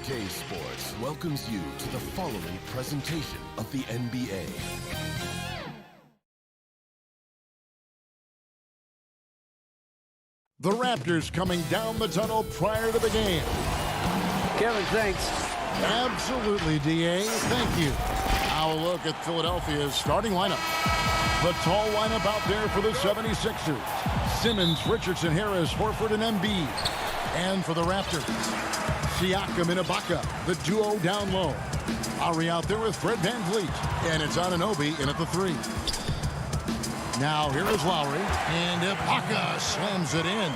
2K Sports welcomes you to the following presentation of the NBA. The Raptors coming down the tunnel prior to the game. Kevin, thanks. Absolutely, D.A. Thank you. Now a look at Philadelphia's starting lineup. The tall lineup out there for the 76ers. Simmons, Richardson, Harris, Horford, and Embiid. And for the Raptors, Siakam and Ibaka, the duo down low. Lowry out there with Fred VanVleet. And it's Anunoby in at the 3. Now here is Lowry, and Ibaka slams it in.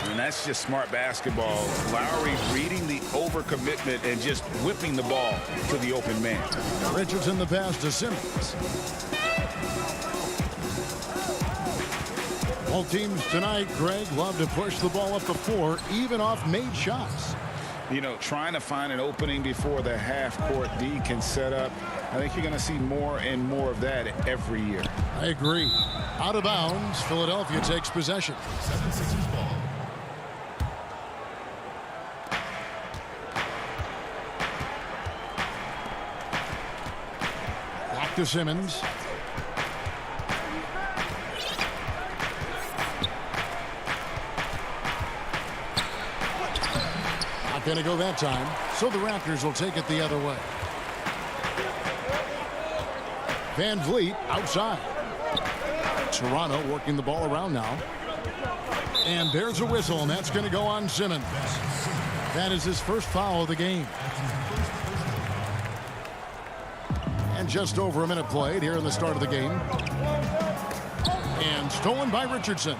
And that's just smart basketball. Lowry reading the overcommitment and just whipping the ball to the open man. Richardson the pass to Simmons. Both teams tonight, Greg, love to push the ball up the floor, even off made shots. You know, trying to find an opening before the half-court D can set up. I think you're going to see more and more of that every year. I agree. Out of bounds, Philadelphia takes possession. 76ers ball. Back to Simmons. Not going to go that time, so the Raptors will take it the other way. VanVleet outside. Toronto working the ball around now. And there's a whistle, and that's going to go on Simmons. That is his first foul of the game. And just over a minute played here in the start of the game. And stolen by Richardson.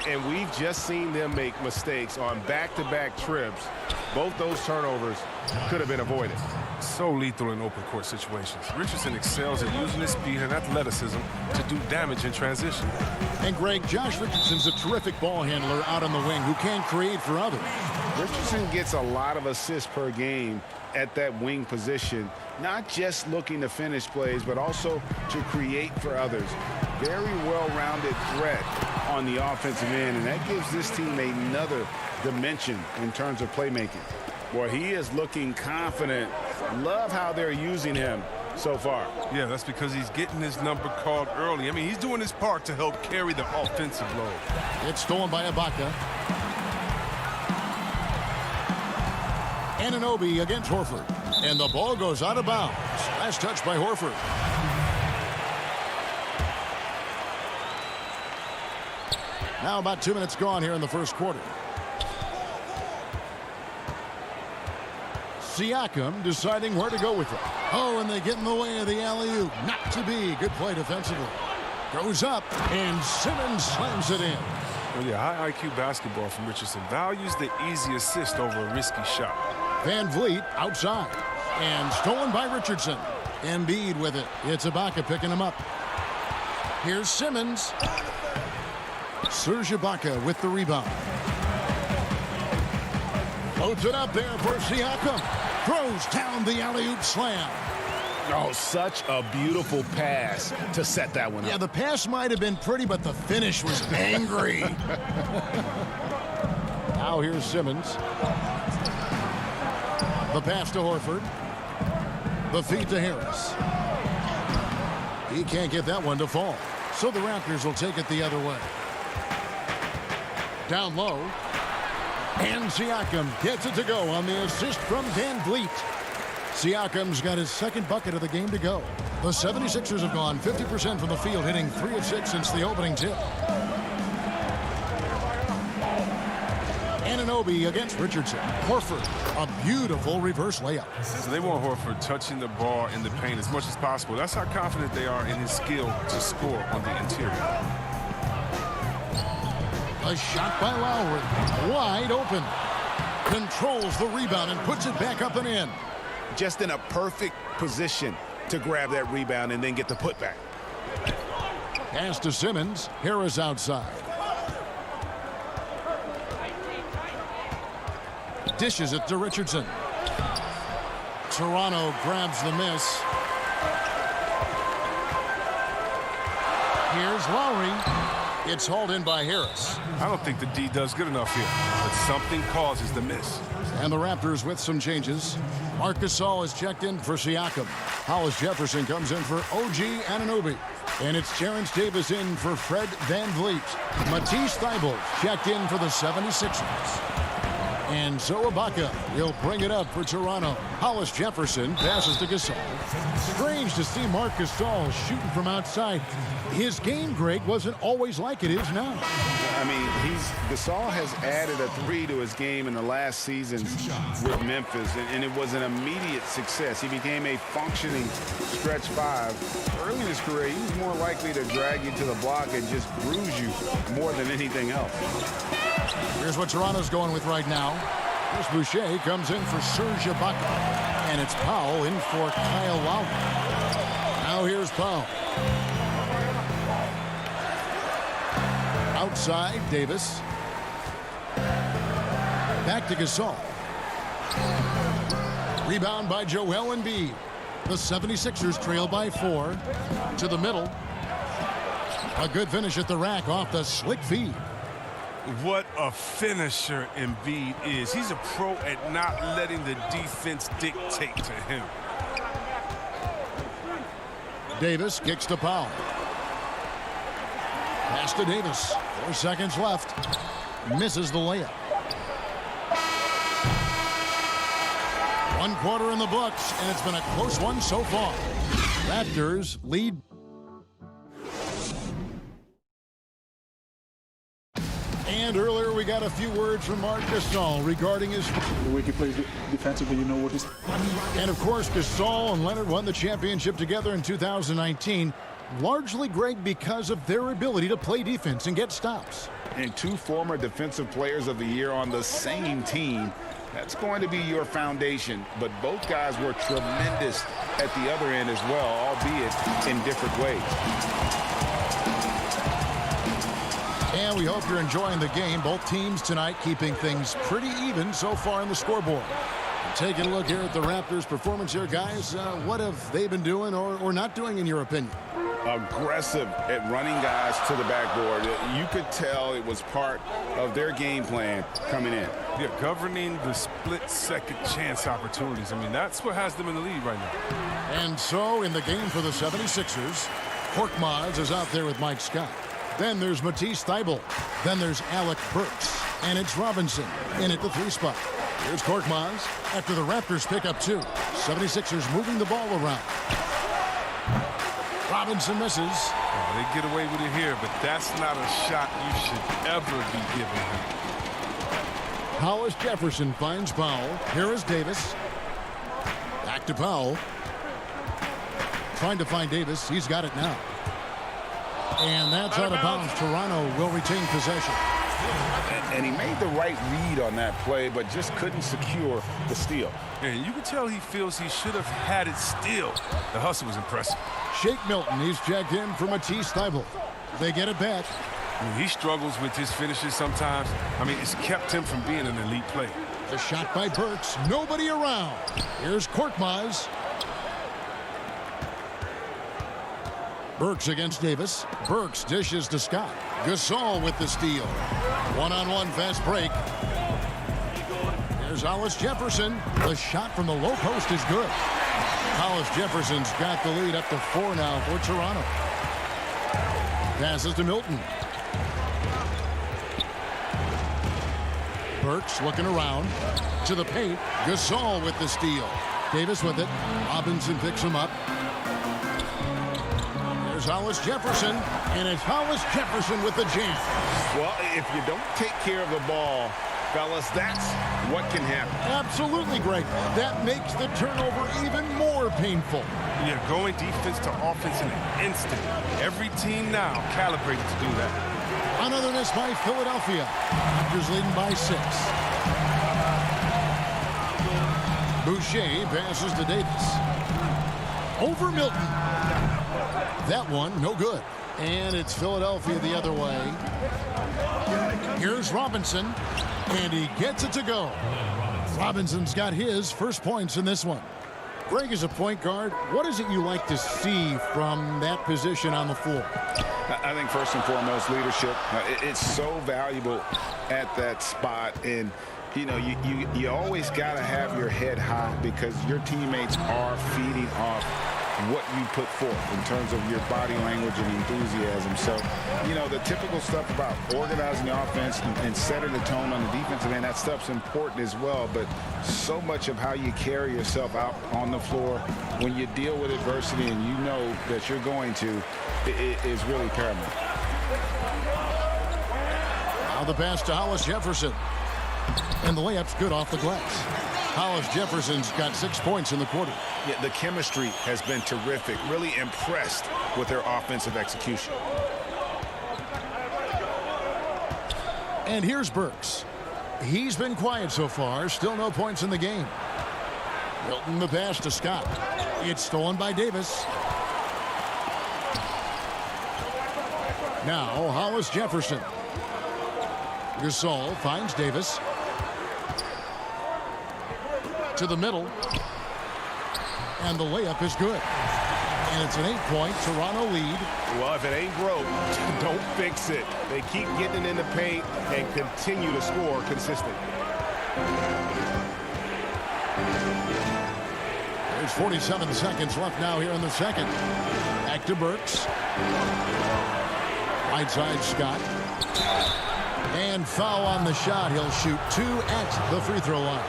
And we've just seen them make mistakes on back-to-back trips. Both those turnovers could have been avoided. So lethal in open court situations. Richardson excels at using his speed and athleticism to do damage in transition. And Greg, Josh Richardson's a terrific ball handler out on the wing who can create for others. Richardson gets a lot of assists per game at that wing position, not just looking to finish plays, but also to create for others. Very well-rounded threat on the offensive end, and that gives this team another dimension in terms of playmaking. Boy, he is looking confident. Love how they're using him so far. Yeah, that's because he's getting his number called early. I mean, he's doing his part to help carry the offensive load. It's stolen by Ibaka. Anunoby against Horford. And the ball goes out of bounds. Last touch by Horford. Now about 2 minutes gone here in the first quarter. Siakam deciding where to go with it. Oh, and they get in the way of the alley-oop. Not to be. Good play defensively. Goes up, and Simmons slams it in. Well, yeah, high IQ basketball from Richardson. Values the easy assist over a risky shot. VanVleet outside. And stolen by Richardson. Embiid with it. It's Ibaka picking him up. Here's Simmons. Serge Ibaka with the rebound. Loads it up there for Siakam. Throws down the alley-oop slam. Oh, such a beautiful pass to set that one up. Yeah, the pass might have been pretty, but the finish was angry. Now here's Simmons. The pass to Horford. The feed to Harris. He can't get that one to fall. So the Raptors will take it the other way. Down low. And Siakam gets it to go on the assist from VanVleet. Siakam's got his second bucket of the game to go. The 76ers have gone 50% from the field, hitting 3 of 6 since the opening tip. Anunoby against Richardson. Horford, a beautiful reverse layup. So they want Horford touching the ball in the paint as much as possible. That's how confident they are in his skill to score on the interior. A shot by Lowry. Wide open. Controls the rebound and puts it back up and in. Just in a perfect position to grab that rebound and then get the putback. Pass to Simmons. Harris outside. Dishes it to Richardson. Toronto grabs the miss. Here's Lowry. It's hauled in by Harris. I don't think the D does good enough here, but something causes the miss. And the Raptors with some changes. Marc Gasol is checked in for Siakam. Hollis Jefferson comes in for OG Anunoby. And it's Terrence Davis in for Fred VanVleet. Matisse Thybulle checked in for the 76ers. And Zoe Ibaka will bring it up for Toronto. Hollis Jefferson passes to Gasol. Strange to see Marc Gasol shooting from outside. His game, Greg, wasn't always like it is now. I mean, Gasol has added a 3 to his game in the last seasons with Memphis, and it was an immediate success. He became a functioning stretch 5. Early in his career, he was more likely to drag you to the block and just bruise you more than anything else. Here's what Toronto's going with right now. Here's Boucher, comes in for Serge Ibaka. And it's Powell in for Kyle Lowry. Now here's Powell. Outside, Davis. Back to Gasol. Rebound by Joel Embiid. The 76ers trail by 4. To the middle. A good finish at the rack off the slick feed. What a finisher Embiid is. He's a pro at not letting the defense dictate to him. Davis kicks to Powell. Pass to Davis. 4 seconds left. Misses the layup. 1 quarter in the books, and it's been a close one so far. Raptors lead. And earlier we got a few words from Marc Gasol regarding his... The way he plays defensively, you know what he's... And of course, Gasol and Leonard won the championship together in 2019. Largely, Greg, because of their ability to play defense and get stops. And 2 former defensive players of the year on the same team. That's going to be your foundation. But both guys were tremendous at the other end as well, albeit in different ways. And we hope you're enjoying the game. Both teams tonight keeping things pretty even so far in the scoreboard. Taking a look here at the Raptors' performance here, guys. What have they been doing or not doing, in your opinion? Aggressive at running guys to the backboard. You could tell it was part of their game plan coming in. Yeah, governing the split-second chance opportunities. I mean, that's what has them in the lead right now. And so, in the game for the 76ers, Korkmaz is out there with Mike Scott. Then there's Matisse Thybulle. Then there's Alec Burks. And it's Robinson in at the 3 spot. Here's Korkmaz after the Raptors pick up 2. 76ers moving the ball around. Robinson misses. Oh, they get away with it here, but that's not a shot you should ever be giving him. Hollis Jefferson finds Powell. Here is Davis. Back to Powell. Trying to find Davis. He's got it now. And that's out of bounds. Toronto will retain possession. And he made the right read on that play, but just couldn't secure the steal. And you can tell he feels he should have had it still. The hustle was impressive. Shake Milton, he's checked in for Matisse Thybulle. They get it back. I mean, he struggles with his finishes sometimes. I mean, it's kept him from being an elite player. The shot by Burks. Nobody around. Here's Korkmaz. Burks against Davis. Burks dishes to Scott. Gasol with the steal. One-on-one fast break. There's Hollis Jefferson. The shot from the low post is good. Hollis Jefferson's got the lead up to 4 now for Toronto. Passes to Milton. Burks looking around to the paint. Gasol with the steal. Davis with it. Robinson picks him up. There's Hollis Jefferson, and it's Hollis Jefferson with the jam. Well, if you don't take care of the ball, fellas, that's what can happen. Absolutely, Greg. That makes the turnover even more painful. Yeah, going defense to offense in an instant. Every team now calibrated to do that. Another miss by Philadelphia. Raptors leading by 6. Boucher passes to Davis. Over Milton. That one, no good. And it's Philadelphia the other way. Here's Robinson, and he gets it to go. Robinson's got his first points in this one. Greg, is a point guard, what is it you like to see from that position on the floor? I think first and foremost, leadership. It's so valuable at that spot. And, you know, you always got to have your head high because your teammates are feeding off what you put forth in terms of your body language and enthusiasm. So, you know, the typical stuff about organizing the offense and setting the tone on the defensive end, that stuff's important as well. But so much of how you carry yourself out on the floor when you deal with adversity and you know that you're going to, is really paramount. Now the pass to Hollis Jefferson. And the layup's good off the glass. Hollis Jefferson's got 6 points in the quarter. Yeah, the chemistry has been terrific. Really impressed with their offensive execution. And here's Burks. He's been quiet so far. Still no points in the game. Milton the pass to Scott. It's stolen by Davis. Now Hollis Jefferson. Gasol finds Davis. To the middle. And the layup is good. And it's an 8-point Toronto lead. Well, if it ain't broke, don't fix it. They keep getting in the paint and continue to score consistently. There's 47 seconds left now here in the second. Back to Burks. Right side Scott. And foul on the shot. He'll shoot 2 at the free throw line.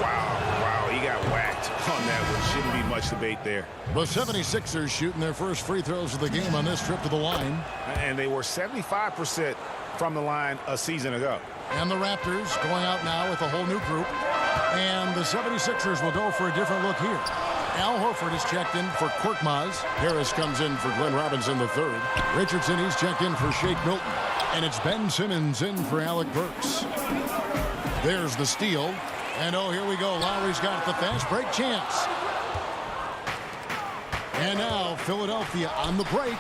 Wow, he got whacked on that one. Shouldn't be much debate there. The 76ers shooting their first free throws of the game on this trip to the line. And they were 75% from the line a season ago. And the Raptors going out now with a whole new group. And the 76ers will go for a different look here. Al Horford is checked in for Korkmaz. Harris comes in for Glenn Robinson III. Richardson, he's checked in for Shake Milton. And it's Ben Simmons in for Alec Burks. There's the steal. And oh, here we go. Lowry's got the fast break chance. And now Philadelphia on the break.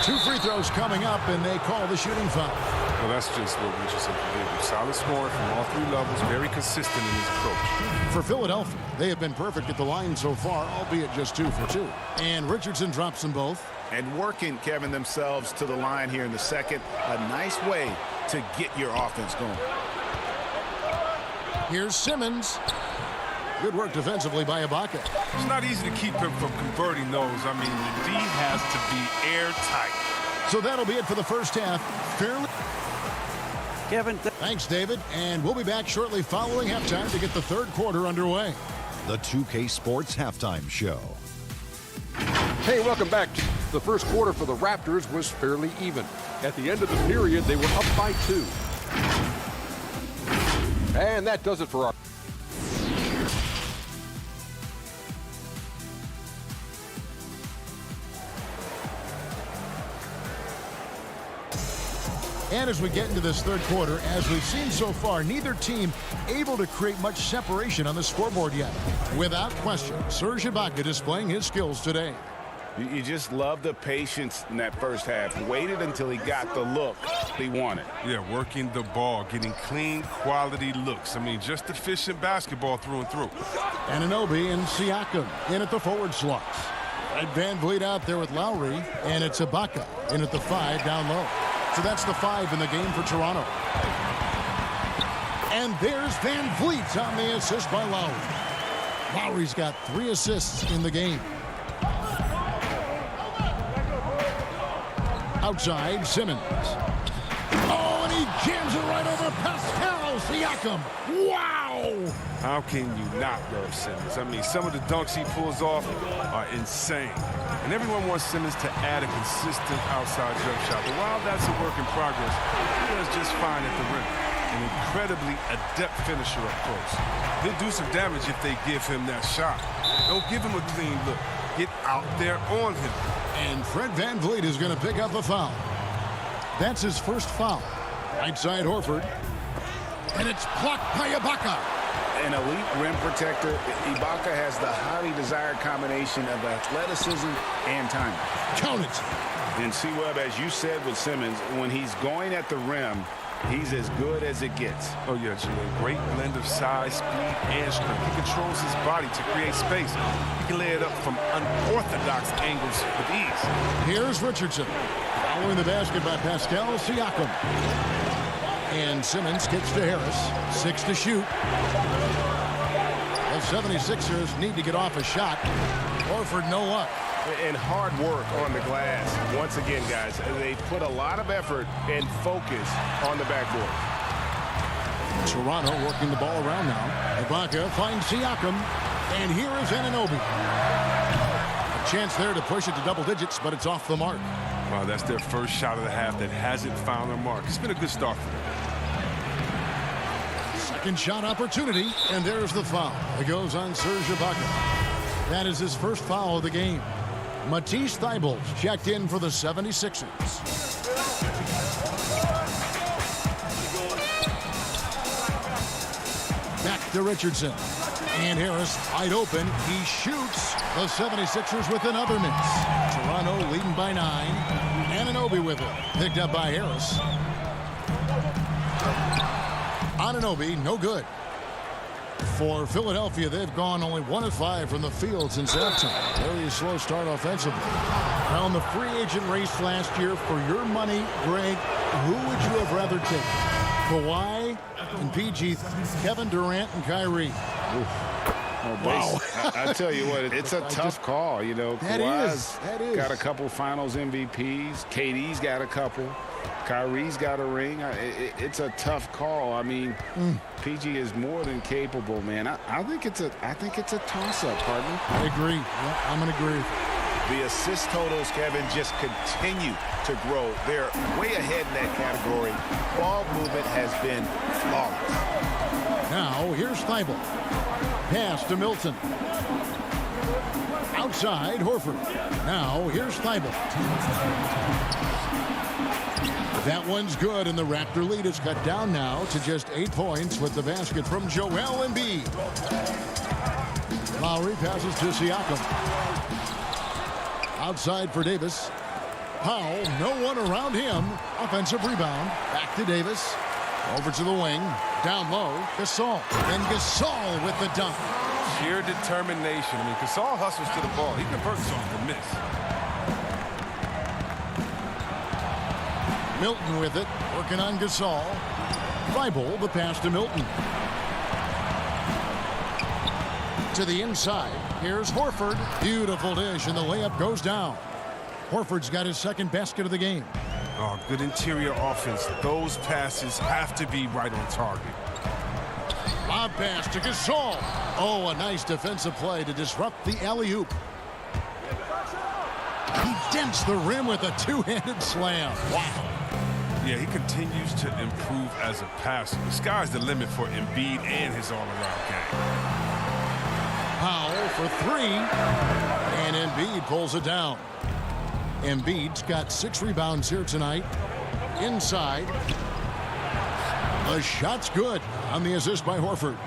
2 free throws coming up, and they call the shooting foul. Well, that's just what Richardson can do. Solid scoring from all 3 levels, very consistent in his approach. For Philadelphia, they have been perfect at the line so far, albeit just 2 for 2. And Richardson drops them both. And working, Kevin, themselves to the line here in the second. A nice way to get your offense going. Here's Simmons. Good work defensively by Ibaka. It's not easy to keep him from converting those. I mean, the D has to be airtight. So that'll be it for the first half. Fairly. Kevin. Thanks, David. And we'll be back shortly following halftime to get the third quarter underway. The 2K Sports Halftime Show. Hey, welcome back. The first quarter for the Raptors was fairly even. At the end of the period, they were up by 2. And that does it for our... And as we get into this third quarter, as we've seen so far, neither team able to create much separation on the scoreboard yet. Without question, Serge Ibaka displaying his skills today. You just love the patience in that first half. Waited until he got the look he wanted. Yeah, working the ball, getting clean, quality looks. I mean, just efficient basketball through and through. Anunoby and Siakam in at the forward slots. Red Van Vliet out there with Lowry, and it's Ibaka in at the 5 down low. So that's the 5 in the game for Toronto. And there's Van Vliet on the assist by Lowry. Lowry's got 3 assists in the game. Outside, Simmons. Oh, and he jams it right over Pascal Siakam. Wow! How can you not love Simmons? I mean, some of the dunks he pulls off are insane. And everyone wants Simmons to add a consistent outside jump shot. But while that's a work in progress, he does just fine at the rim. An incredibly adept finisher up close. He'll do some damage if they give him that shot. Don't give him a clean look. Get out there on him. And Fred Van Vliet is going to pick up a foul. That's his first foul. Right side Horford. And it's blocked by Ibaka. An elite rim protector. Ibaka has the highly desired combination of athleticism and timing. Count it. And C-Webb, as you said with Simmons, when he's going at the rim, He's as good as it gets. Oh, yeah, Jimmy. Great blend of size, speed, and strength. He controls his body to create space. He can lay it up from unorthodox angles with ease. Here's Richardson. Following the basket by Pascal Siakam. And Simmons kicks to Harris. 6 to shoot. The 76ers need to get off a shot. Horford no luck. And hard work on the glass. Once again, guys, they put a lot of effort and focus on the backboard. Toronto working the ball around now. Ibaka finds Siakam. And here is Anunoby. A chance there to push it to double digits, but it's off the mark. Wow, that's their first shot of the half that hasn't found their mark. It's been a good start for them. Second shot opportunity, and there's the foul. It goes on Serge Ibaka. That is his first foul of the game. Matisse Thybulle checked in for the 76ers. Back to Richardson. And Harris wide open. He shoots. The 76ers with another miss. Toronto leading by 9. Anunoby with it. Picked up by Harris. Anunoby, no good. For Philadelphia, they've gone only 1 of 5 from the field since halftime. Very slow start offensively. Now in the free agent race last year, for your money, Greg, who would you have rather taken? Kawhi and PG, Kevin Durant and Kyrie. Oh, wow. I tell you what, it's a tough call. You know, Kawhi's got a couple finals MVPs. KD's got a couple. Kyrie's got a ring. It's a tough call. I mean, PG is more than capable, man. I think it's a toss-up, partner. I agree. Yeah, I'm going to agree. The assist totals, Kevin, just continue to grow. They're way ahead in that category. Ball movement has been flawless. Now, here's Thybulle. Pass to Milton. Outside, Horford. Now, here's Thybulle. That one's good, and the Raptor lead is cut down now to just 8 points with the basket from Joel Embiid. Lowry passes to Siakam. Outside for Davis. Powell, no one around him. Offensive rebound. Back to Davis. Over to the wing. Down low. Gasol. And Gasol with the dunk. Sheer determination. I mean, Gasol hustles to the ball. He converts off the miss. Milton with it, working on Gasol. Thybulle, the pass to Milton. To the inside, here's Horford. Beautiful dish, and the layup goes down. Horford's got his second basket of the game. Oh, good interior offense. Those passes have to be right on target. Lob pass to Gasol. Oh, a nice defensive play to disrupt the alley-oop. He dents the rim with a two-handed slam. Wow. Yeah, he continues to improve as a passer. The sky's the limit for Embiid and his all-around game. Powell for 3. And Embiid pulls it down. Embiid's got 6 rebounds here tonight. Inside. The shot's good on the assist by Horford.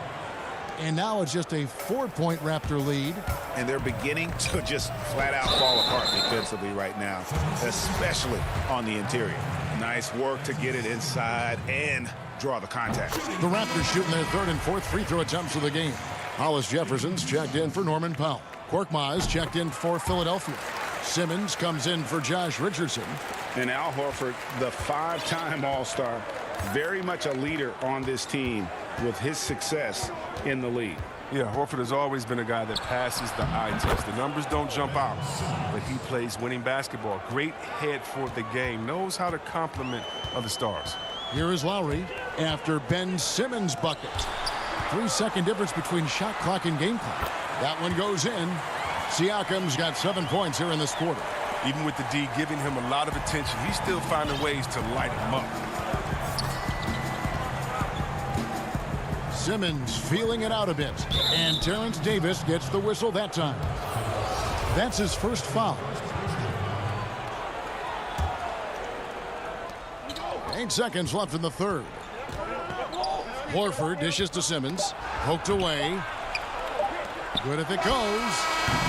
And now it's just a 4-point Raptor lead. And they're beginning to just flat out fall apart defensively right now, especially on the interior. Nice work to get it inside and draw the contact. The Raptors shooting their 3rd and 4th free throw attempts of the game. Hollis Jefferson's checked in for Norman Powell. Korkmaz checked in for Philadelphia. Simmons comes in for Josh Richardson. And Al Horford, the 5-time All-Star, very much a leader on this team with his success in the league. Yeah, Horford has always been a guy that passes the eye test. The numbers don't jump out, but he plays winning basketball. Great head for the game. Knows how to complement other stars. Here is Lowry after Ben Simmons' bucket. 3-second difference between shot clock and game clock. That one goes in. Siakam's got 7 points here in this quarter. Even with the D giving him a lot of attention, he's still finding ways to light him up. Simmons feeling it out a bit. And Terrence Davis gets the whistle that time. That's his first foul. 8 seconds left in the 3rd. Horford dishes to Simmons. Poked away. Good if it goes.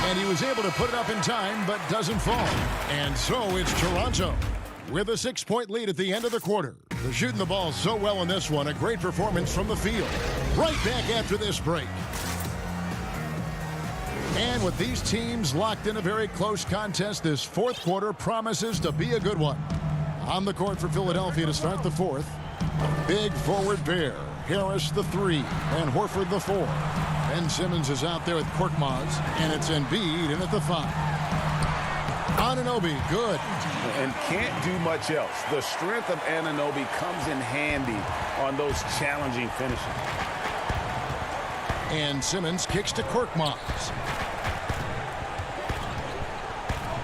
And he was able to put it up in time, but doesn't fall. And so it's Toronto with a 6-point lead at the end of the quarter. They're shooting the ball so well in this one. A great performance from the field. Right back after this break. And with these teams locked in a very close contest, this fourth quarter promises to be a good one. On the court for Philadelphia to start the fourth. Big forward pair. Harris the 3 and Horford the 4. Ben Simmons is out there with Korkmaz, and it's Embiid in at the 5. Anunoby, good. And can't do much else. The strength of Anunoby comes in handy on those challenging finishes. And Simmons kicks to Korkmaz.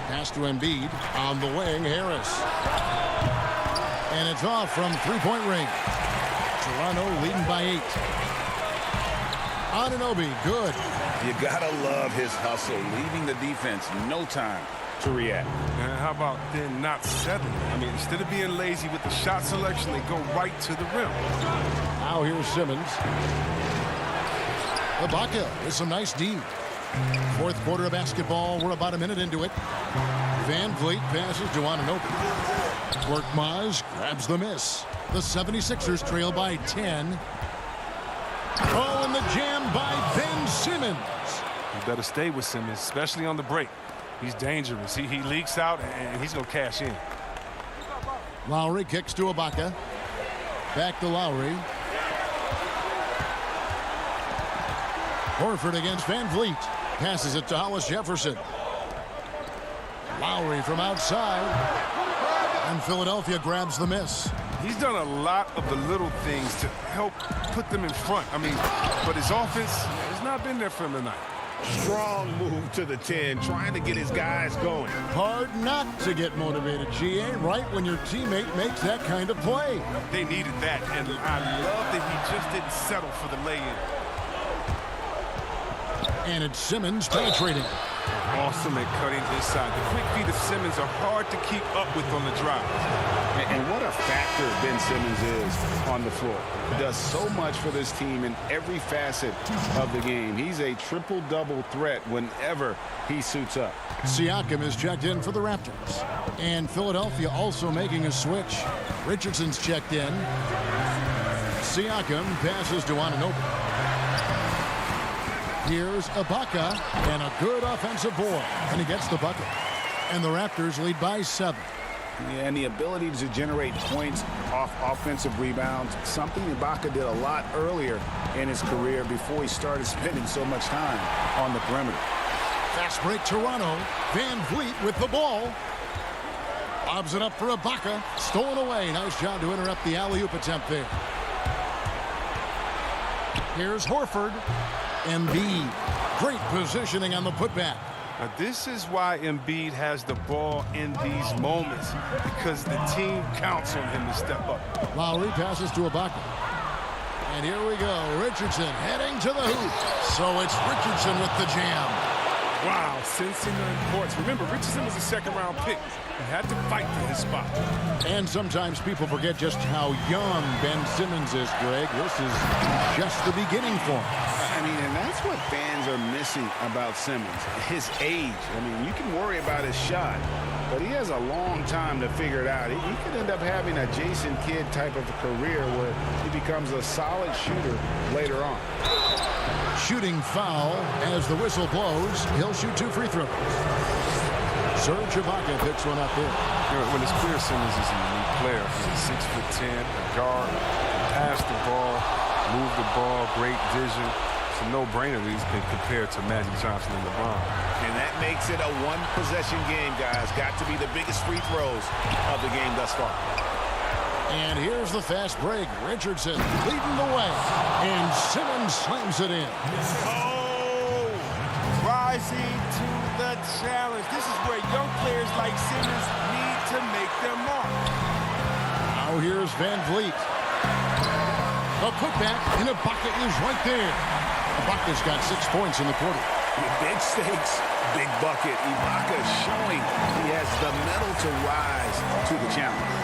Pass to Embiid. On the wing, Harris. And it's off from three-point range. Toronto leading by 8. Anunoby, good. You gotta love his hustle, leaving the defense no time to react. And how about then not settling? I mean, instead of being lazy with the shot selection, they go right to the rim. Now here's Simmons. Ibaka with some nice D. Fourth quarter of basketball. We're about a minute into it. Van Vliet passes to Anunoby. Korkmaz grabs the miss. The 76ers trail by 10. Oh, and the jam by Ben Simmons. You better stay with Simmons, especially on the break. He's dangerous. He leaks out, and he's going to cash in. Lowry kicks to Ibaka. Back to Lowry. Horford against Van Vliet. Passes it to Hollis Jefferson. Lowry from outside. And Philadelphia grabs the miss. He's done a lot of the little things to help put them in front. I mean, but his offense has not been there for him tonight. Strong move to the 10, trying to get his guys going. Hard not to get motivated, GA, right when your teammate makes that kind of play. They needed that, and I love that he just didn't settle for the lay-in. And it's Simmons penetrating. Awesome at cutting inside. The quick feet of Simmons are hard to keep up with on the drive. And what a factor Ben Simmons is on the floor. He does so much for this team in every facet of the game. He's a triple-double threat whenever he suits up. Siakam is checked in for the Raptors. And Philadelphia also making a switch. Richardson's checked in. Siakam passes to Anunoby. Here's Ibaka, and a good offensive board, and he gets the bucket. And the Raptors lead by 7. Yeah, and the ability to generate points off offensive rebounds, something Ibaka did a lot earlier in his career before he started spending so much time on the perimeter. Fast break Toronto. Van Vliet with the ball. Lobs it up for Ibaka. Stolen away. Nice job to interrupt the alley-oop attempt there. Here's Horford. Embiid. Great positioning on the putback. Now, this is why Embiid has the ball in these moments, because the team counts on him to step up. Lowry passes to Ibaka. And here we go. Richardson heading to the hoop. So it's Richardson with the jam. Wow, sensing the importance. Remember, Richardson was a second-round pick. He had to fight for his spot. And sometimes people forget just how young Ben Simmons is, Greg. This is just the beginning for him. I mean, and that's what fans are missing about Simmons, his age. I mean, you can worry about his shot, but he has a long time to figure it out. He could end up having a Jason Kidd type of a career where he becomes a solid shooter later on. Shooting foul as the whistle blows. He'll shoot 2 free throws. Serge Ibaka picks one up there. When it's clear Simmons is an elite player, he's a 6'10", a guard, pass the ball, move the ball, great vision. It's a no-brainer that he's been compared to Magic Johnson and LeBron. And that makes it a one-possession game, guys. Got to be the biggest free throws of the game thus far. And here's the fast break. Richardson leading the way. And Simmons slams it in. Oh, rising to the challenge. This is where young players like Simmons need to make their mark. Now here's Van Vliet. A putback, and Ibaka is right there. Ibaka's got 6 points in the quarter. Big stakes, big bucket. Ibaka showing he has the mettle to rise to the challenge.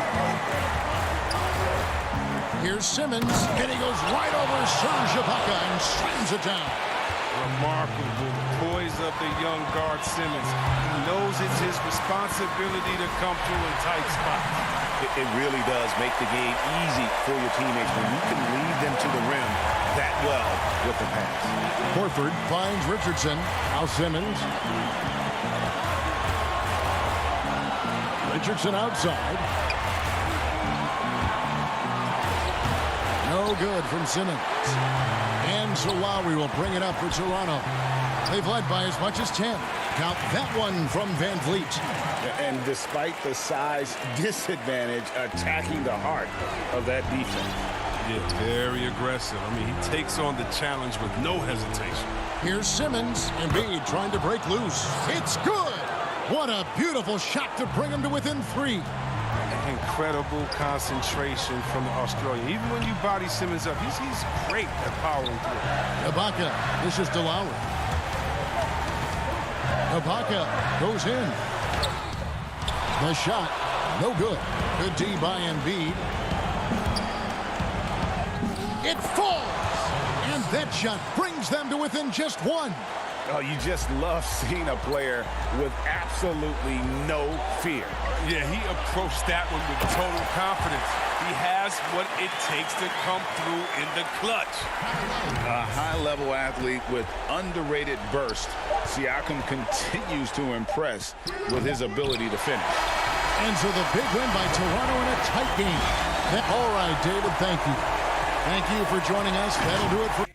Here's Simmons, and he goes right over Serge Ibaka and slams it down. Remarkable poise of the young guard Simmons. He knows it's his responsibility to come through in tight spots. It really does make the game easy for your teammates when you can lead them to the rim that well with the pass. Horford finds Richardson. Now Simmons. Richardson outside. No good from Simmons. And so Lowry will bring it up for Toronto. They've led by as much as 10. Count that one from Van Vliet. And despite the size disadvantage, attacking the heart of that defense. Yeah, very aggressive. I mean, he takes on the challenge with no hesitation. Here's Simmons. Embiid trying to break loose. It's good. What a beautiful shot to bring him to within 3. Incredible concentration from the Australian. Even when you body Simmons up, he's great at powering through. Ibaka dishes to Lowry. Ibaka goes in. The shot, no good. Good D by Embiid. It falls! And that shot brings them to within just 1. Oh, you just love seeing a player with absolutely no fear. Yeah, he approached that one with total confidence. He has what it takes to come through in the clutch. A high-level athlete with underrated burst. Siakam continues to impress with his ability to finish. And so the big win by Toronto in a tight game. All right, David, thank you. Thank you for joining us. That'll do it for...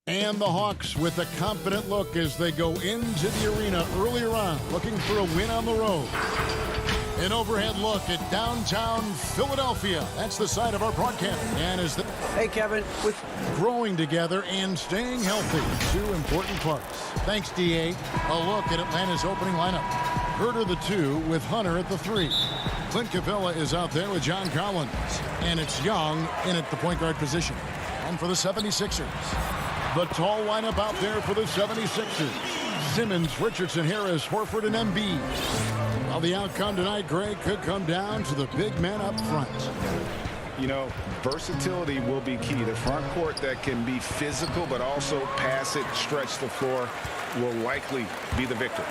And the Hawks with a confident look as they go into the arena earlier on, looking for a win on the road. An overhead look at downtown Philadelphia. That's the side of our broadcast. And as Hey, Kevin. With growing together and staying healthy, two important parts. Thanks, DA. A look at Atlanta's opening lineup. Herter the 2 with Hunter at the 3. Clint Capella is out there with John Collins. And it's Young in at the point guard position. And for the 76ers, the tall lineup out there for the 76ers. Simmons, Richardson, Harris, Horford, and Embiid. Well, the outcome tonight, Greg, could come down to the big men up front. You know, versatility will be key. The front court that can be physical but also pass it, stretch the floor will likely be the victor.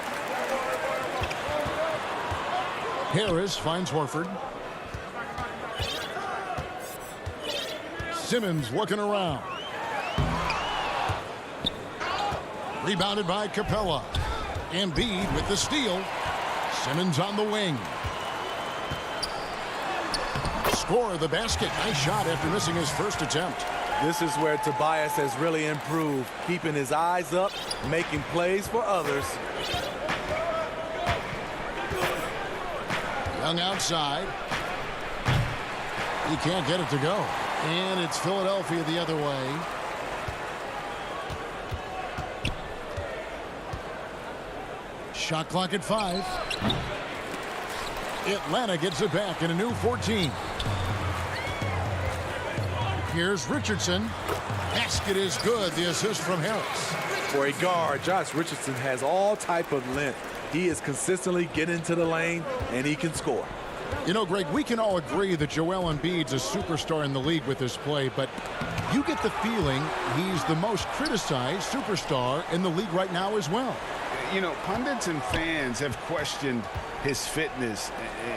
Harris finds Horford. Simmons looking around. Rebounded by Capella. Embiid with the steal. Simmons on the wing. Score the basket. Nice shot after missing his first attempt. This is where Tobias has really improved, keeping his eyes up, making plays for others. Young outside. He can't get it to go. And it's Philadelphia the other way. Shot clock at 5. Atlanta gets it back in a new 14. Here's Richardson. Basket is good. The assist from Harris. For a guard, Josh Richardson has all type of length. He is consistently getting to the lane, and he can score. You know, Greg, we can all agree that Joel Embiid's a superstar in the league with his play, but you get the feeling he's the most criticized superstar in the league right now as well. You know, pundits and fans have questioned his fitness,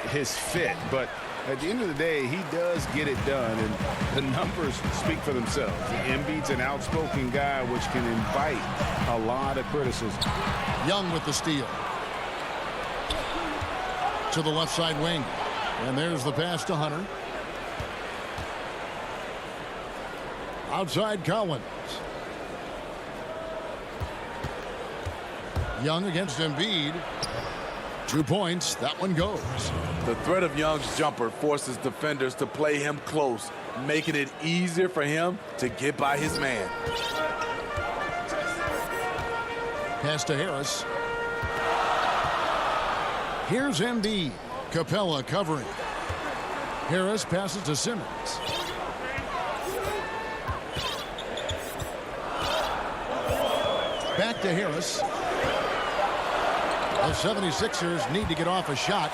his fit, but at the end of the day, he does get it done, and the numbers speak for themselves. Embiid's an outspoken guy, which can invite a lot of criticism. Young with the steal. To the left side wing. And there's the pass to Hunter. Outside Collins. Young against Embiid. 2 points. That one goes. The threat of Young's jumper forces defenders to play him close, making it easier for him to get by his man. Pass to Harris. Here's Embiid. Capella covering. Harris passes to Simmons. Back to Harris. The 76ers need to get off a shot.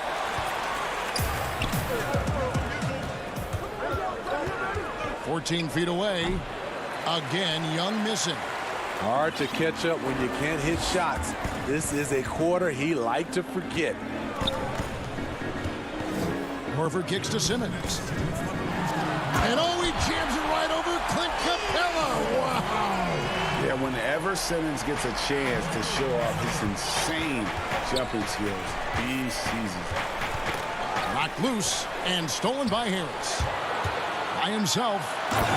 "14 feet away. Again, Young missing. Hard to catch up when you can't hit shots. This is a quarter he liked to forget. Horford kicks to Simmons. And oh, he jams it right over Clint Capella. Wow. Yeah, whenever Simmons gets a chance to show off his insane jumping skills, he seizes it. Knocked loose and stolen by Harris. By himself.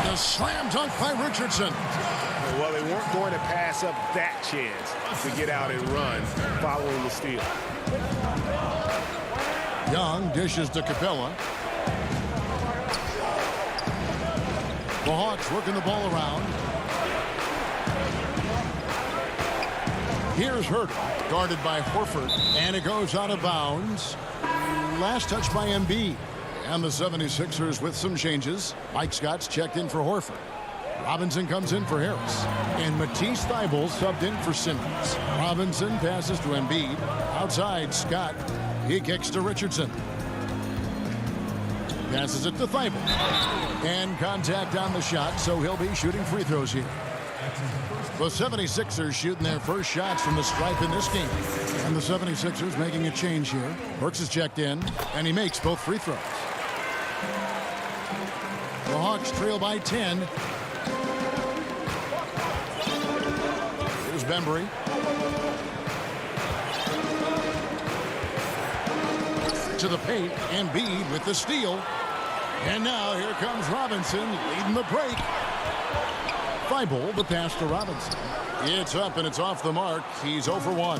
The slam dunk by Richardson. Well, they weren't going to pass up that chance to get out and run following the steal. Young dishes to Capella. The Hawks working the ball around. Here's Herter, guarded by Horford, and it goes out of bounds. Last touch by Embiid. And the 76ers with some changes. Mike Scott's checked in for Horford. Robinson comes in for Harris. And Matisse Thybulle subbed in for Simmons. Robinson passes to Embiid. Outside, Scott. He kicks to Richardson. Passes it to Thybulle. And contact on the shot, so he'll be shooting free throws here. The 76ers shooting their first shots from the stripe in this game. And the 76ers making a change here. Burks is checked in, and he makes both free throws. The Hawks trail by 10. Here's Bembry. To the paint, Embiid with the steal. And now here comes Robinson leading the break. Thibault, the pass to Robinson. It's up and it's off the mark. He's 0 for 1.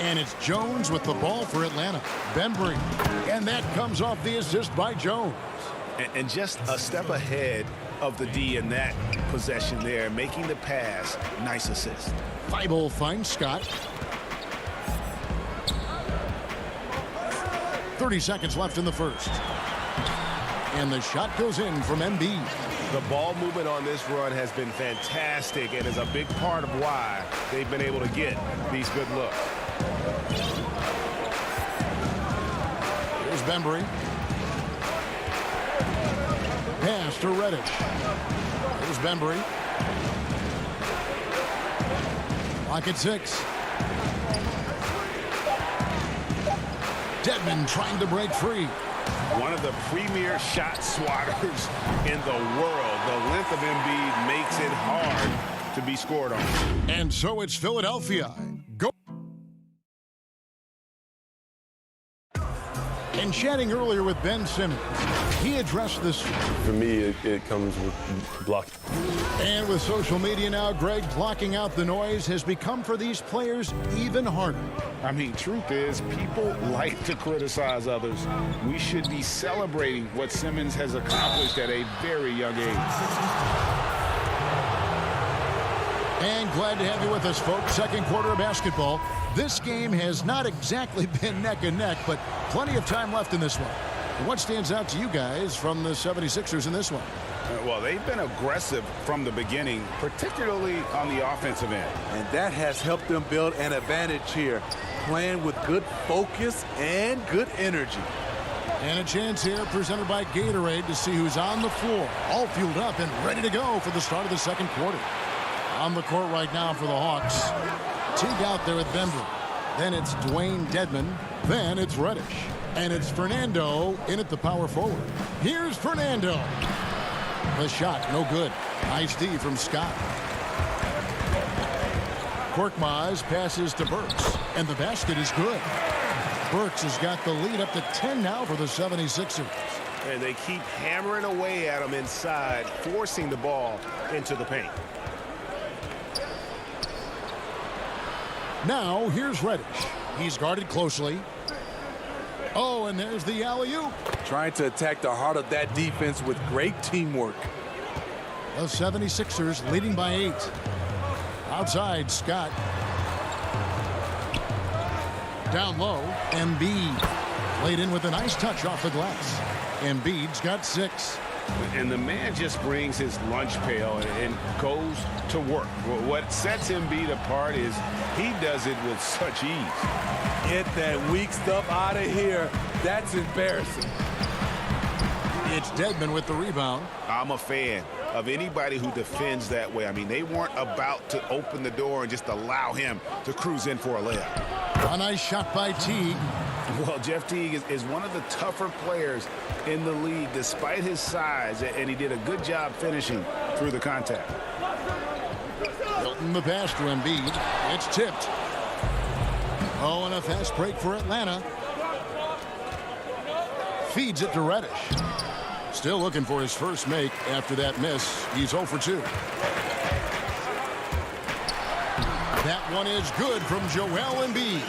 And it's Jones with the ball for Atlanta. Bembry. And that comes off the assist by Jones. And just a step ahead of the D in that possession there, making the pass. Nice assist. Thibault finds Scott. 30 seconds left in the first. And the shot goes in from Embiid. The ball movement on this run has been fantastic and is a big part of why they've been able to get these good looks. Here's Bembry. Pass to Reddish. Here's Bembry. Lock at 6. Dedmon trying to break free. One of the premier shot swatters in the world. The length of Embiid makes it hard to be scored on. And so it's Philadelphia. Go. And chatting earlier with Ben Simmons, he addressed this. For me, it comes with blocking. And with social media now, Greg, blocking out the noise has become for these players even harder. I mean, truth is, people like to criticize others. We should be celebrating what Simmons has accomplished at a very young age. And glad to have you with us, folks. Second quarter of basketball. This game has not exactly been neck and neck, but plenty of time left in this one. And what stands out to you guys from the 76ers in this one? Well, they've been aggressive from the beginning, particularly on the offensive end. And that has helped them build an advantage here, playing with good focus and good energy. And a chance here presented by Gatorade to see who's on the floor, all fueled up and ready to go for the start of the second quarter. On the court right now for the Hawks. Teague out there with Bembry. Then it's Dwayne Dedmon. Then it's Reddish. And it's Fernando in at the power forward. Here's Fernando. The shot, no good. Nice D from Scott. Korkmaz passes to Burks. And the basket is good. Burks has got the lead up to 10 now for the 76ers. And they keep hammering away at him inside, forcing the ball into the paint. Now, here's Reddish. He's guarded closely. Oh, and there's the alley-oop. Trying to attack the heart of that defense with great teamwork. The 76ers leading by 8. Outside, Scott. Down low, Embiid. Played in with a nice touch off the glass. Embiid's got 6. And the man just brings his lunch pail and goes to work. What sets Embiid apart is he does it with such ease. Get that weak stuff out of here. That's embarrassing. It's Dedmon with the rebound. I'm a fan of anybody who defends that way. I mean, they weren't about to open the door and just allow him to cruise in for a layup. A nice shot by Teague. Well, Jeff Teague is one of the tougher players in the league despite his size, and he did a good job finishing through the contact. Hilton the pass to Embiid. It's tipped. Oh, and a fast break for Atlanta. Feeds it to Reddish. Still looking for his first make after that miss. He's 0 for 2. That one is good from Joel Embiid.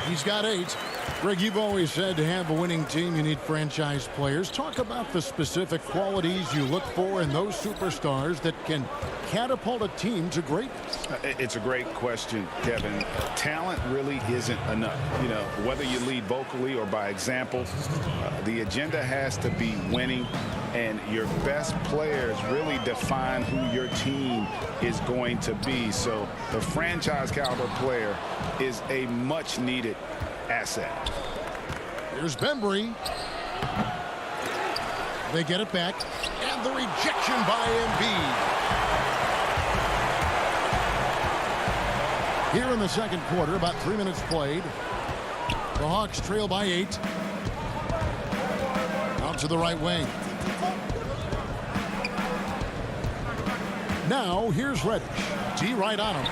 He's got 8. Greg, you've always said to have a winning team, you need franchise players. Talk about the specific qualities you look for in those superstars that can catapult a team to greatness. It's a great question, Kevin. Talent really isn't enough. You know, whether you lead vocally or by example, the agenda has to be winning, and your best players really define who your team is going to be. So the franchise caliber player is a much needed asset. Here's Bembry. They get it back, and the rejection by Embiid. Here in the second quarter, about 3 minutes played. The Hawks trail by 8. Out to the right wing. Now, here's Reddish. T right on him.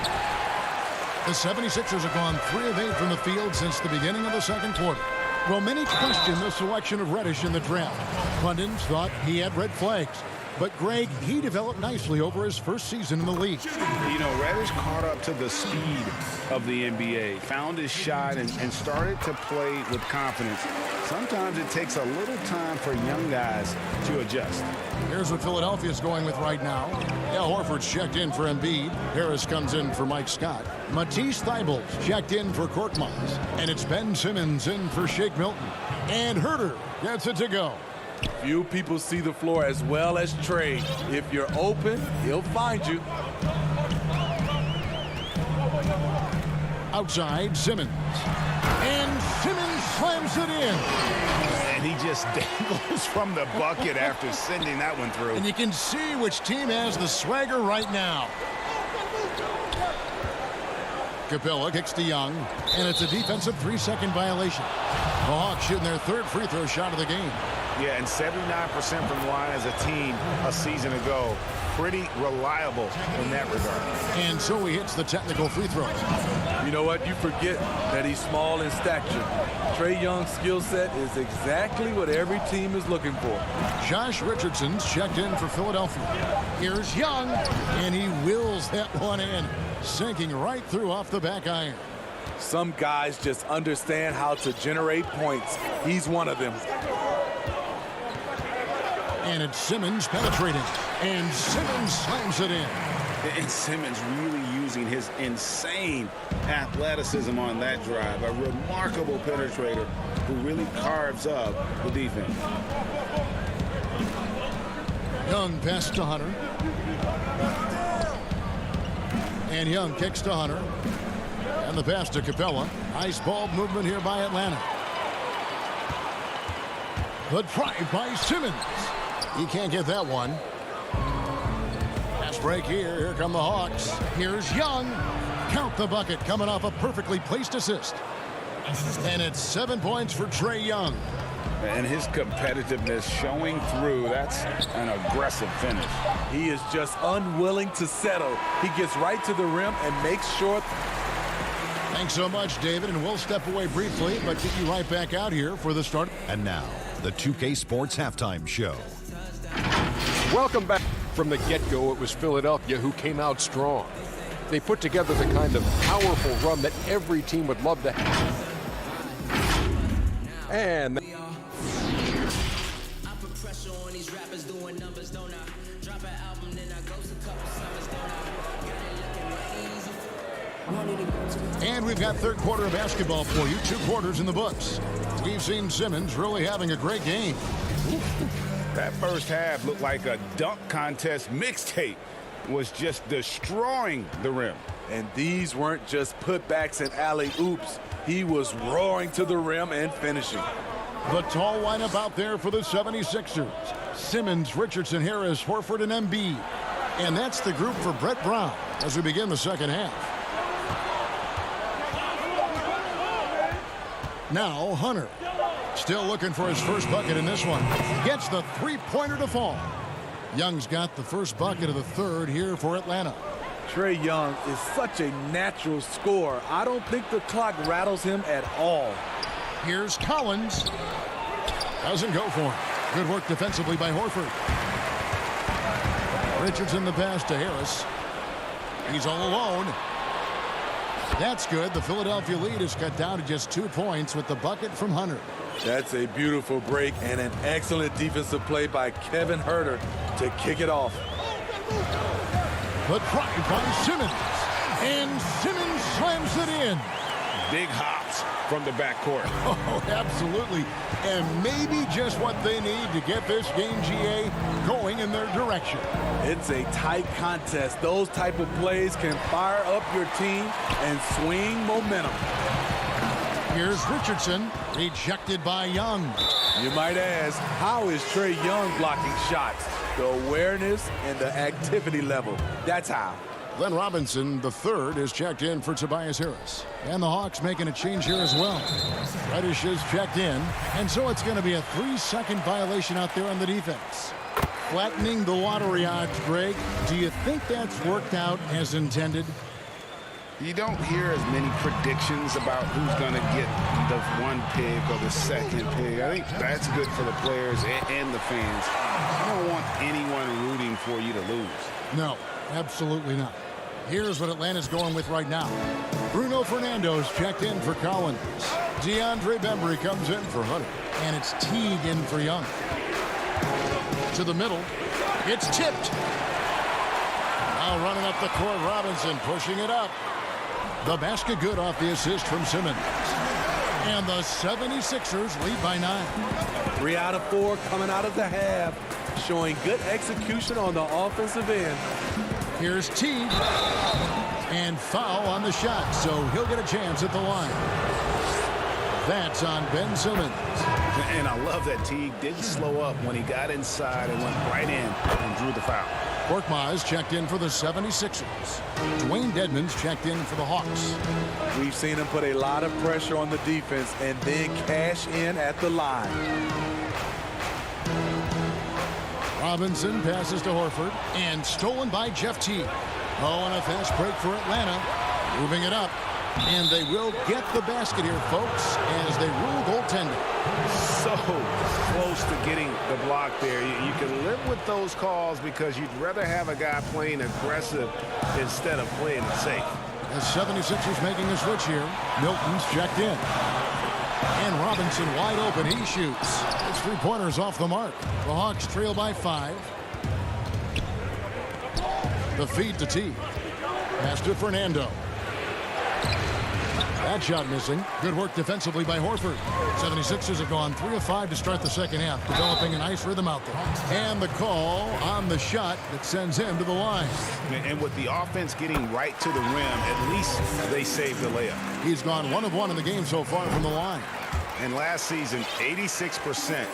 The 76ers have gone 3 of 8 from the field since the beginning of the second quarter. Well, many question the selection of Reddish in the draft. Pundits thought he had red flags. But Greg, he developed nicely over his first season in the league. You know, Reddish caught up to the speed of the NBA, found his shot, and started to play with confidence. Sometimes it takes a little time for young guys to adjust. Here's what Philadelphia's going with right now. Al Horford's checked in for Embiid. Harris comes in for Mike Scott. Matisse Thybulle's checked in for Korkmaz. And it's Ben Simmons in for Shake Milton. And Herter gets it to go. Few people see the floor as well as Trey. If you're open, he'll find you. Outside, Simmons. And Simmons slams it in. And he just dangles from the bucket after sending that one through. And you can see which team has the swagger right now. Capella kicks to Young, and it's a defensive 3-second violation. The Hawks shooting their third free throw shot of the game. Yeah, and 79% from the line as a team a season ago. Pretty reliable in that regard. And so he hits the technical free throws. You know what? You forget that he's small in stature. Trae Young's skill set is exactly what every team is looking for. Josh Richardson's checked in for Philadelphia. Here's Young, and he wills that one in, sinking right through off the back iron. Some guys just understand how to generate points. He's one of them. And it's Simmons penetrating. And Simmons slams it in. And Simmons really using his insane athleticism on that drive. A remarkable penetrator who really carves up the defense. Young pass to Hunter. And Young kicks to Hunter. And the pass to Capella. Nice ball movement here by Atlanta. The drive by Simmons. He can't get that one. Fast break here. Here come the Hawks. Here's Young. Count the bucket coming off a perfectly placed assist. And it's 7 points for Trae Young. And his competitiveness showing through. That's an aggressive finish. He is just unwilling to settle. He gets right to the rim and makes sure. Thanks so much, David. And we'll step away briefly, but get you right back out here for the start. And now, the 2K Sports Halftime Show. Welcome back. From the get-go, it was Philadelphia who came out strong. They put together the kind of powerful run that every team would love to have. And we've got third quarter of basketball for you. 2 quarters in the books. We've seen Simmons really having a great game. That first half looked like a dunk contest mixtape. Was just destroying the rim. And these weren't just putbacks and alley-oops. He was roaring to the rim and finishing. The tall lineup out there for the 76ers. Simmons, Richardson, Harris, Horford, and Embiid. And that's the group for Brett Brown as we begin the second half. Now Hunter. Still looking for his first bucket in this one. Gets the three-pointer to fall. Young's got the first bucket of the third here for Atlanta. Trae Young is such a natural scorer. I don't think the clock rattles him at all. Here's Collins. Doesn't go for him. Good work defensively by Horford. Richardson the pass to Harris. He's all alone. That's good. The Philadelphia lead is cut down to just 2 points with the bucket from Hunter. That's a beautiful break and an excellent defensive play by Kevin Herter to kick it off. The drive by Simmons. And Simmons slams it in. Big hops from the backcourt. Oh, absolutely. And maybe just what they need to get this game, GA, going in their direction. It's a tight contest. Those type of plays can fire up your team and swing momentum. Here's Richardson, rejected by Young. You might ask, how is Trae Young blocking shots? The awareness and the activity level. That's how. Glenn Robinson, the third, is checked in for Tobias Harris. And the Hawks making a change here as well. Reddish is checked in, and so it's going to be a 3-second violation out there on the defense. Flattening the lottery odds, Greg. Do you think that's worked out as intended? You don't hear as many predictions about who's going to get the one pick or the second pick. I think that's good for the players and the fans. You don't want anyone rooting for you to lose. No, absolutely not. Here's what Atlanta's going with right now. Bruno Fernando's checked in for Collins. DeAndre Bembry comes in for Hunter. And it's Teague in for Young. To the middle. It's tipped. Now running up the court, Robinson pushing it up. The basket good off the assist from Simmons. And the 76ers lead by 9. 3 out of 4 coming out of the half, showing good execution on the offensive end. Here's Teague. And foul on the shot, so he'll get a chance at the line. That's on Ben Simmons. And I love that Teague didn't slow up when he got inside and went right in and drew the foul. Korkmaz checked in for the 76ers. Dwayne Dedmon's checked in for the Hawks. We've seen him put a lot of pressure on the defense and then cash in at the line. Robinson passes to Horford and stolen by Jeff Teague. Oh, and a fast break for Atlanta. Moving it up. And they will get the basket here, folks, as they rule goaltending. So close to getting the block there. You can live with those calls because you'd rather have a guy playing aggressive instead of playing it safe. The 76ers making a switch here. Milton's checked in. And Robinson wide open. He shoots. His three-pointers off the mark. The Hawks trail by 5. The feed to T. Pass to Fernando. That shot missing. Good work defensively by Horford. 76ers have gone 3 of 5 to start the second half, developing a nice rhythm out there. And the call on the shot that sends him to the line. And with the offense getting right to the rim, at least they saved the layup. He's gone 1 of 1 in the game so far from the line. And last season, 86%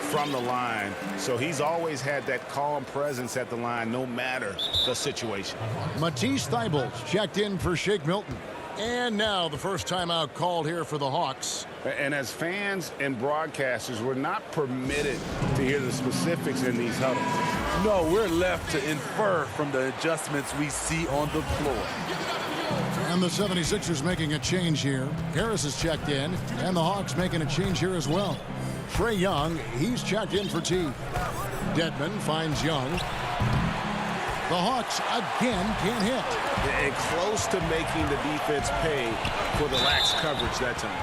from the line. So he's always had that calm presence at the line no matter the situation. Matisse Thybulle's checked in for Shake Milton. And now the first timeout called here for the Hawks. And as fans and broadcasters, we're not permitted to hear the specifics in these huddles. No, we're left to infer from the adjustments we see on the floor. And the 76ers making a change here. Harris is checked in, and the Hawks making a change here as well. Trae Young, he's checked in for T. Dedmon finds Young. The Hawks again can't hit. And close to making the defense pay for the lax coverage that time.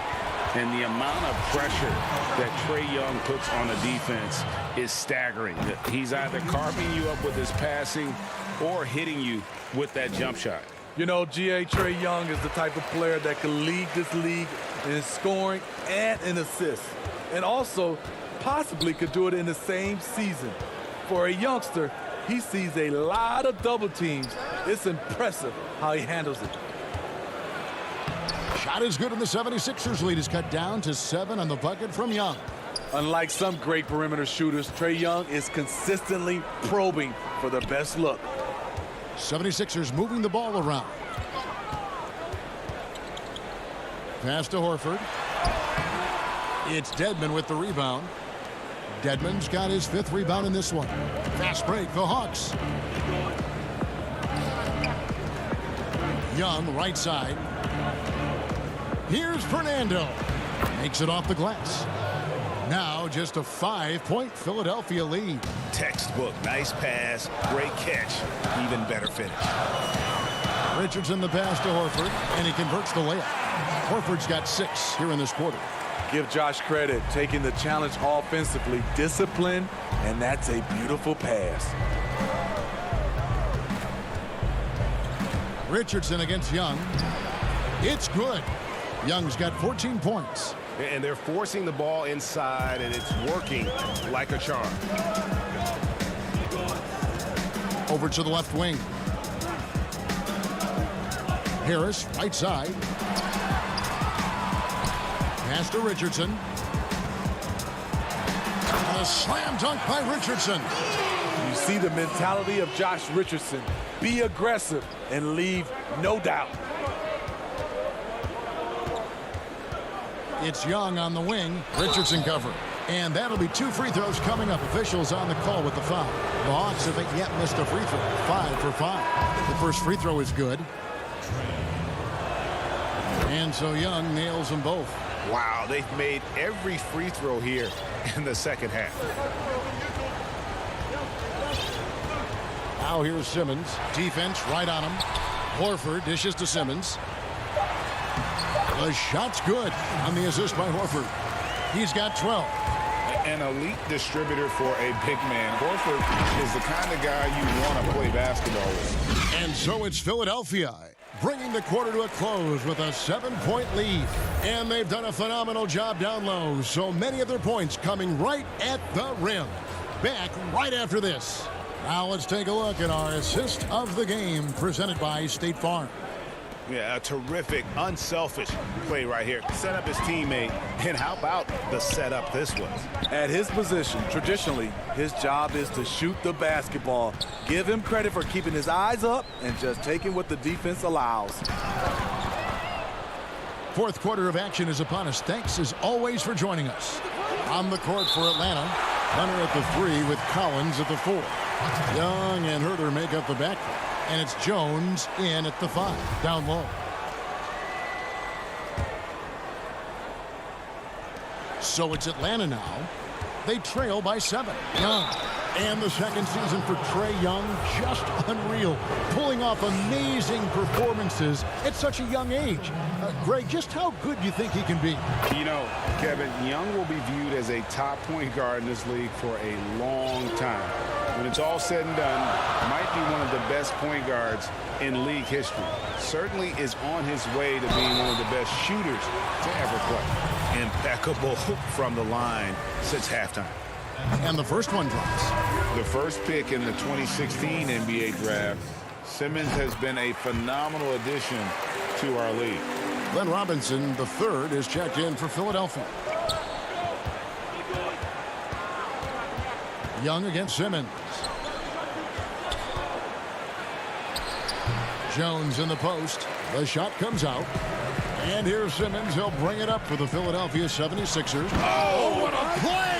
And the amount of pressure that Trae Young puts on the defense is staggering. He's either carving you up with his passing or hitting you with that jump shot. You know, Trae Young is the type of player that can lead this league in scoring and in assists. And also possibly could do it in the same season. For a youngster, he sees a lot of double teams. It's impressive how he handles it. Shot is good, and the 76ers lead is cut down to 7 on the bucket from Young. Unlike some great perimeter shooters, Trae Young is consistently probing for the best look. 76ers moving the ball around. Pass to Horford. It's Dedmon with the rebound. Dedmon's got his 5th rebound in this one. Fast break, the Hawks. Young, right side. Here's Fernando. Makes it off the glass. Now just a 5-point Philadelphia lead. Textbook, nice pass, great catch, even better finish. Richardson the pass to Horford, and he converts the layup. Horford's got 6 here in this quarter. Give Josh credit, taking the challenge offensively, discipline, and that's a beautiful pass. Richardson against Young. It's good. Young's got 14 points. And they're forcing the ball inside, and it's working like a charm. Over to the left wing. Harris, right side. Pass to Richardson. And a slam dunk by Richardson. You see the mentality of Josh Richardson. Be aggressive and leave no doubt. It's Young on the wing. Richardson covered. And that'll be 2 free throws coming up. Officials on the call with the foul. The Hawks haven't yet missed a free throw. 5 for 5. The first free throw is good. And so Young nails them both. Wow, they've made every free throw here in the second half. Now here's Simmons. Defense right on him. Horford dishes to Simmons. The shot's good on the assist by Horford. He's got 12. An elite distributor for a big man. Horford is the kind of guy you want to play basketball with. And so it's Philadelphia, bringing the quarter to a close with a 7-point lead. And they've done a phenomenal job down low. So many of their points coming right at the rim. Back right after this. Now let's take a look at our assist of the game presented by State Farm. Yeah, a terrific, unselfish play right here. Set up his teammate. And how about the setup this was? At his position, traditionally, his job is to shoot the basketball. Give him credit for keeping his eyes up and just taking what the defense allows. Fourth quarter of action is upon us. Thanks as always for joining us. On the court for Atlanta, Hunter at the 3 with Collins at the 4. Young and Herter make up the backcourt. And it's Jones in at the 5, down low. So it's Atlanta now. They trail by 7. Young. And the second season for Trae Young, just unreal. Pulling off amazing performances at such a young age. Greg, just how good do you think he can be? You know, Kevin, Young will be viewed as a top point guard in this league for a long time. When it's all said and done, might be one of the best point guards in league history. Certainly is on his way to being one of the best shooters to ever play. Impeccable from the line since halftime. And the first one drops. The first pick in the 2016 NBA draft, Simmons has been a phenomenal addition to our league. Glenn Robinson, the 3rd, is checked in for Philadelphia. Young against Simmons. Jones in the post. The shot comes out. And here's Simmons. He'll bring it up for the Philadelphia 76ers. Oh, what a play!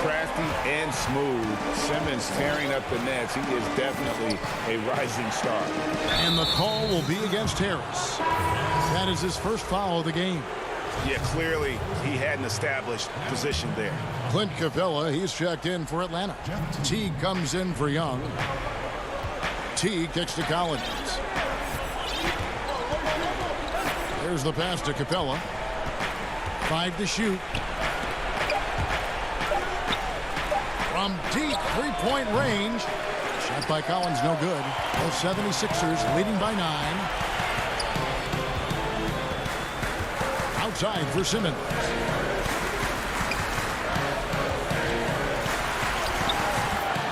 Crafty and smooth. Simmons tearing up the nets. He is definitely a rising star. And the call will be against Harris. That is his first foul of the game. Yeah, clearly he had an established position there. Clint Capella, he's checked in for Atlanta. Teague comes in for Young. Teague kicks to Collins. There's the pass to Capella. 5 to shoot. From deep three-point range. Shot by Collins, no good. The 76ers leading by 9. Outside for Simmons.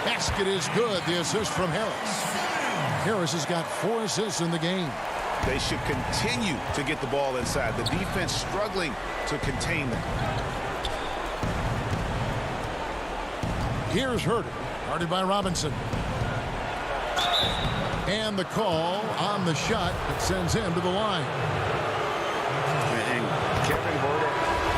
Basket is good. The assist from Harris. Harris has got 4 assists in the game. They should continue to get the ball inside. The defense struggling to contain them. Here's Herter, guarded by Robinson. And the call on the shot that sends him to the line. And Kevin Herter,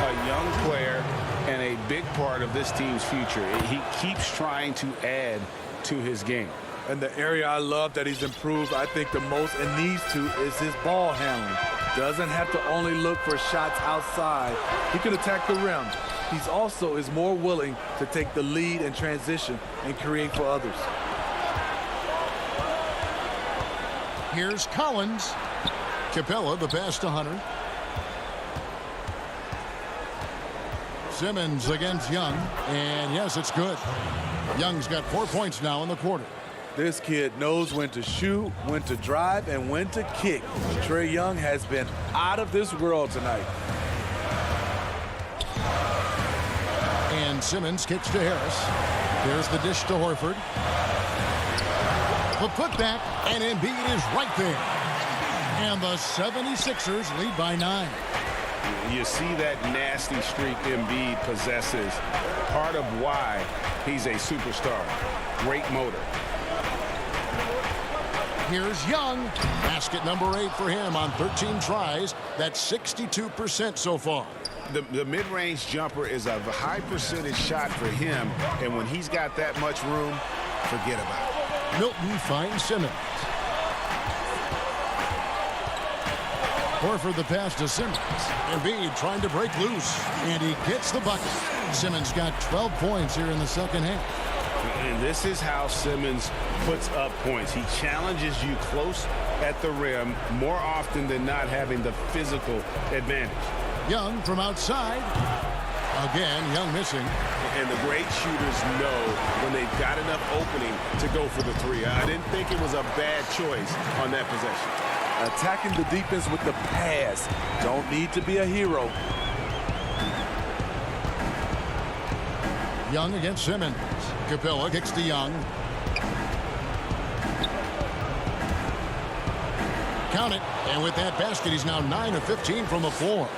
a young player and a big part of this team's future. He keeps trying to add to his game. And the area I love that he's improved, I think the most and needs to, is his ball handling. Doesn't have to only look for shots outside. He can attack the rim. He's also is more willing to take the lead and transition and create for others. Here's Collins. Capella, the pass to Hunter. Simmons against Young. And yes, it's good. Young's got 4 points now in the quarter. This kid knows when to shoot, when to drive, and when to kick. Trae Young has been out of this world tonight. And Simmons kicks to Harris. There's the dish to Horford. The putback, and Embiid is right there. And the 76ers lead by 9. You see that nasty streak Embiid possesses. Part of why he's a superstar. Great motor. Here's Young. Basket number 8 for him on 13 tries. That's 62% so far. The mid-range jumper is a high percentage shot for him, and when he's got that much room, forget about it. Milton finds Simmons. Horford the pass to Simmons. Embiid trying to break loose, and he gets the bucket. Simmons got 12 points here in the second half. And this is how Simmons puts up points. He challenges you close at the rim more often than not, having the physical advantage. Young from outside. Again, Young missing. And the great shooters know when they've got enough opening to go for the three. I didn't think it was a bad choice on that possession. Attacking the defense with the pass. Don't need to be a hero. Young against Simmons. Capella kicks to Young. Count it. And with that basket, he's now 9 of 15 from the floor.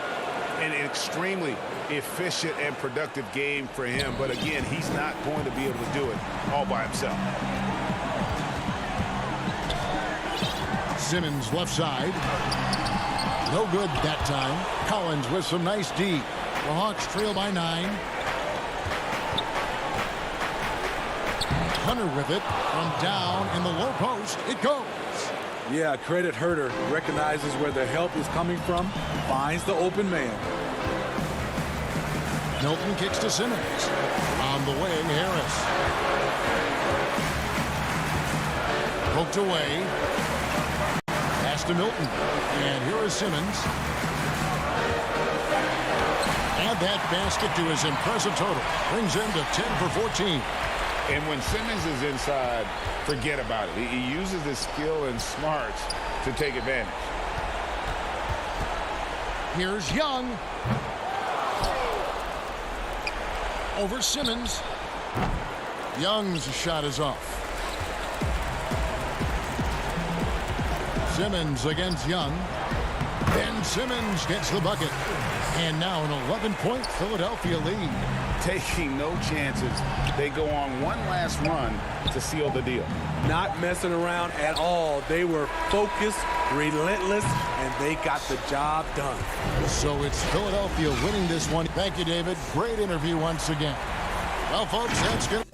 An extremely efficient and productive game for him. But again, he's not going to be able to do it all by himself. Simmons left side. No good that time. Collins with some nice D. The Hawks trail by 9. Hunter with it from down in the low post. It goes. Yeah, credit Herter. Recognizes where the help is coming from. Finds the open man. Milton kicks to Simmons. On the wing, Harris. Poked away. Pass to Milton. And here is Simmons. Add that basket to his impressive total. Brings him to 10 for 14. And when Simmons is inside, forget about it. He uses his skill and smarts to take advantage. Here's Young. Over Simmons. Young's shot is off. Simmons against Young. And Simmons gets the bucket. And now an 11-point Philadelphia lead. Taking no chances. They go on one last run to seal the deal. Not messing around at all. They were focused, relentless, and they got the job done. So it's Philadelphia winning this one. Thank you, David. Great interview once again. Well, folks, that's good.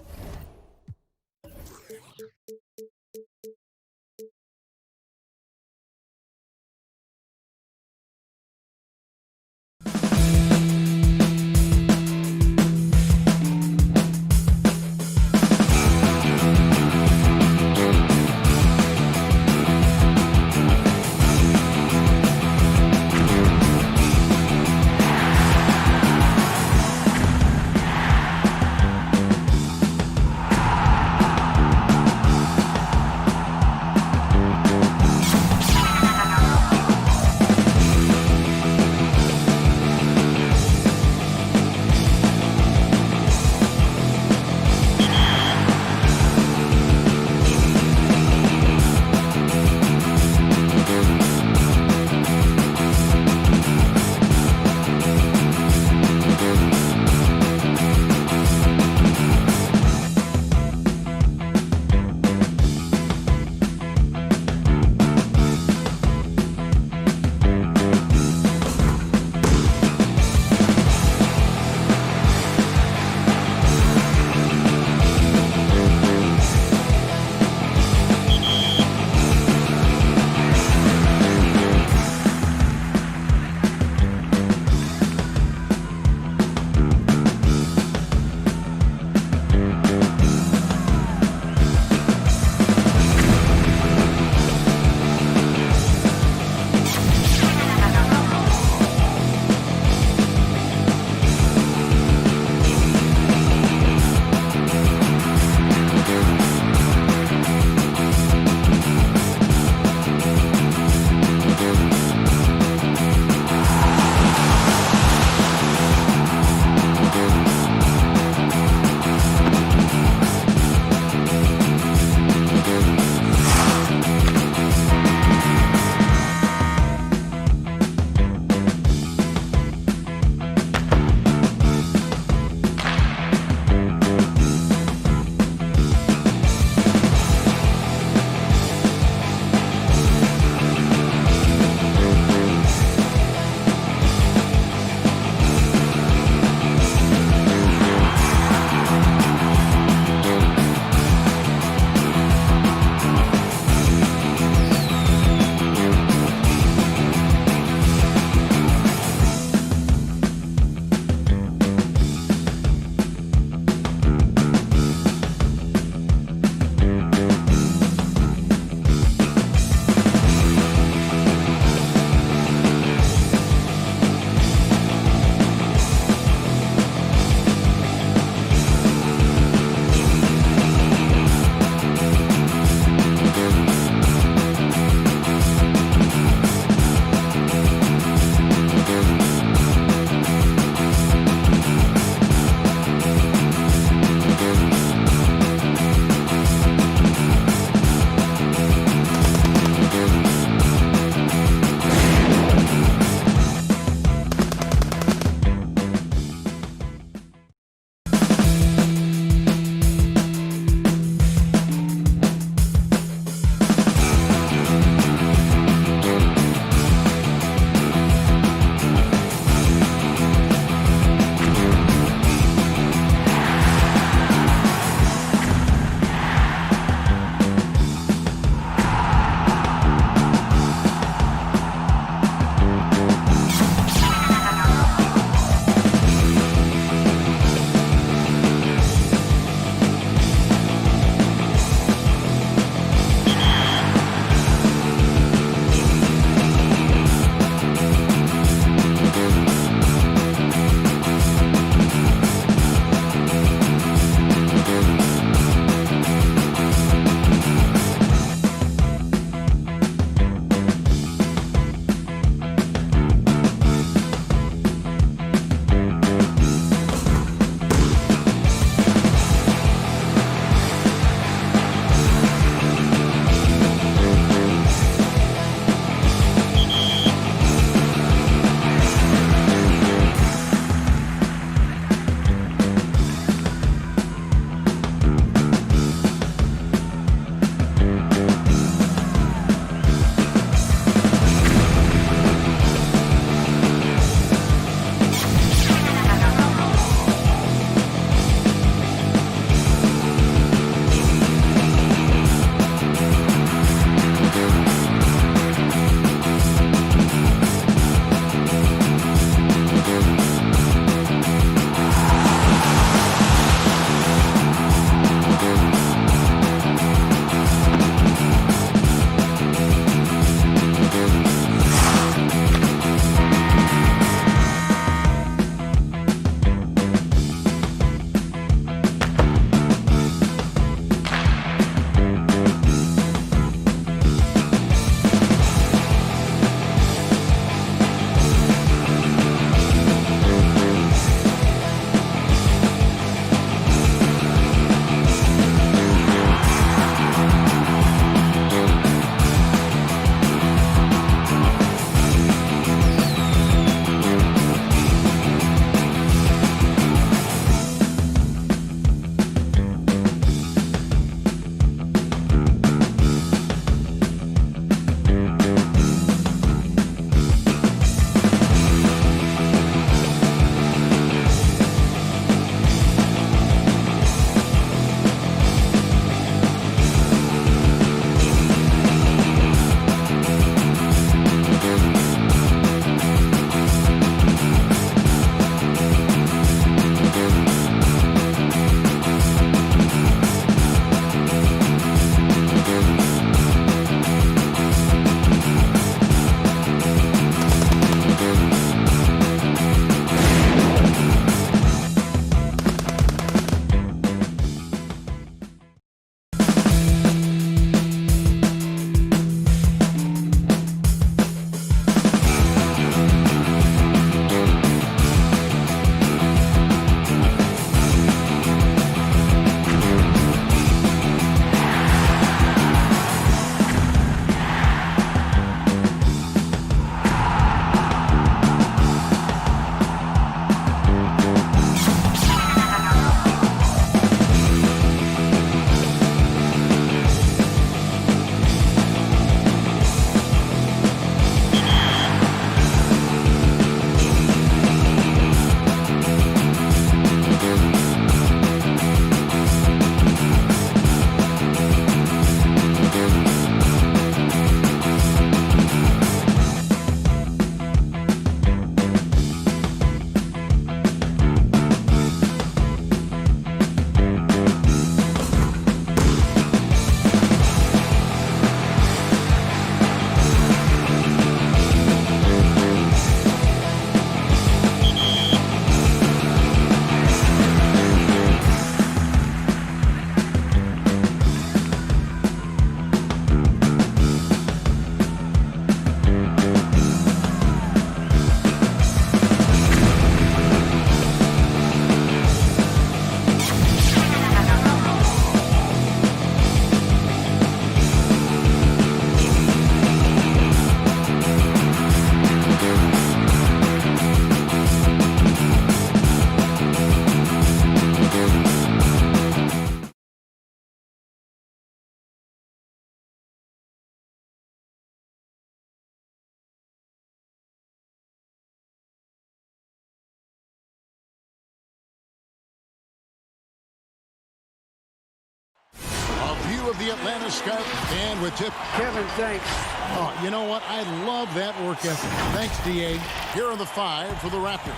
view of the Atlanta sky. And with tip. Kevin, thanks. Oh, you know what? I love that work ethic. Thanks, D.A. Here are the 5 for the Raptors.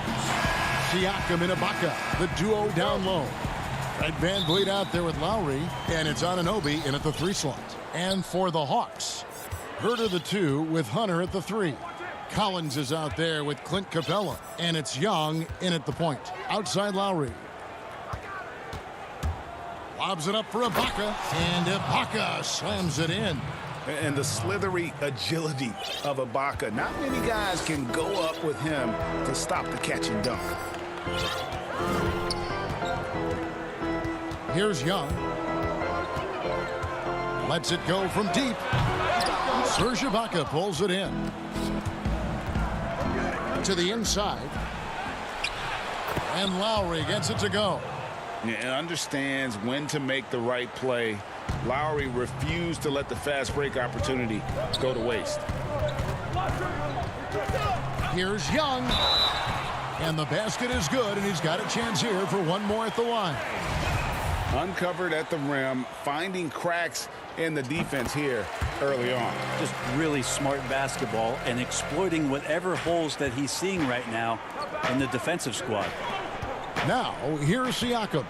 Siakam and Ibaka, the duo down low. Fred VanVleet out there with Lowry, and it's Anunoby in at the 3 slot. And for the Hawks, Herter the 2 with Hunter at the 3. Collins is out there with Clint Capella, and it's Young in at the point. Outside Lowry. Lobs it up for Ibaka, and Ibaka slams it in. And the slithery agility of Ibaka. Not many guys can go up with him to stop the catch and dunk. Here's Young. Lets it go from deep. Serge Ibaka pulls it in. To the inside. And Lowry gets it to go. Yeah, understands when to make the right play. Lowry refused to let the fast break opportunity go to waste. Here's Young. And the basket is good, and he's got a chance here for one more at the line. Uncovered at the rim, finding cracks in the defense here early on. Just really smart basketball and exploiting whatever holes that he's seeing right now in the defensive squad. Now, here's Siakam.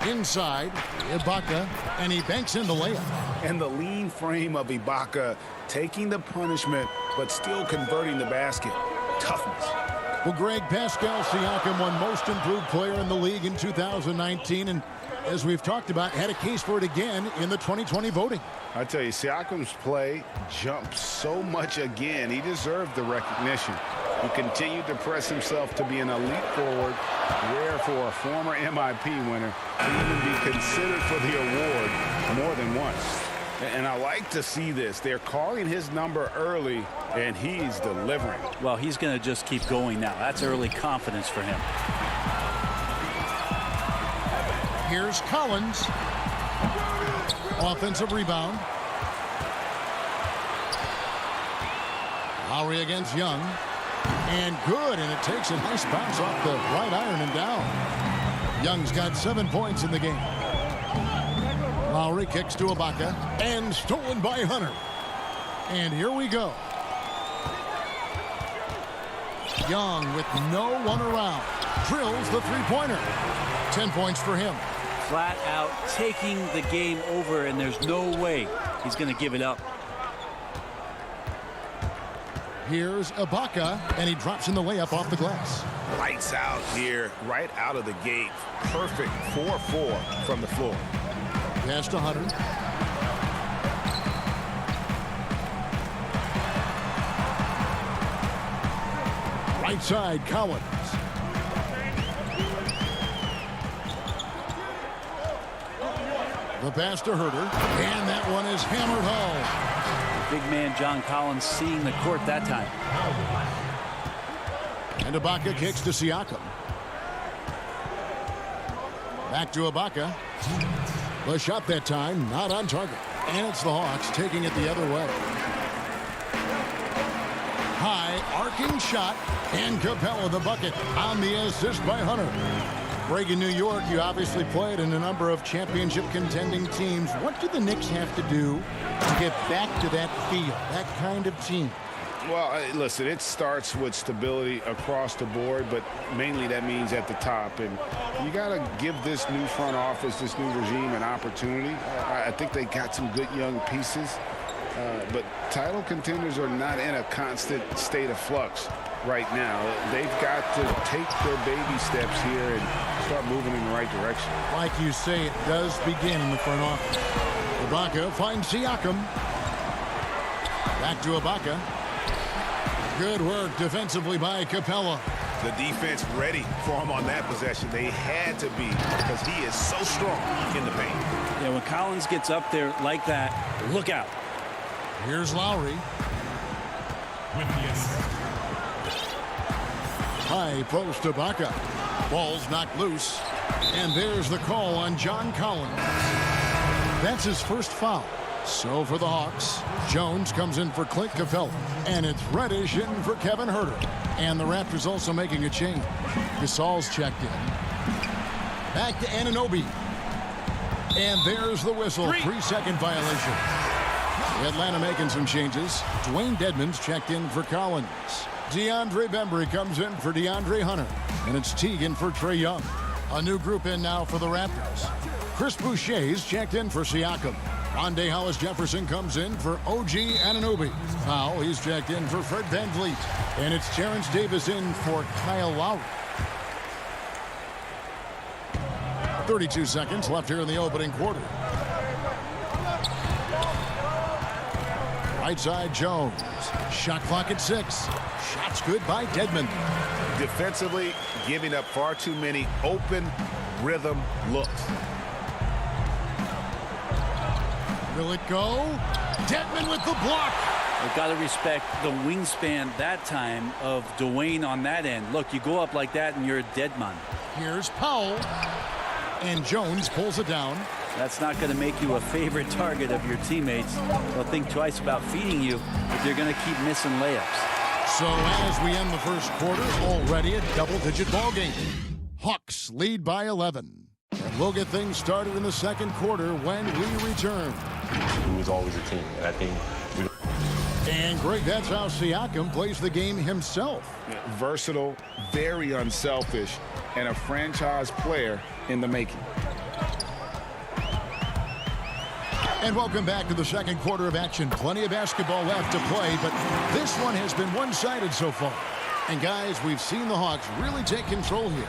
Inside, Ibaka, and he banks in the layup. And the lean frame of Ibaka taking the punishment, but still converting the basket. Toughness. Well, Greg, Pascal Siakam won Most Improved Player in the league in 2019, and as we've talked about, had a case for it again in the 2020 voting. I tell you, Siakam's play jumped so much again. He deserved the recognition. He continued to press himself to be an elite forward, rare for a former MIP winner to even be considered for the award more than once. And I like to see this. They're calling his number early, and he's delivering. Well, he's going to just keep going now. That's early confidence for him. Here's Collins. Offensive rebound. Lowry against Young. And good, and it takes a nice bounce off the right iron and down. Young's got 7 points in the game. Lowry kicks to Ibaka, and stolen by Hunter. And here we go. Young with no one around. Drills the three-pointer. 10 points for him. Flat out taking the game over, and there's no way he's going to give it up. Here's Ibaka, and he drops in the layup off the glass. Lights out here, right out of the gate. Perfect 4-4 from the floor. Pass to Hunter. Right side, Collins. The pass to Herter, and that one is hammered home. Big man John Collins seeing the court that time. And Ibaka kicks to Siakam. Back to Ibaka. The shot that time, not on target. And it's the Hawks taking it the other way. High, arcing shot, and Capella the bucket on the assist by Hunter. Greg, in New York, you obviously played in a number of championship contending teams. What do the Knicks have to do to get back to that feel, that kind of team? Well, listen, it starts with stability across the board, but mainly that means at the top. And you got to give this new front office, this new regime, an opportunity. I think they got some good young pieces, but title contenders are not in a constant state of flux right now. They've got to take their baby steps here and start moving in the right direction. Like you say, it does begin in the front office. Ibaka finds Siakam. Back to Ibaka. Good work defensively by Capella. The defense ready for him on that possession. They had to be, because he is so strong in the paint. Yeah, when Collins gets up there like that, look out. Here's Lowry. High post to Ibaka. Ball's knocked loose. And there's the call on John Collins. That's his first foul. So for the Hawks, Jones comes in for Clint Capella. And it's Reddish in for Kevin Herter. And the Raptors also making a change. Gasol's checked in. Back to Anunoby. And there's the whistle. 3-second violation. Atlanta making some changes. Dwayne Dedmon's checked in for Collins. DeAndre Bembry comes in for DeAndre Hunter. And it's Teagan for Trae Young. A new group in now for the Raptors. Chris Boucher's checked in for Siakam. Rondae Hollis-Jefferson comes in for OG Anunoby. Powell, he's checked in for Fred VanVleet. And it's Terrence Davis in for Kyle Lowry. 32 seconds left here in the opening quarter. Right side, Jones. Shot clock at 6. Shots good by Dedmon. Defensively, giving up far too many open rhythm looks. Will it go? Dedmon with the block. You've got to respect the wingspan that time of Dwayne on that end. Look, you go up like that and you're a dead man. Here's Powell. And Jones pulls it down. That's not going to make you a favorite target of your teammates. They'll think twice about feeding you if you're going to keep missing layups. So as we end the first quarter, already a double-digit ball game. Hawks lead by 11. And we'll get things started in the second quarter when we return. It was always a team, and I think and Greg, that's how Siakam plays the game himself. Versatile, very unselfish, and a franchise player in the making. And welcome back to the second quarter of action. Plenty of basketball left to play, but this one has been one-sided so far. And guys, we've seen the Hawks really take control here.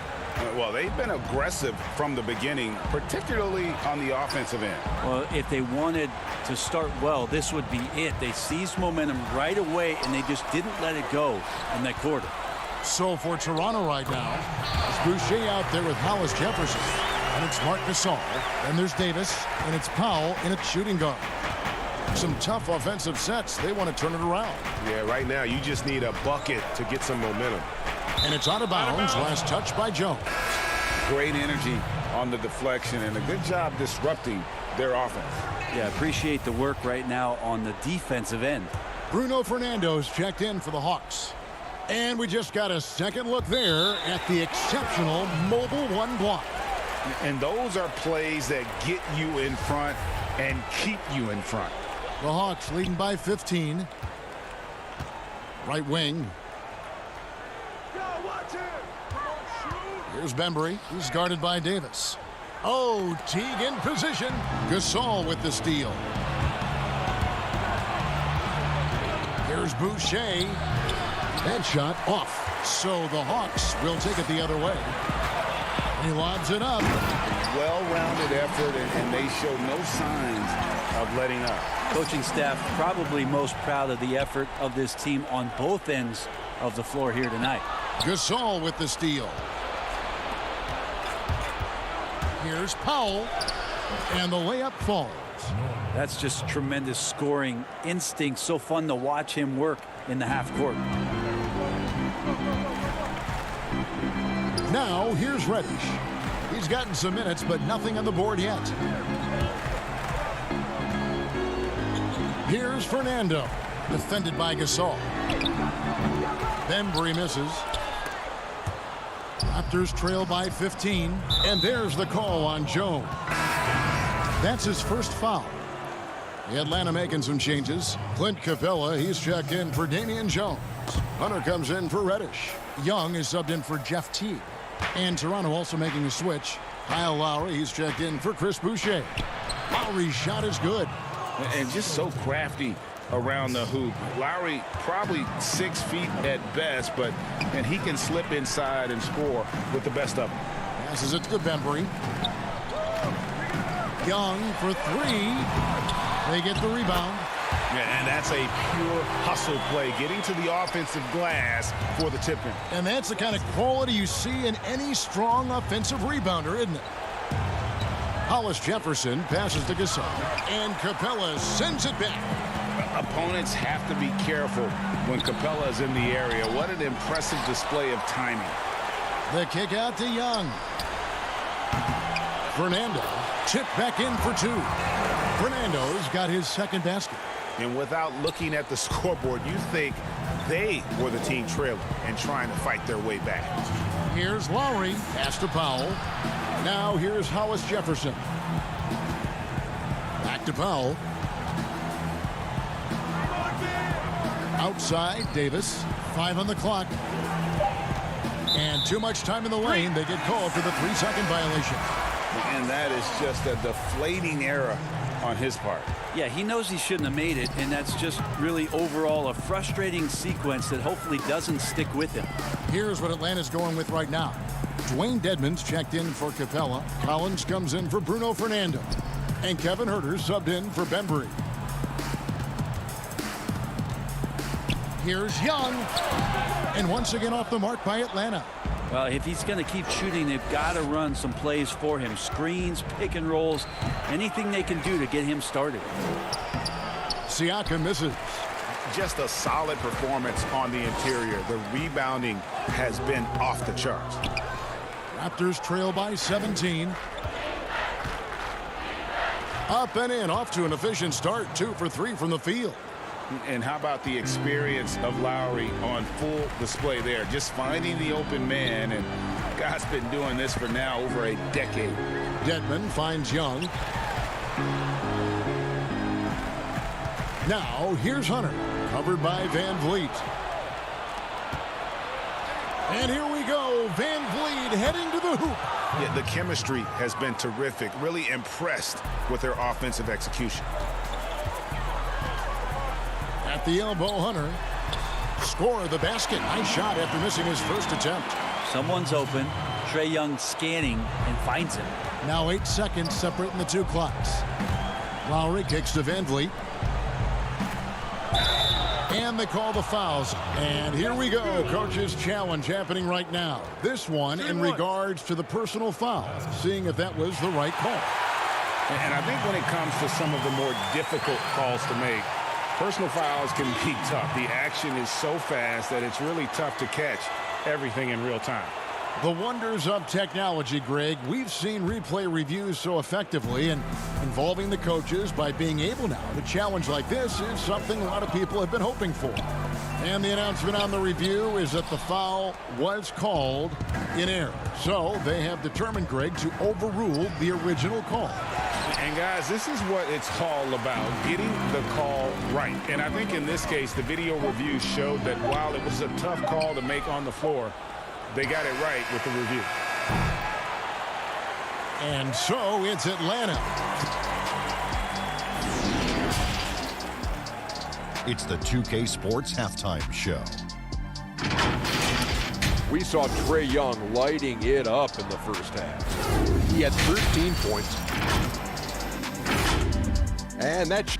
Well, they've been aggressive from the beginning, particularly on the offensive end. Well, if they wanted to start well, this would be it. They seized momentum right away, and they just didn't let it go in that quarter. So for Toronto right now, it's Boucher out there with Hollis-Jefferson. And it's Marc Gasol. And there's Davis. And it's Powell in a shooting guard. Some tough offensive sets. They want to turn it around. Yeah, right now you just need a bucket to get some momentum. And it's out of bounds. Last touch by Jones. Great energy on the deflection and a good job disrupting their offense. Yeah, appreciate the work right now on the defensive end. Bruno Fernando's checked in for the Hawks. And we just got a second look there at the exceptional mobile one block. And those are plays that get you in front and keep you in front. The Hawks leading by 15. Right wing. Here's Bembry. He's guarded by Davis. Oh, Teague in position. Gasol with the steal. Here's Boucher. That shot off. So the Hawks will take it the other way. He lobs it up. Well-rounded effort, and they show no signs of letting up. Coaching staff probably most proud of the effort of this team on both ends of the floor here tonight. Gasol with the steal. Here's Powell, and the layup falls. That's just tremendous scoring instinct. So fun to watch him work in the half court. Now here's Reddish. He's gotten some minutes, but nothing on the board yet. Here's Fernando, defended by Gasol. Bembry misses. Raptors trail by 15, and there's the call on Jones. That's his first foul. Atlanta making some changes. Clint Capella, he's checked in for Damian Jones. Hunter comes in for Reddish. Young is subbed in for Jeff Teague. And Toronto also making a switch. Kyle Lowry, he's checked in for Chris Boucher. Lowry's shot is good. And just so crafty around the hoop. Lowry probably 6 feet at best, and he can slip inside and score with the best of them. Passes it to Bembry. Young for 3. They get the rebound. Yeah, and that's a pure hustle play, getting to the offensive glass for the tip-in. And that's the kind of quality you see in any strong offensive rebounder, isn't it? Hollis-Jefferson passes to Gasol, and Capella sends it back. Opponents have to be careful when Capella is in the area. What an impressive display of timing. The kick out to Young. Fernando chipped back in for 2. Fernando's got his second basket. And without looking at the scoreboard, you think they were the team trailing and trying to fight their way back. Here's Lowry. Pass to Powell. Now here's Hollis-Jefferson. Back to Powell. Outside, Davis. 5 on the clock. And too much time in the lane. They get called for the 3-second violation. And that is just a deflating error on his part. Yeah, he knows he shouldn't have made it, and that's just really overall a frustrating sequence that hopefully doesn't stick with him. Here's what Atlanta's going with right now. Dwayne Dedmon's checked in for Capella. Collins comes in for Bruno Fernando. And Kevin Herter's subbed in for Bembry. Here's Young. And once again off the mark by Atlanta. Well, if he's going to keep shooting, they've got to run some plays for him. Screens, pick and rolls, anything they can do to get him started. Siakam misses. Just a solid performance on the interior. The rebounding has been off the charts. Raptors trail by 17. Up and in, off to an efficient start. 2 for 3 from the field. And how about the experience of Lowry on full display there? Just finding the open man, and God's been doing this for now over a decade. Dedmon finds Young. Now, here's Hunter, covered by Van Vliet. And here we go, Van Vliet heading to the hoop. Yeah, the chemistry has been terrific. Really impressed with their offensive execution. At the elbow, Hunter. Score the basket. Nice shot after missing his first attempt. Someone's open. Trae Young scanning and finds him. Now 8 seconds separating the 2 clocks. Lowry kicks to Van Vliet. And they call the fouls. And here we go. Coach's challenge happening right now. This one in regards to the personal foul. Seeing if that was the right call. And I think when it comes to some of the more difficult calls to make, personal fouls can be tough. The action is so fast that it's really tough to catch everything in real time. The wonders of technology, Greg. We've seen replay reviews so effectively, and involving the coaches by being able now to challenge like this is something a lot of people have been hoping for. And the announcement on the review is that the foul was called in error. So they have determined, Greg, to overrule the original call. And guys, this is what it's all about, getting the call right. And I think in this case, the video review showed that while it was a tough call to make on the floor, they got it right with the review. And so it's Atlanta. It's the 2K Sports Halftime Show. We saw Trae Young lighting it up in the first half. He had 13 points. And that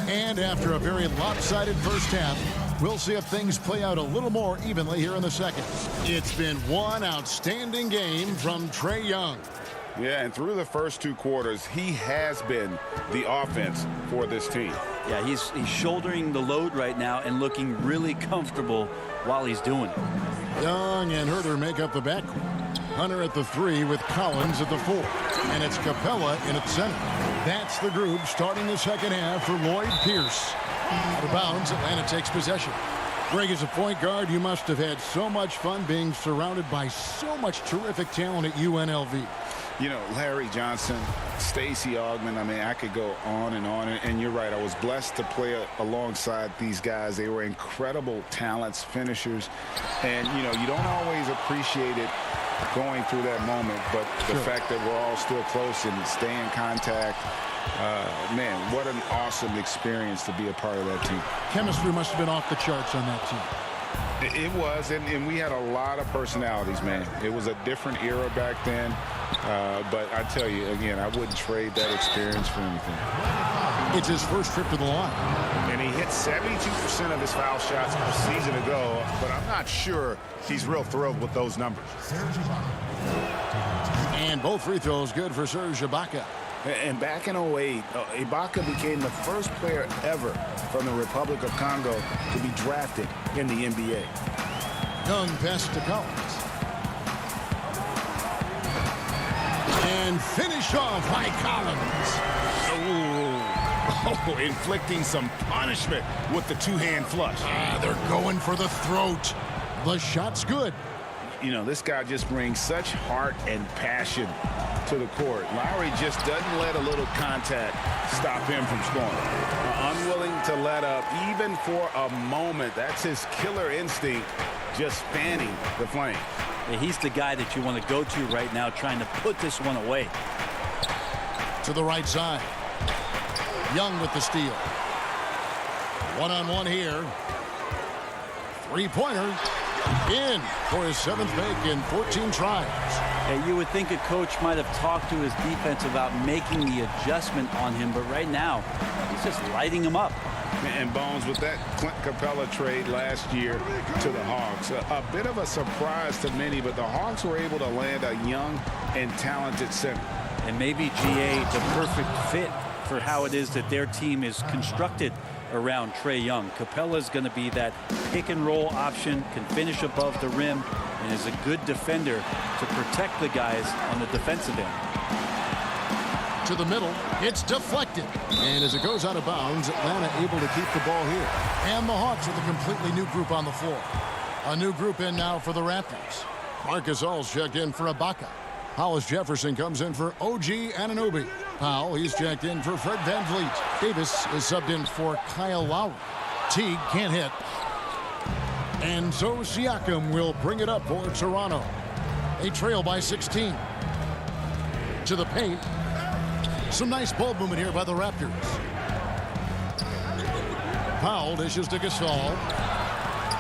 And after a very lopsided first half, we'll see if things play out a little more evenly here in the second. It's been one outstanding game from Trae Young. Yeah, and through the first 2 quarters, he has been the offense for this team. Yeah, he's shouldering the load right now and looking really comfortable while he's doing it. Young and Herter make up the backcourt. Hunter at the 3 with Collins at the 4. And it's Capella in at center. That's the group starting the second half for Lloyd Pierce. Out of bounds, Atlanta takes possession. Greg, as a point guard, you must have had so much fun being surrounded by so much terrific talent at UNLV. You know, Larry Johnson, Stacey Augmon, I mean, I could go on. And you're right, I was blessed to play alongside these guys. They were incredible talents, finishers. And, you know, you don't always appreciate it going through that moment, but the fact that we're all still close and stay in contact, man, what an awesome experience to be a part of that team. Chemistry must have been off the charts on that team. It was, and we had a lot of personalities, man. It was a different era back then, but I tell you, again, I wouldn't trade that experience for anything. It's his first trip to the line. And he hit 72% of his foul shots a season ago, but I'm not sure he's real thrilled with those numbers. And both free throws good for Serge Ibaka. And back in 08, Ibaka became the first player ever from the Republic of Congo to be drafted in the NBA. Young pass to Collins. And finished off by Collins. Oh, inflicting some punishment with the two-hand flush. They're going for the throat. The shot's good. You know, this guy just brings such heart and passion to the court. Lowry just doesn't let a little contact stop him from scoring. Unwilling to let up even for a moment. That's his killer instinct, just fanning the flame. Yeah, he's the guy that you want to go to right now, trying to put this one away. To the right side. Young with the steal. One-on-one here. Three-pointer. In for his 7th make in 14 tries. Yeah, you would think a coach might have talked to his defense about making the adjustment on him, but right now, he's just lighting him up. And Bones, with that Clint Capella trade last year to the Hawks, a bit of a surprise to many, but the Hawks were able to land a young and talented center. And maybe GA, the perfect fit for how it is that their team is constructed around Trae Young. Capella's going to be that pick and roll option, can finish above the rim, and is a good defender to protect the guys on the defensive end. To the middle, it's deflected. And as it goes out of bounds, Atlanta able to keep the ball here. And the Hawks with a completely new group on the floor. A new group in now for the Raptors. Marcus All's checked in for Ibaka. Hollis Jefferson comes in for OG Anunoby. Powell, he's checked in for Fred VanVleet. Davis is subbed in for Kyle Lowry. Teague can't hit. And so Siakam will bring it up for Toronto. They trail by 16. To the paint. Some nice ball movement here by the Raptors. Powell dishes to Gasol.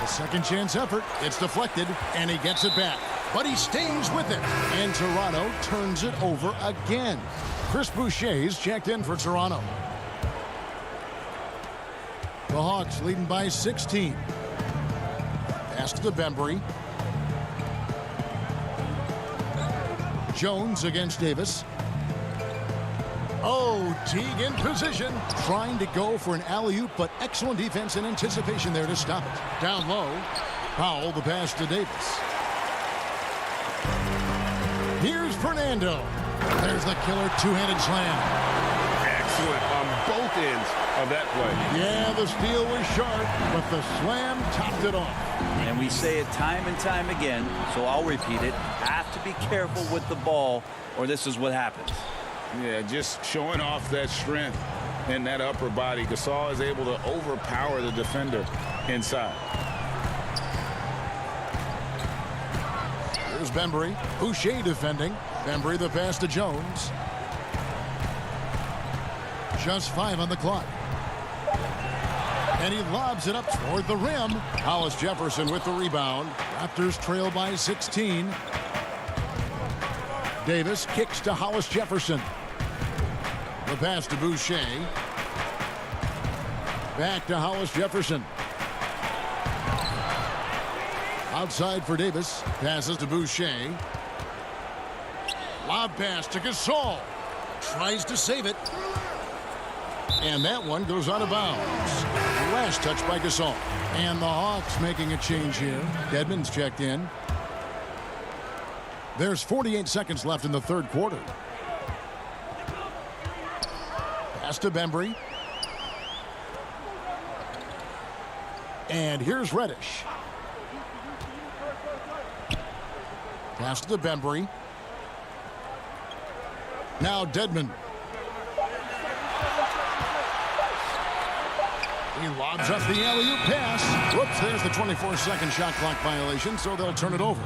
A second chance effort. It's deflected, and he gets it back. But he stays with it. And Toronto turns it over again. Chris Boucher's checked in for Toronto. The Hawks leading by 16. Pass to Bembry. Jones against Davis. Oh, Teague in position. Trying to go for an alley-oop, but excellent defense and anticipation there to stop it. Down low. Powell, the pass to Davis. Here's Fernando. There's the killer two-handed slam. Excellent on both ends of that play. Yeah, the steal was sharp, but the slam topped it off. And we say it time and time again, so I'll repeat it. Have to be careful with the ball, or this is what happens. Yeah, just showing off that strength in that upper body. Gasol is able to overpower the defender inside. Here's Bembry. Boucher defending. Bembry the pass to Jones. Just 5 on the clock. And he lobs it up toward the rim. Hollis Jefferson with the rebound. Raptors trail by 16. Davis kicks to Hollis Jefferson. The pass to Boucher. Back to Hollis Jefferson. Outside for Davis. Passes to Boucher. Lob pass to Gasol. Tries to save it. And that one goes out of bounds. Last touch by Gasol. And the Hawks making a change here. Dedmon's checked in. There's 48 seconds left in the third quarter. Pass to Bembry. And here's Reddish. Pass to Bembry. Now Dedmon. He lobs up the alley-oop pass. Whoops, there's the 24-second shot clock violation, so they'll turn it over.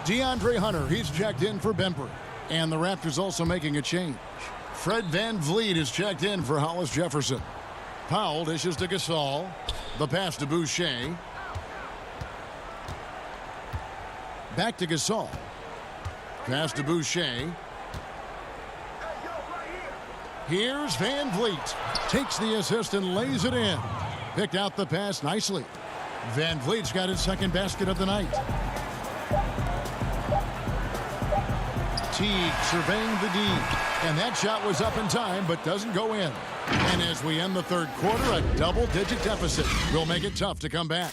DeAndre Hunter, he's checked in for Bembry. And the Raptors also making a change. Fred VanVleet is checked in for Hollis Jefferson. Powell dishes to Gasol. The pass to Boucher. Back to Gasol. Pass to Boucher. Here's VanVleet. Takes the assist and lays it in. Picked out the pass nicely. VanVleet's got his second basket of the night. Teague surveying the D. And that shot was up in time, but doesn't go in. And as we end the third quarter, a double-digit deficit will make it tough to come back.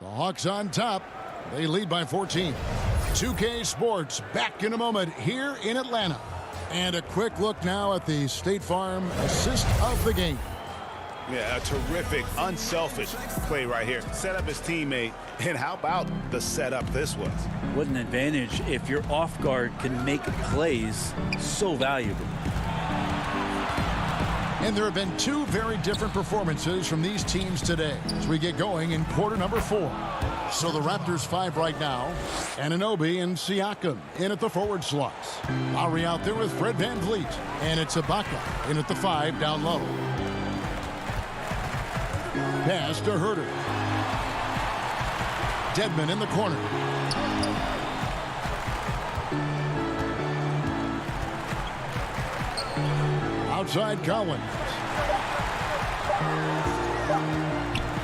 The Hawks on top. They lead by 14. 2K Sports back in a moment here in Atlanta. And a quick look now at the State Farm assist of the game. Yeah, a terrific, unselfish play right here. Set up his teammate, and how about the setup this was? What an advantage if your off guard can make plays so valuable. And there have been two very different performances from these teams today as we get going in quarter number 4. So the Raptors 5 right now. Anunoby and Siakam in at the forward slots. Lowry out there with Fred VanVleet. And it's Ibaka in at the 5 down low. Pass to Herter. Dedmon in the corner. Outside Collins.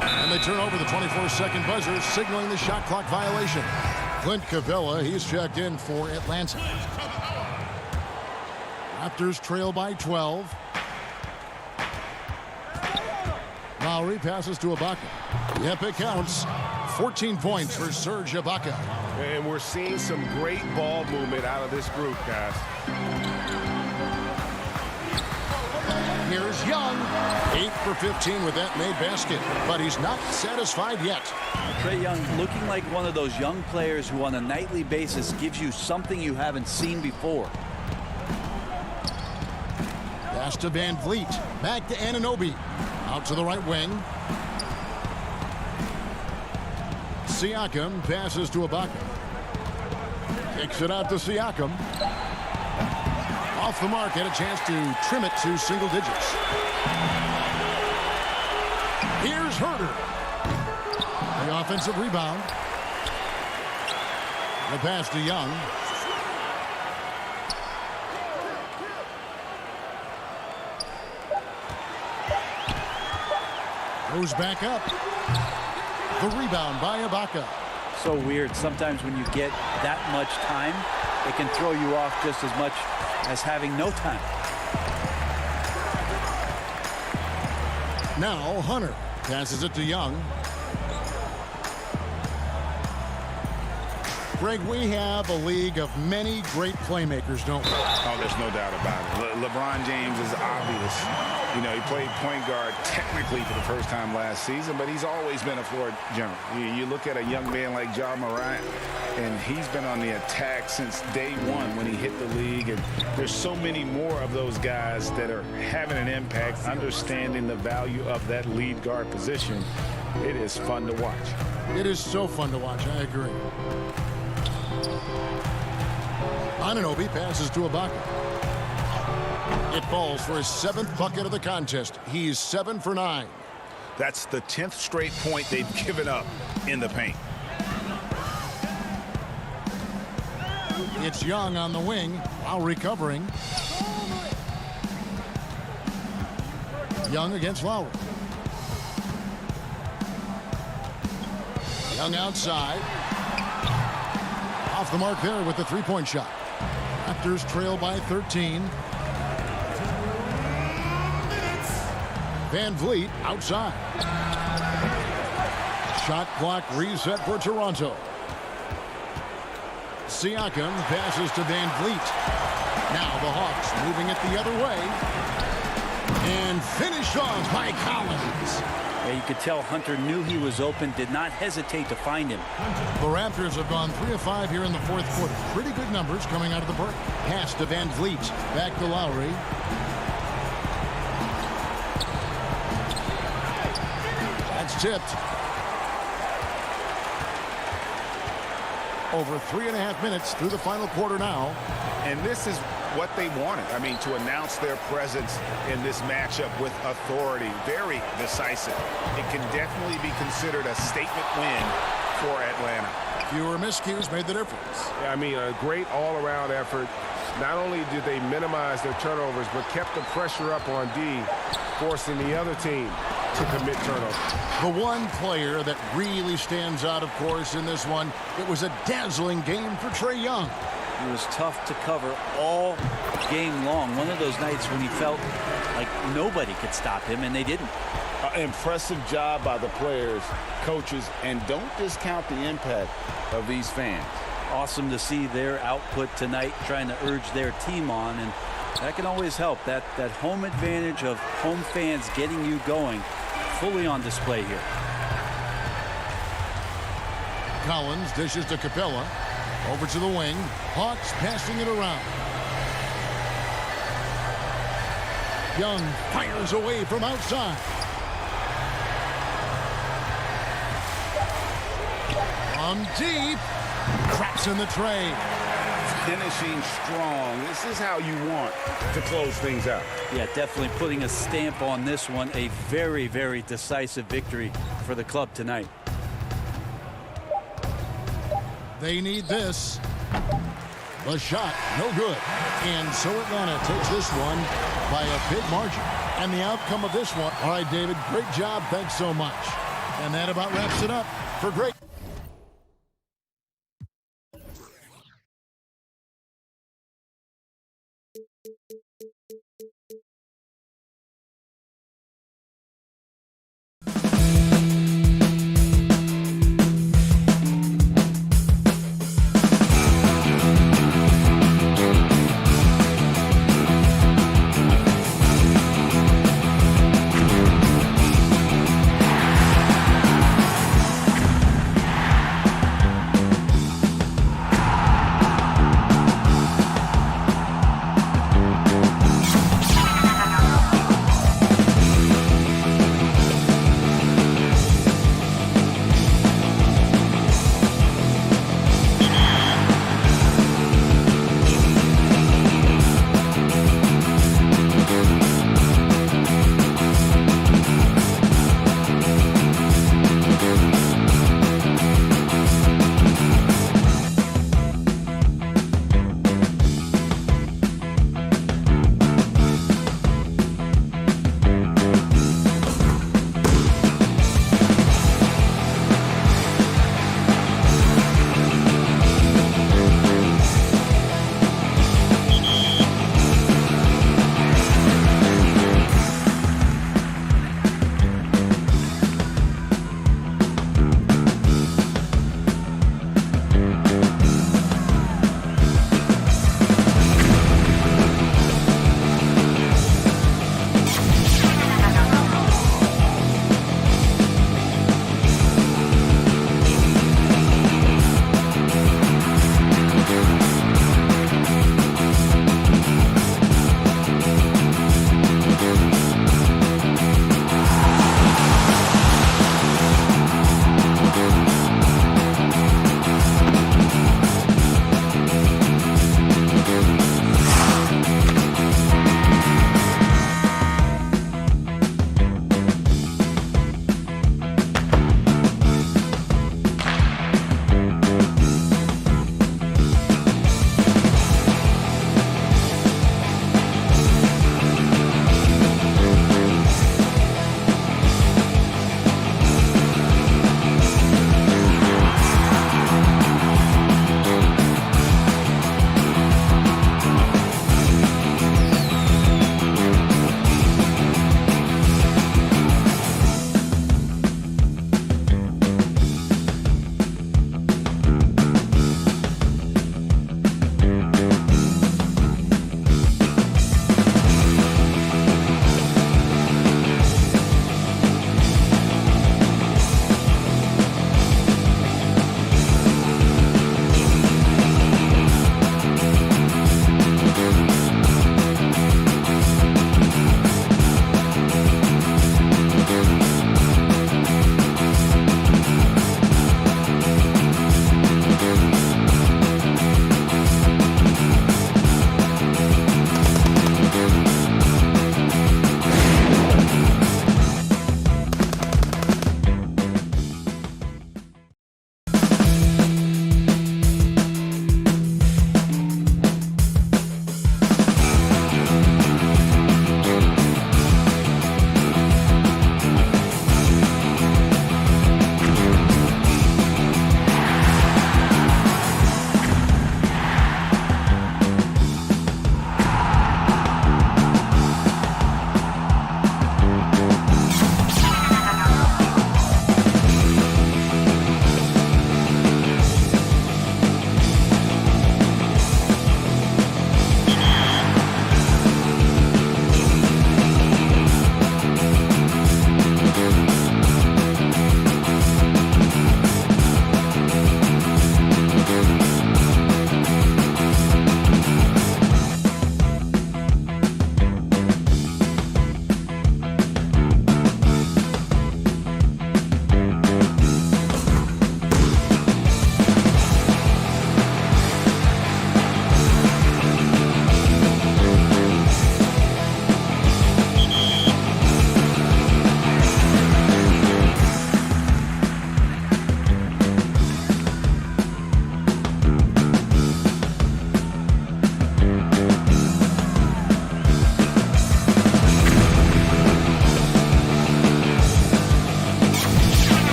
And they turn over the 24-second buzzer, signaling the shot clock violation. Clint Capella, he's checked in for Atlanta. Raptors trail by 12. Lowry passes to Ibaka. Yep, it counts. 14 points for Serge Ibaka. And we're seeing some great ball movement out of this group, guys. Here's Young. 8 for 15 with that made basket, but he's not satisfied yet. Trae Young looking like one of those young players who on a nightly basis gives you something you haven't seen before. Pass to VanVleet. Back to Anunoby. Out to the right wing. Siakam passes to Ibaka. Kicks it out to Siakam. Off the mark, had a chance to trim it to single digits. Here's Herter. The offensive rebound. The pass to Young. Goes back up. The rebound by Ibaka. So weird. Sometimes when you get that much time, it can throw you off just as much as having no time. Now Hunter passes it to Young. Greg, we have a league of many great playmakers, don't we? Oh, there's no doubt about it. LeBron James is obvious. You know, he played point guard technically for the first time last season, but he's always been a floor general. You look at a young man like Ja Morant, and he's been on the attack since day one when he hit the league. And there's so many more of those guys that are having an impact, understanding the value of that lead guard position. It is fun to watch. It is so fun to watch. I agree. Anunoby passes to Ibaka. It falls for his 7th bucket of the contest. He's 7 for 9. That's the 10th straight point they've given up in the paint. It's Young on the wing while recovering. Young against Lowry. Young outside. Off the mark there with the three-point shot. Raptors trail by 13. VanVleet outside. Shot clock reset for Toronto. Siakam passes to VanVleet. Now the Hawks moving it the other way. And finished off by Collins. Yeah, you could tell Hunter knew he was open, did not hesitate to find him. The Raptors have gone 3 of 5 here in the 4th quarter. Pretty good numbers coming out of the break. Pass to VanVleet. Back to Lowry. That's tipped. Over 3.5 minutes through the final quarter now. And this is what they wanted. I mean, to announce their presence in this matchup with authority. Very decisive. It can definitely be considered a statement win for Atlanta. Fewer miscues made the difference. Yeah, I mean, a great all-around effort. Not only did they minimize their turnovers, but kept the pressure up on D, forcing the other team to commit turnovers. The one player that really stands out, of course, in this one, it was a dazzling game for Trae Young. It was tough to cover all game long. One of those nights when he felt like nobody could stop him, and they didn't. Impressive job by the players, coaches, and don't discount the impact of these fans. Awesome to see their output tonight, trying to urge their team on, and That can always help. That home advantage of home fans getting you going fully on display here. Collins dishes to Capella. Over to the wing. Hawks passing it around. Young fires away from outside. On deep. Traps in the tray. Finishing strong. This is how you want to close things out. Yeah, definitely putting a stamp on this one. A very, very decisive victory for the club tonight. They need this. The shot, no good. And so Atlanta takes this one by a big margin. And the outcome of this one. All right, David, great job. Thanks so much. And that about wraps it up for great.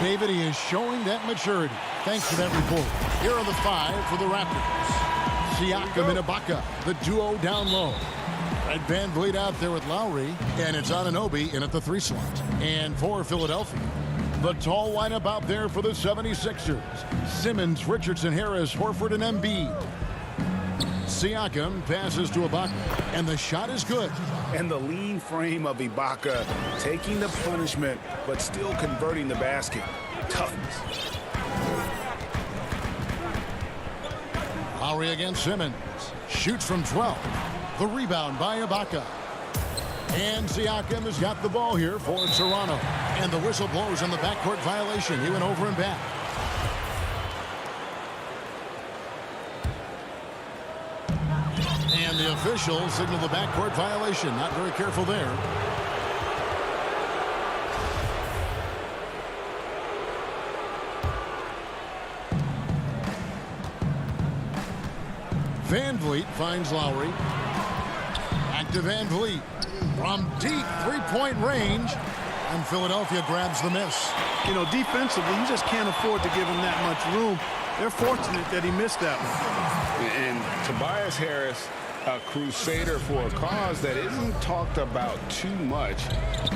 David, he is showing that maturity. Thanks for that report. Here are the 5 for the Raptors. Siakam and Ibaka, the duo down low. And Van Vliet out there with Lowry, and it's Anunoby in at the 3 slot. And for Philadelphia, the tall lineup out there for the 76ers. Simmons, Richardson, Harris, Horford, and Embiid. Siakam passes to Ibaka, and the shot is good. And the lean frame of Ibaka, taking the punishment, but still converting the basket. Toughness. Lowry against Simmons. Shoots from 12. The rebound by Ibaka. And Siakam has got the ball here for Toronto. And the whistle blows on the backcourt violation. He went over and back. And the official signaled the backcourt violation. Not very careful there. Van Vliet finds Lowry. Back to Van Vliet. From deep three-point range. And Philadelphia grabs the miss. You know, defensively, you just can't afford to give him that much room. They're fortunate that he missed that one. And Tobias Harris, a crusader for a cause that isn't talked about too much.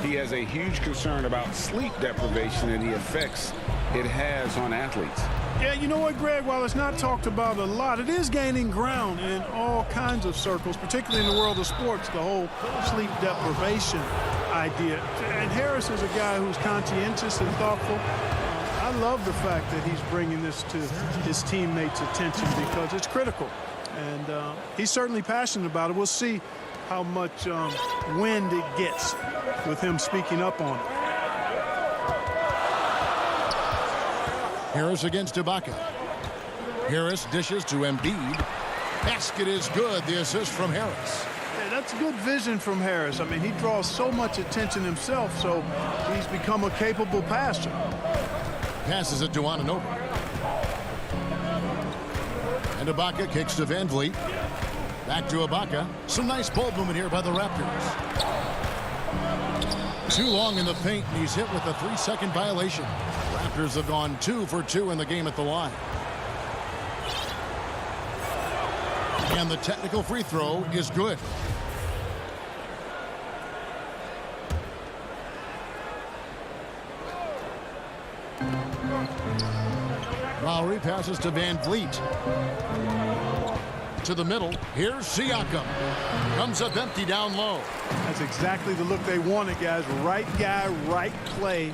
He has a huge concern about sleep deprivation and the effects it has on athletes. Yeah, you know what, Greg? While it's not talked about a lot, it is gaining ground in all kinds of circles, particularly in the world of sports, the whole sleep deprivation idea. And Harris is a guy who's conscientious and thoughtful. I love the fact that he's bringing this to his teammates' attention because it's critical. And he's certainly passionate about it. We'll see how much wind it gets with him speaking up on it. Harris against Ibaka. Harris dishes to Embiid. Basket is good. The assist from Harris. Yeah, that's good vision from Harris. I mean, he draws so much attention himself, so he's become a capable passer. Passes it to Anunoby. And Ibaka kicks to Van Vliet. Back to Ibaka. Some nice ball movement here by the Raptors. Too long in the paint, and he's hit with a 3-second violation. Raptors have gone 2 for 2 in the game at the line. And the technical free throw is good. Lowry passes to Van Vliet. To the middle. Here's Siakam. Comes up empty down low. That's exactly the look they wanted, guys. Right guy, right play,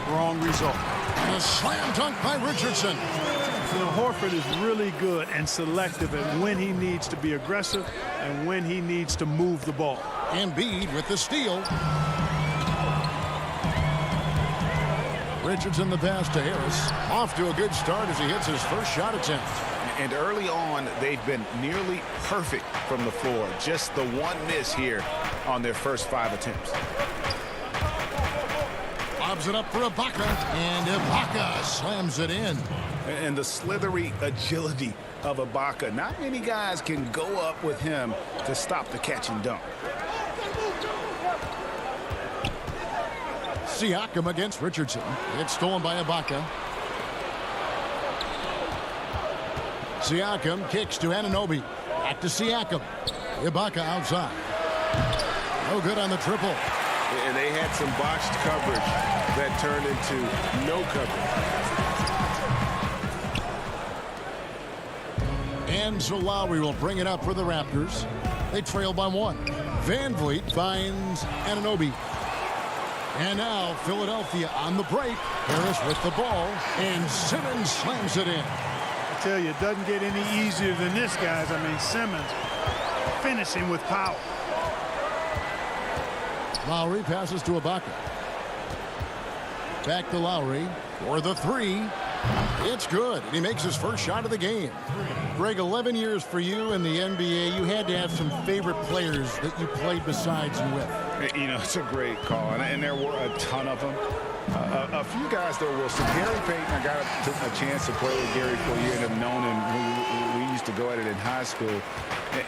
wrong result. And a slam dunk by Richardson. You know, Horford is really good and selective at when he needs to be aggressive and when he needs to move the ball. Embiid with the steal. Richardson the pass to Harris. Off to a good start as he hits his first shot attempt. And early on, they've been nearly perfect from the floor. Just the one miss here on their first 5 attempts. Lobs it up for Ibaka, and Ibaka slams it in. And the slithery agility of Ibaka. Not many guys can go up with him to stop the catch and dunk. Siakam against Richardson. It's stolen by Ibaka. Siakam kicks to Anunoby. Back to Siakam. Ibaka outside. No good on the triple. And they had some botched coverage that turned into no coverage. And so Lowry will bring it up for the Raptors. They trail by 1. Van Vliet finds Anunoby. And now Philadelphia on the break. Harris with the ball. And Simmons slams it in. I tell you, it doesn't get any easier than this, guys. I mean, Simmons finishing with power. Lowry passes to Ibaka. Back to Lowry for the 3. It's good, and he makes his first shot of the game. Greg, 11 years for you in the NBA. You had to have some favorite players that you played besides you with. You know, it's a great call, and there were a ton of them. A few guys, though, Wilson. Gary Payton, I got a chance to play with Gary for a year and have known him. We used to go at it in high school,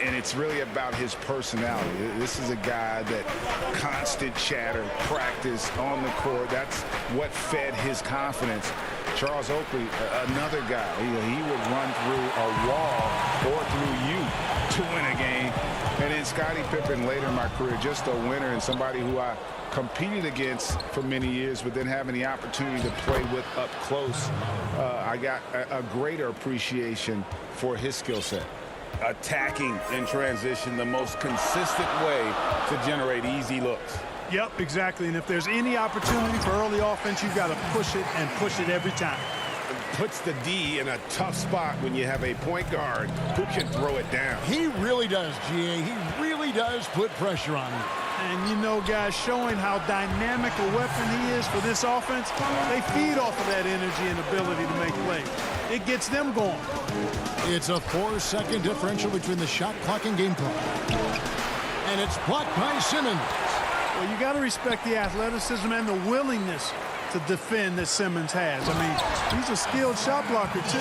and it's really about his personality. This is a guy that constant chatter, practice on the court. That's what fed his confidence. Charles Oakley, another guy, he would run through a wall or through you to win a game. And then Scottie Pippen later in my career, just a winner and somebody who I competed against for many years, but then having the opportunity to play with up close, I got a greater appreciation for his skill set. Attacking in transition, the most consistent way to generate easy looks. Yep, exactly. And if there's any opportunity for early offense, you've got to push it and push it every time. Puts the D in a tough spot when you have a point guard who can throw it down. He really does, GA. He really does put pressure on him. And, you know, guys, showing how dynamic a weapon he is for this offense, they feed off of that energy and ability to make plays. It gets them going. It's a 4-second differential between the shot clock and game clock. And it's blocked by Simmons. Well, you got to respect the athleticism and the willingness to defend that Simmons has. I mean, he's a skilled shot blocker, too.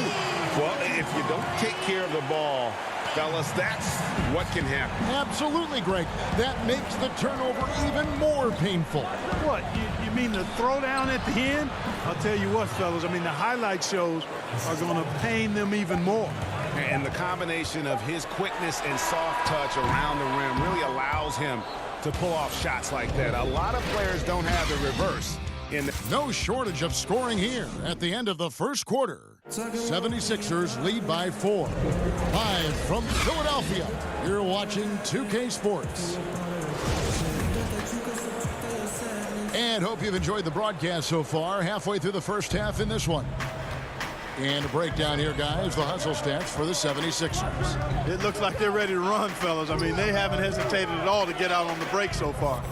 Well, if you don't take care of the ball, fellas, that's what can happen. Absolutely, Greg. That makes the turnover even more painful. What, you mean the throwdown at the end? I'll tell you what, fellas, I mean, the highlight shows are going to pain them even more. And the combination of his quickness and soft touch around the rim really allows him to pull off shots like that. A lot of players don't have the reverse. No shortage of scoring here at the end of the first quarter. 76ers lead by 4. Live from Philadelphia, you're watching 2K Sports. And hope you've enjoyed the broadcast so far. Halfway through the first half in this one. And a breakdown here, guys, the hustle stats for the 76ers. It looks like they're ready to run, fellas. I mean, they haven't hesitated at all to get out on the break so far.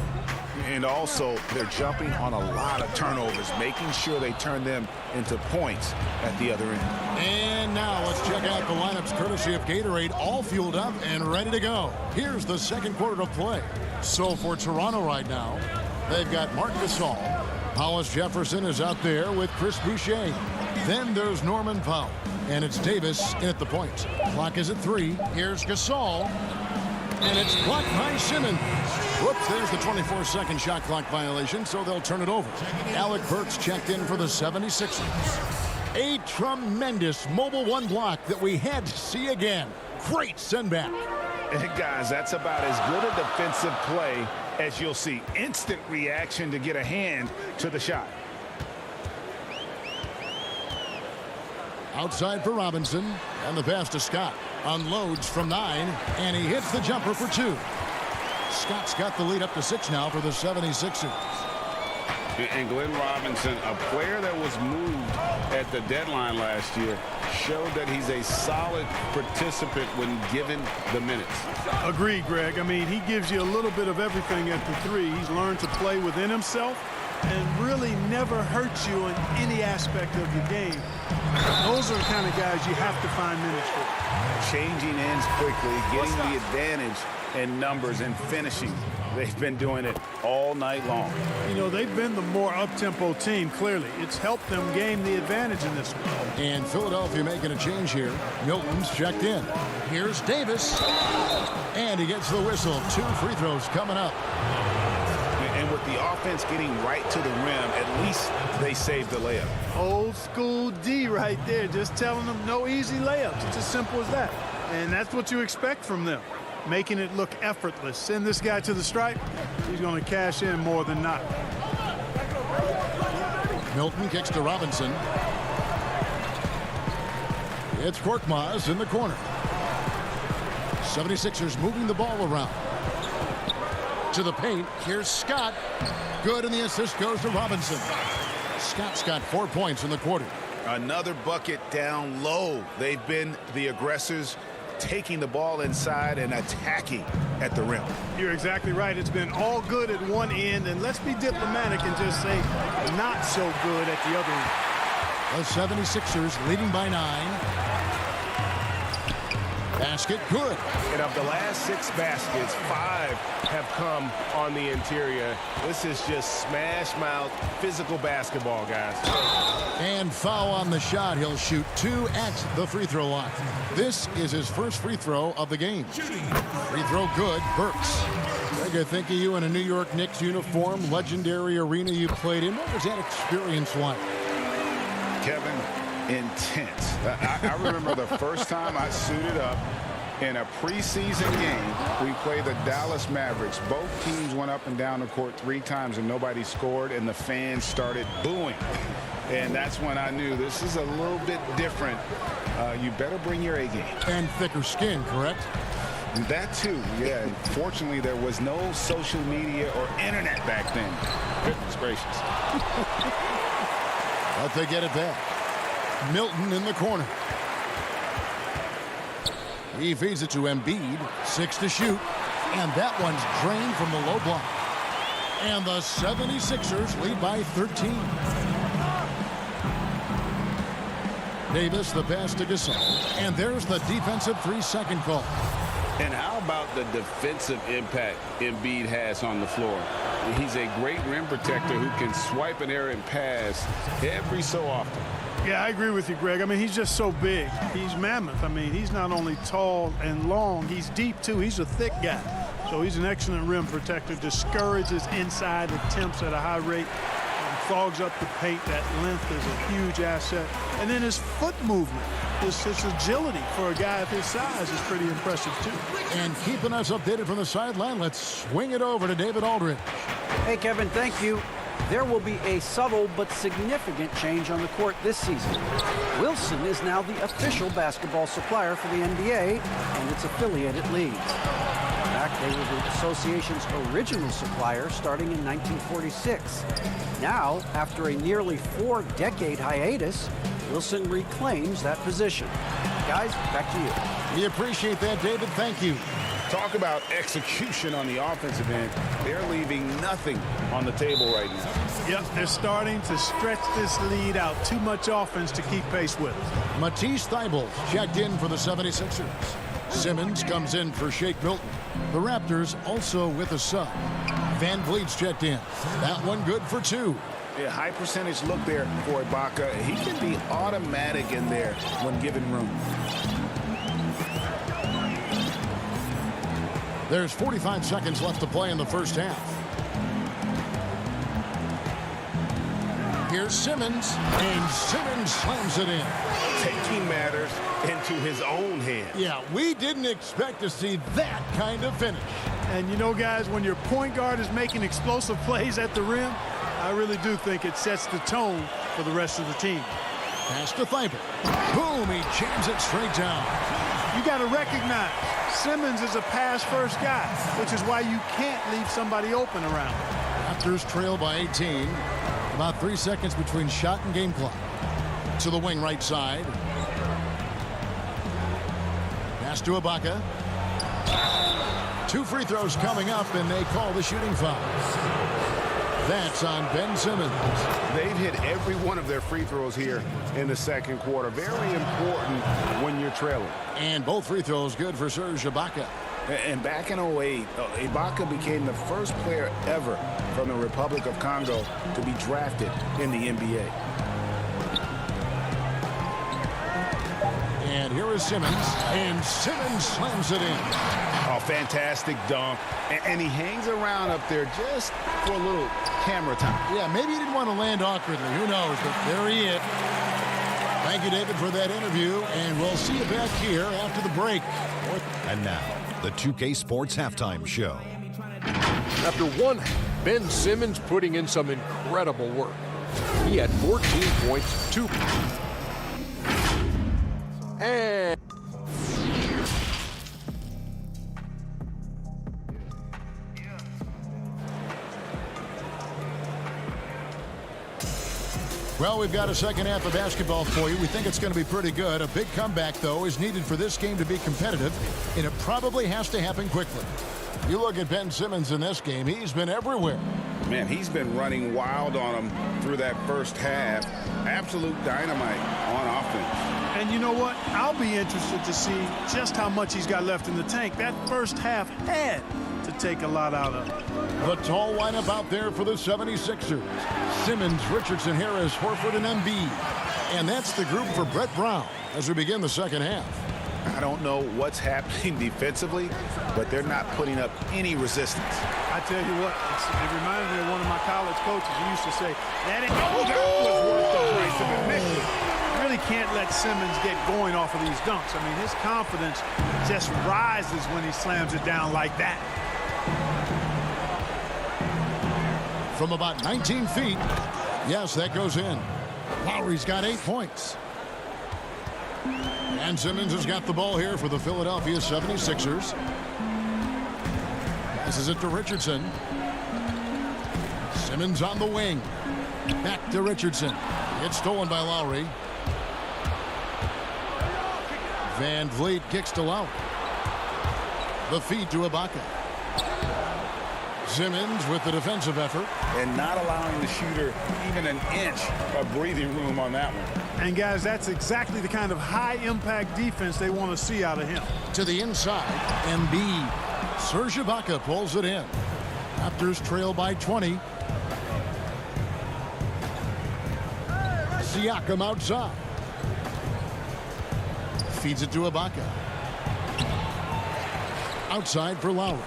And also, they're jumping on a lot of turnovers, making sure they turn them into points at the other end. And now let's check out the lineups courtesy of Gatorade, all fueled up and ready to go. Here's the second quarter of play. So for Toronto right now, they've got Marc Gasol. Hollis Jefferson is out there with Chris Boucher. Then there's Norman Powell. And it's Davis in at the point. Clock is at 3. Here's Gasol. And it's blocked by Simmons. Whoops, there's the 24-second shot clock violation, so they'll turn it over. Alec Burks checked in for the 76ers. A tremendous mobile one block that we had to see again. Great send back. And guys, that's about as good a defensive play as you'll see. Instant reaction to get a hand to the shot. Outside for Robinson, and the pass to Scott. Unloads from 9, and he hits the jumper for 2. Scott's got the lead up to 6 now for the 76ers. And Glenn Robinson, a player that was moved at the deadline last year, showed that he's a solid participant when given the minutes. Agreed, Greg. I mean, he gives you a little bit of everything at the 3. He's learned to play within himself and really never hurts you in any aspect of the game. Those are the kind of guys you have to find minutes for. Changing ends quickly, getting the advantage in numbers and finishing. They've been doing it all night long. You know, they've been the more up-tempo team, clearly. It's helped them gain the advantage in this one. And Philadelphia making a change here. Milton's checked in. Here's Davis. And he gets the whistle. 2 free throws coming up. And with the offense getting right to the rim, at least they saved the layup. Old school D right there, just telling them no easy layups. It's as simple as that. And that's what you expect from them, making it look effortless. Send this guy to the stripe, he's going to cash in more than not. Milton kicks to Robinson. It's Korkmaz in the corner. 76ers moving the ball around. To the paint. Here's Scott. Good, and the assist goes to Robinson. Scott's got 4 points in the quarter. Another bucket down low. They've been the aggressors, taking the ball inside and attacking at the rim. You're exactly right. It's been all good at one end, and let's be diplomatic and just say not so good at the other end. The 76ers leading by 9. Basket good. And of the last 6 baskets, 5 have come on the interior. This is just smash mouth physical basketball, guys. And foul on the shot. He'll shoot 2 at the free throw line. This is his first free throw of the game. Free throw good. Burks. Greg, I think of you in a New York Knicks uniform, legendary arena you played in. What was that experience like? Kevin, intense. I remember the first time I suited up in a preseason game. We played the Dallas Mavericks. Both teams went up and down the court 3 times and nobody scored, and the fans started booing. And that's when I knew this is a little bit different. You better bring your A game. And thicker skin, correct? That too, yeah. Fortunately, there was no social media or internet back then. Goodness gracious. But they get it back. Milton in the corner. He feeds it to Embiid. 6 to shoot. And that one's drained from the low block. And the 76ers lead by 13. Davis, the pass to Gasol. And there's the defensive 3-second call. And how about the defensive impact Embiid has on the floor? He's a great rim protector who can swipe an errant pass every so often. Yeah, I agree with you, Greg. I mean, he's just so big. He's mammoth. I mean, he's not only tall and long, he's deep, too. He's a thick guy. So he's an excellent rim protector, discourages inside attempts at a high rate, and fogs up the paint. That length is a huge asset. And then his foot movement, his agility for a guy of his size is pretty impressive, too. And keeping us updated from the sideline, let's swing it over to David Aldridge. Hey, Kevin, thank you. There will be a subtle but significant change on the court this season. Wilson is now the official basketball supplier for the NBA and its affiliated leagues. In fact, they were the association's original supplier starting in 1946. Now, after a nearly 4-decade hiatus, Wilson reclaims that position. Guys, back to you. We appreciate that, David. Thank you. Talk about execution on the offensive end. They're leaving nothing on the table right now. Yep, they're starting to stretch this lead out. Too much offense to keep pace with. Matisse Thybulle checked in for the 76ers. Simmons comes in for Shake Milton. The Raptors also with a sub. Van Vliet's checked in. That one good for 2. A high percentage look there for Ibaka. He can be automatic in there when given room. There's 45 seconds left to play in the first half. Here's Simmons, and Simmons slams it in. Taking matters into his own hands. Yeah, we didn't expect to see that kind of finish. And you know, guys, when your point guard is making explosive plays at the rim, I really do think it sets the tone for the rest of the team. Pass to Thybulle. Boom, he jams it straight down. You got to recognize Simmons is a pass-first guy, which is why you can't leave somebody open around. Raptors trail by 18. About 3 seconds between shot and game clock. To the wing right side. Pass to Ibaka. 2 free throws coming up, and they call the shooting foul. That's on Ben Simmons. They've hit every one of their free throws here in the second quarter. Very important when you're trailing. And both free throws good for Serge Ibaka. And back in 08, Ibaka became the first player ever from the Republic of Congo to be drafted in the NBA. And here is Simmons, and Simmons slams it in. Oh, fantastic dunk. And he hangs around up there just for a little camera time. Yeah, maybe he didn't want to land awkwardly. Who knows? But there he is. Thank you, David, for that interview. And we'll see you back here after the break. And now, the 2K Sports Halftime Show. After one, Ben Simmons putting in some incredible work. He had 14 points, 2. And well, we've got a second half of basketball for you. We think it's going to be pretty good. A big comeback, though, is needed for this game to be competitive, and it probably has to happen quickly. You look at Ben Simmons in this game, he's been everywhere. Man, he's been running wild on him through that first half. Absolute dynamite on offense. And you know what? I'll be interested to see just how much he's got left in the tank. That first half had to take a lot out of him. The tall lineup out there for the 76ers. Simmons, Richardson, Harris, Horford, and Embiid. And that's the group for Brett Brown as we begin the second half. I don't know what's happening defensively, but they're not putting up any resistance. I tell you what, it reminds me of one of my college coaches who used to say, that was worth the price of admission. Really can't let Simmons get going off of these dunks. I mean, his confidence just rises when he slams it down like that. From about 19 feet, yes, that goes in. Lowry's got 8 points. And Simmons has got the ball here for the Philadelphia 76ers. Passes it to Richardson. Simmons on the wing. Back to Richardson. It's stolen by Lowry. Van Vliet kicks to Lowry. The feed to Ibaka. Simmons with the defensive effort. And not allowing the shooter even an inch of breathing room on that one. And guys, that's exactly the kind of high-impact defense they want to see out of him. To the inside, Embiid. Serge Ibaka pulls it in. Raptors trail by 20. Siakam outside. Feeds it to Ibaka. Outside for Lowry.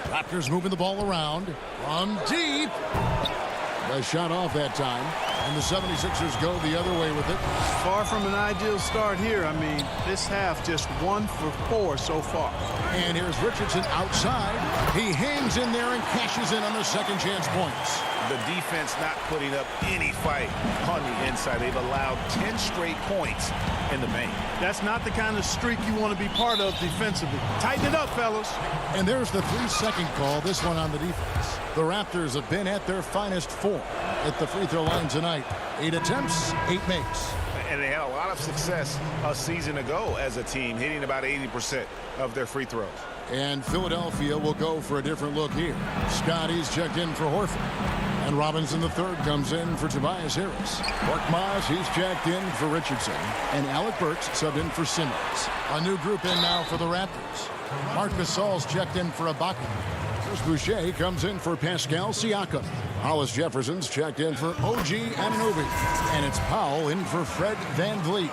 Raptors moving the ball around. From deep. The shot off that time. And the 76ers go the other way with it. Far from an ideal start here. I mean, this half just 1 for 4 so far. And here's Richardson outside. He hangs in there and cashes in on the second chance points. The defense not putting up any fight on the inside. They've allowed 10 straight points in the paint. That's not the kind of streak you want to be part of defensively. Tighten it up, fellas. And there's the 3-second call, this one on the defense. The Raptors have been at their finest 4 at the free throw line tonight. 8 attempts, 8 makes. And they had a lot of success a season ago as a team, hitting about 80% of their free throws. And Philadelphia will go for a different look here. Scotty's checked in for Horford. And Robinson III comes in for Tobias Harris. Korkmaz, he's checked in for Richardson. And Alec Burks subbed in for Simmons. A new group in now for the Raptors. Marc Gasol's checked in for Ibaka. Chris Boucher comes in for Pascal Siakam. Hollis Jefferson's checked in for OG Anunoby. And it's Powell in for Fred Van Vliet.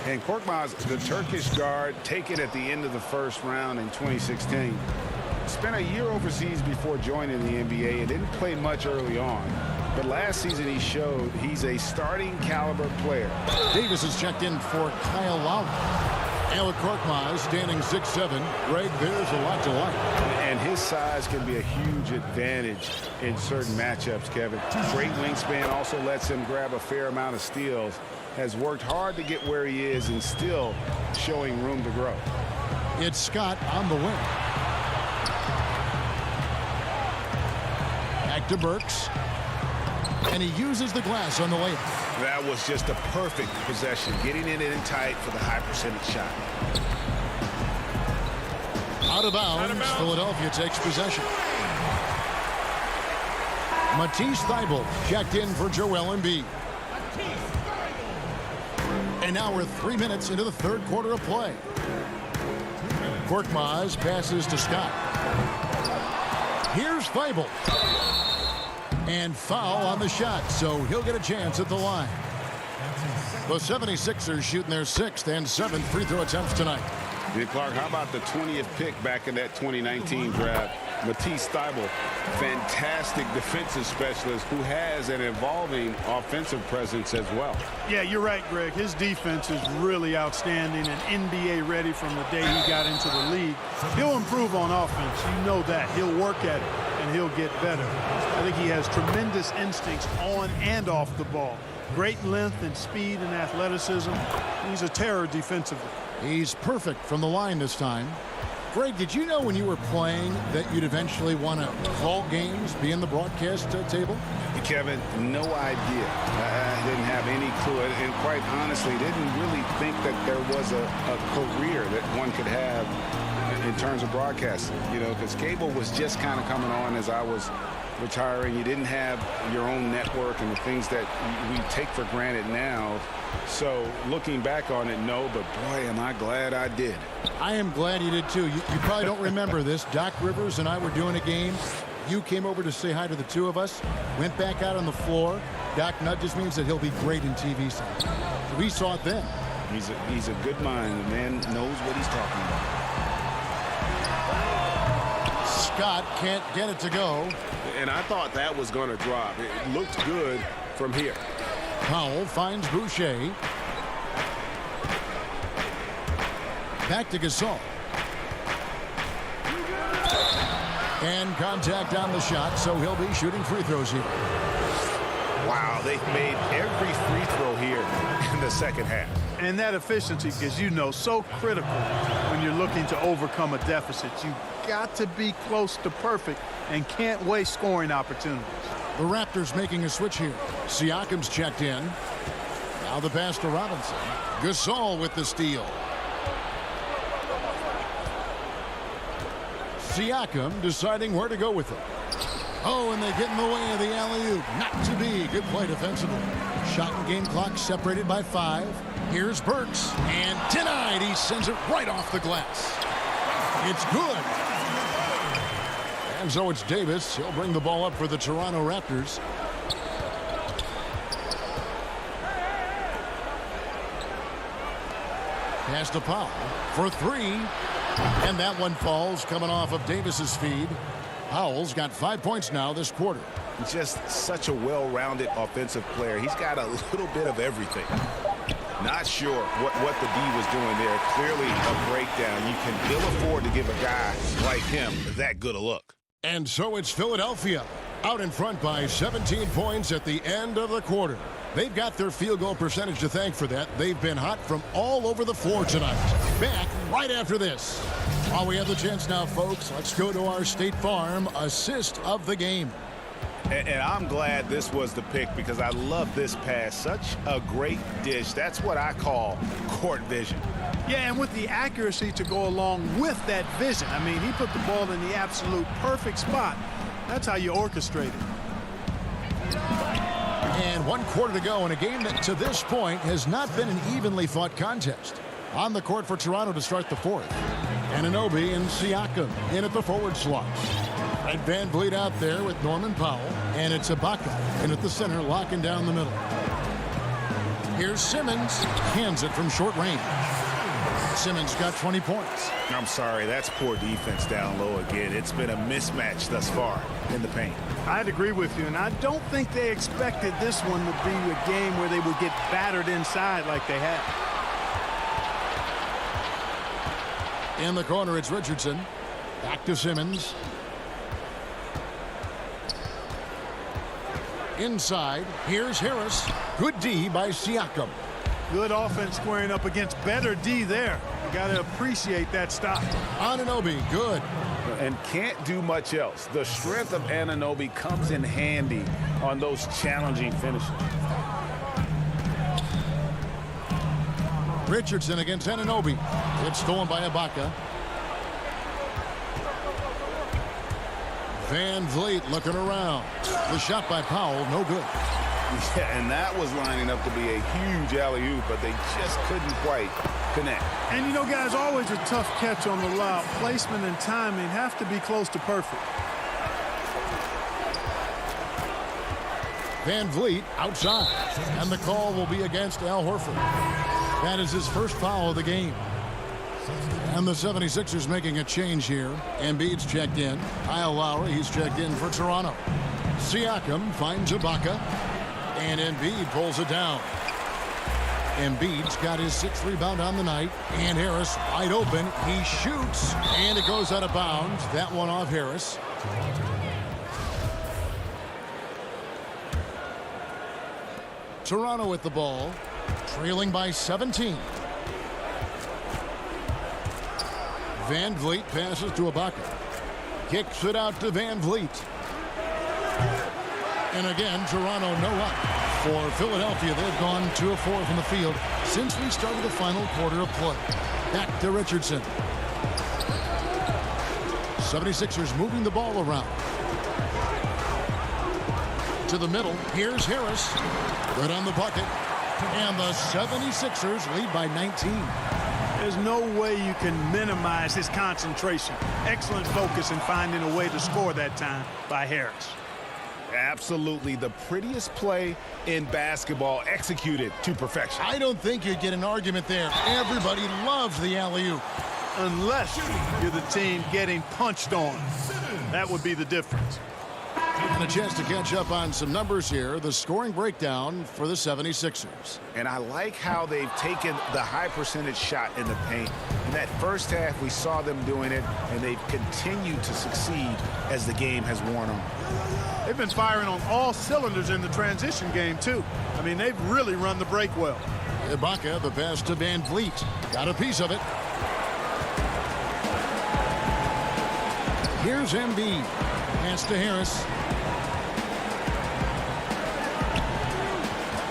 And Korkmaz, the Turkish guard, taken at the end of the first round in 2016. Spent a year overseas before joining the NBA and didn't play much early on. But last season he showed he's a starting caliber player. Davis is checked in for Kyle Lowry. Alec Korkmaz standing 6'7". Greg, there's a lot to like. And his size can be a huge advantage in certain matchups, Kevin. Great wingspan, also lets him grab a fair amount of steals. Has worked hard to get where he is and still showing room to grow. It's Scott on the wing. Back to Burks. And he uses the glass on the layup. That was just a perfect possession, getting it in tight for the high percentage shot. Out of bounds, Philadelphia takes possession. Matisse Thybulle checked in for Joel Embiid. And now we're 3 minutes into the third quarter of play. Korkmaz passes to Scott. Here's Thybulle. And foul on the shot, so he'll get a chance at the line. The 76ers shooting their 6th and 7th free throw attempts tonight. And Clark, how about the 20th pick back in that 2019 draft? Matisse Thybulle, fantastic defensive specialist who has an evolving offensive presence as well. Yeah, you're right, Greg. His defense is really outstanding and NBA ready from the day he got into the league. He'll improve on offense. You know that. He'll work at it, and he'll get better. I think he has tremendous instincts on and off the ball. Great length and speed and athleticism. He's a terror defensively. He's perfect from the line this time. Greg, did you know when you were playing that you'd eventually want to call games, be in the broadcast table? Kevin, no idea. I didn't have any clue. And quite honestly, didn't really think that there was a career that one could have in terms of broadcasting. You know, because cable was just kind of coming on as I was retiring. You didn't have your own network and the things that we take for granted now. So looking back on it, no, but boy, am I glad I did. I am glad you did too. You probably don't remember this. Doc Rivers and I were doing a game. You came over to say hi to the two of us, went back out on the floor. Doc nudges means that he'll be great in TV someday. So we saw it then. He's a good mind. The man knows what he's talking about. Scott can't get it to go. And I thought that was going to drop. It looked good from here. Powell finds Boucher. Back to Gasol. And contact on the shot, so he'll be shooting free throws here. Wow, they've made every free throw here in the second half. And that efficiency, because you know, so critical when you're looking to overcome a deficit. You've got to be close to perfect and can't waste scoring opportunities. The Raptors making a switch here. Siakam's checked in. Now the pass to Robinson. Gasol with the steal. Siakam deciding where to go with it. Oh, and they get in the way of the alley-oop. Not to be. Good play defensively. Shot and game clock separated by 5. Here's Burks. And denied. He sends it right off the glass. It's good. And so it's Davis. He'll bring the ball up for the Toronto Raptors. Pass to Powell for 3. And that one falls coming off of Davis's feed. Powell's got 5 points now this quarter. Just such a well-rounded offensive player. He's got a little bit of everything. Not sure what the D was doing there. Clearly a breakdown. You can ill afford to give a guy like him that good a look. And so it's Philadelphia out in front by 17 points at the end of the quarter. They've got their field goal percentage to thank for that. They've been hot from all over the floor tonight. Back right after this. While we have the chance now, folks, let's go to our State Farm assist of the game. And I'm glad this was the pick because I love this pass. Such a great dish. That's what I call court vision. Yeah, and with the accuracy to go along with that vision. I mean, he put the ball in the absolute perfect spot. That's how you orchestrate it. And 1 quarter to go in a game that to this point has not been an evenly fought contest. On the court for Toronto to start the 4th. Anunoby and Siakam in at the forward slot. Fred VanVleet out there with Norman Powell. And it's Ibaka in at the center, locking down the middle. Here's Simmons. Hands it from short range. Simmons got 20 points. I'm sorry, that's poor defense down low again. It's been a mismatch thus far in the paint. I'd agree with you, and I don't think they expected this one to be a game where they would get battered inside like they had. In the corner, it's Richardson. Back to Simmons. Inside, here's Harris. Good D by Siakam. Good offense squaring up against better D there. You got to appreciate that stop. Anunoby, good. And can't do much else. The strength of Anunoby comes in handy on those challenging finishes. Richardson against Anunoby. It's stolen by Ibaka. VanVleet looking around. The shot by Powell, no good. Yeah, and that was lining up to be a huge alley-oop, but they just couldn't quite connect. And you know, guys, always a tough catch on the lob. Placement and timing have to be close to perfect. VanVleet outside, and the call will be against Al Horford. That is his first foul of the game. And the 76ers making a change here. Embiid's checked in. Kyle Lowry, he's checked in for Toronto. Siakam finds Ibaka. And Embiid pulls it down. Embiid's got his 6th rebound on the night. And Harris wide open. He shoots. And it goes out of bounds. That one off Harris. Toronto with the ball. Trailing by 17. VanVleet passes to Ibaka. Kicks it out to VanVleet. And again, Toronto no up. For Philadelphia, they've gone 2 of 4 from the field since we started the final quarter of play. Back to Richardson. 76ers moving the ball around. To the middle. Here's Harris. Good on the bucket. And the 76ers lead by 19. There's no way you can minimize his concentration. Excellent focus in finding a way to score that time by Harris. Absolutely the prettiest play in basketball, executed to perfection. I don't think you'd get an argument there. Everybody loves the alley-oop. Unless you're the team getting punched on. That would be the difference. And a chance to catch up on some numbers here. The scoring breakdown for the 76ers. And I like how they've taken the high percentage shot in the paint. In that first half, we saw them doing it, and they've continued to succeed as the game has worn on. They've been firing on all cylinders in the transition game, too. I mean, they've really run the break well. Ibaka, the pass to Van Vliet. Got a piece of it. Here's Embiid. Pass to Harris.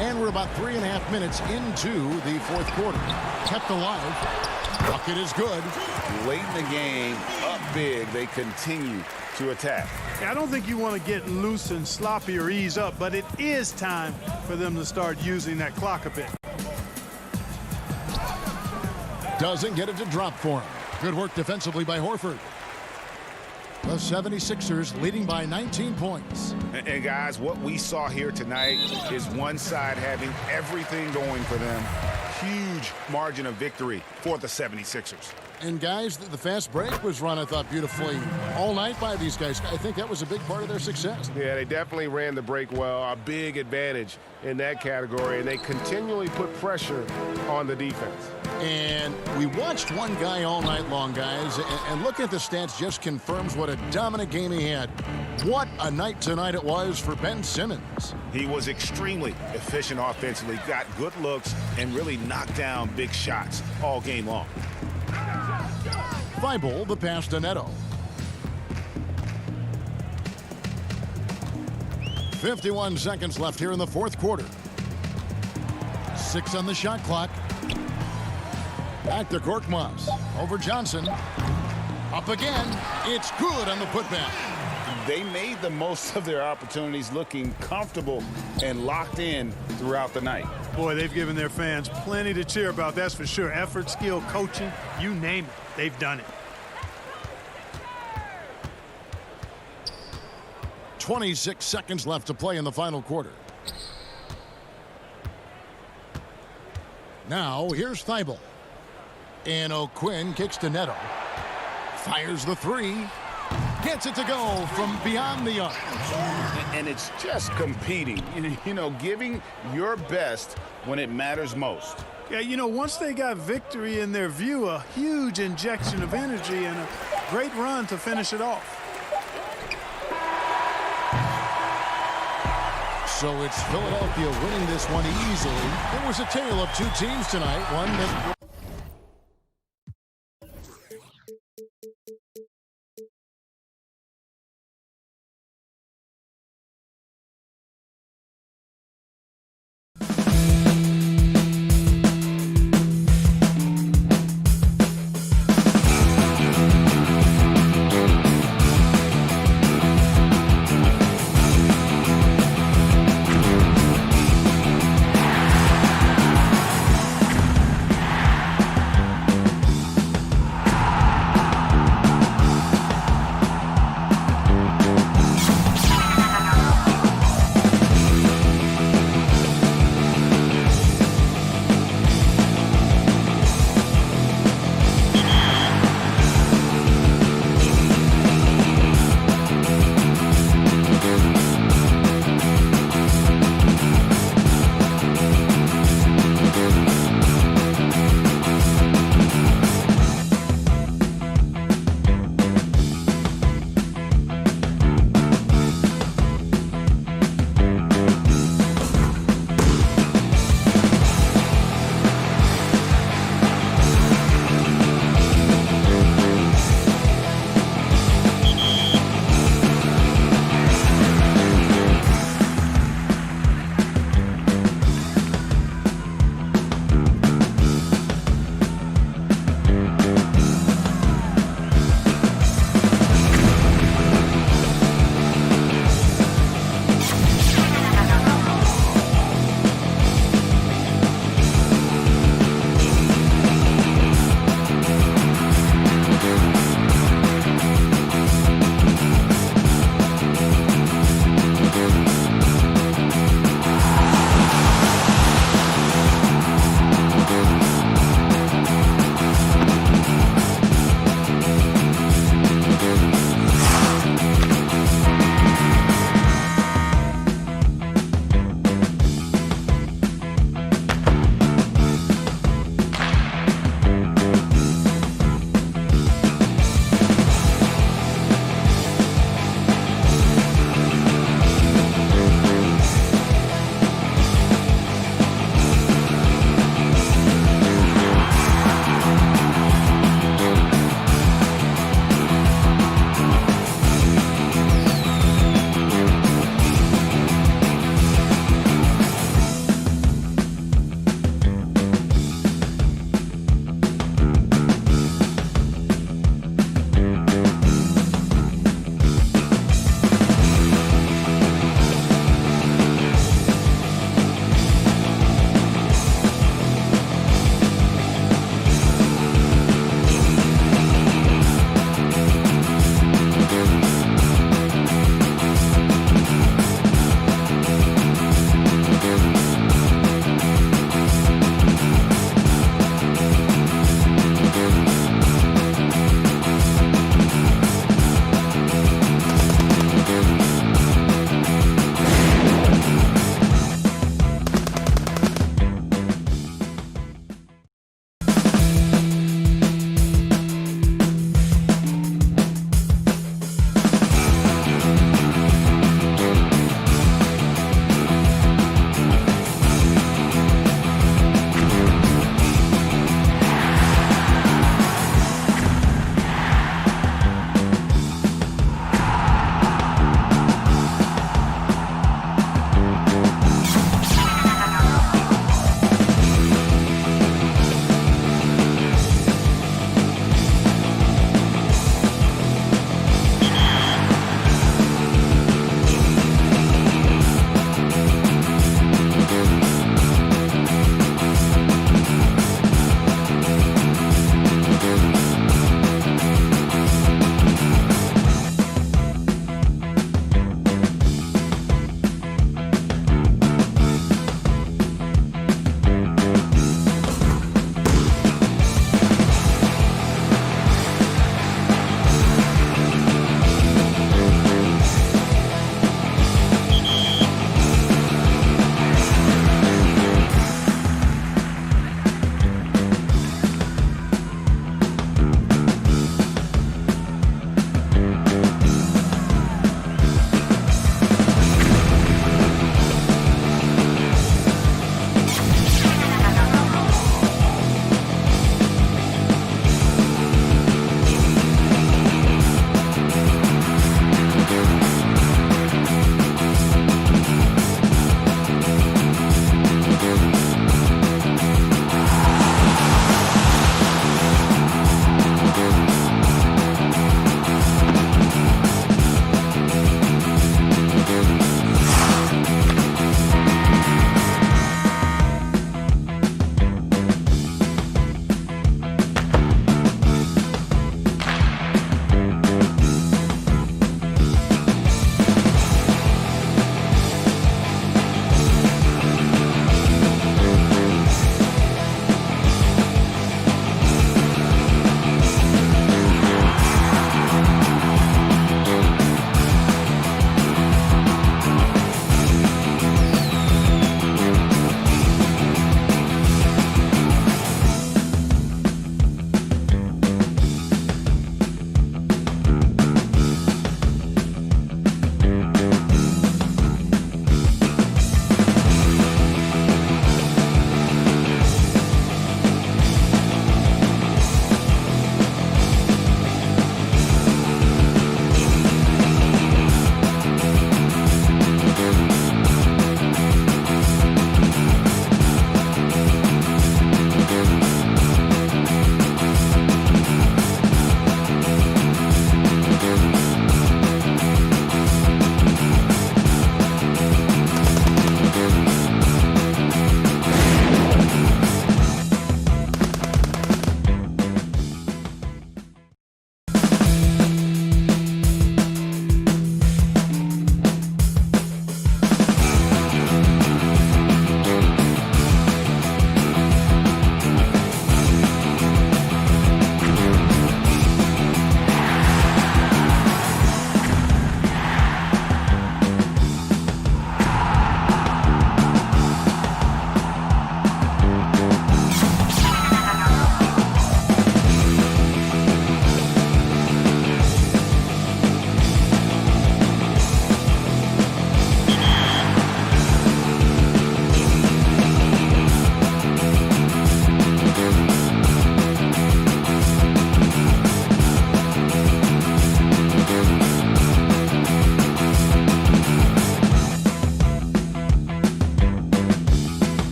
And we're about 3.5 minutes into the fourth quarter. Kept alive. Bucket is good. Late in the game, up big, they continue to attack. I don't think you want to get loose and sloppy or ease up, but it is time for them to start using that clock a bit. Doesn't get it to drop for him. Good work defensively by Horford. The 76ers leading by 19 points. And guys, what we saw here tonight is one side having everything going for them. Huge margin of victory for the 76ers. And guys, the fast break was run, I thought, beautifully all night by these guys. I think that was a big part of their success. Yeah, they definitely ran the break well. A big advantage in that category, and they continually put pressure on the defense. And we watched one guy all night long, guys, and looking at the stats just confirms what a dominant game he had. What a night tonight it was for Ben Simmons. He was extremely efficient offensively, got good looks, and really knocked down big shots all game long. Thibault, the pass to Neto. 51 seconds left here in the fourth quarter. 6 on the shot clock. Back to Korkmaz. Over Johnson. Up again. It's good on the putback. They made the most of their opportunities, looking comfortable and locked in throughout the night. Boy, they've given their fans plenty to cheer about, that's for sure. Effort, skill, coaching, you name it, they've done it. 26 seconds left to play in the final quarter. Now, here's Thibault. And O'Quinn kicks to Neto. Fires the three. Gets it to go from beyond the arc. And it's just competing, you know, giving your best when it matters most. Yeah, you know, once they got victory in their view, a huge injection of energy and a great run to finish it off. So it's Philadelphia winning this one easily. It was a tale of two teams tonight. One that...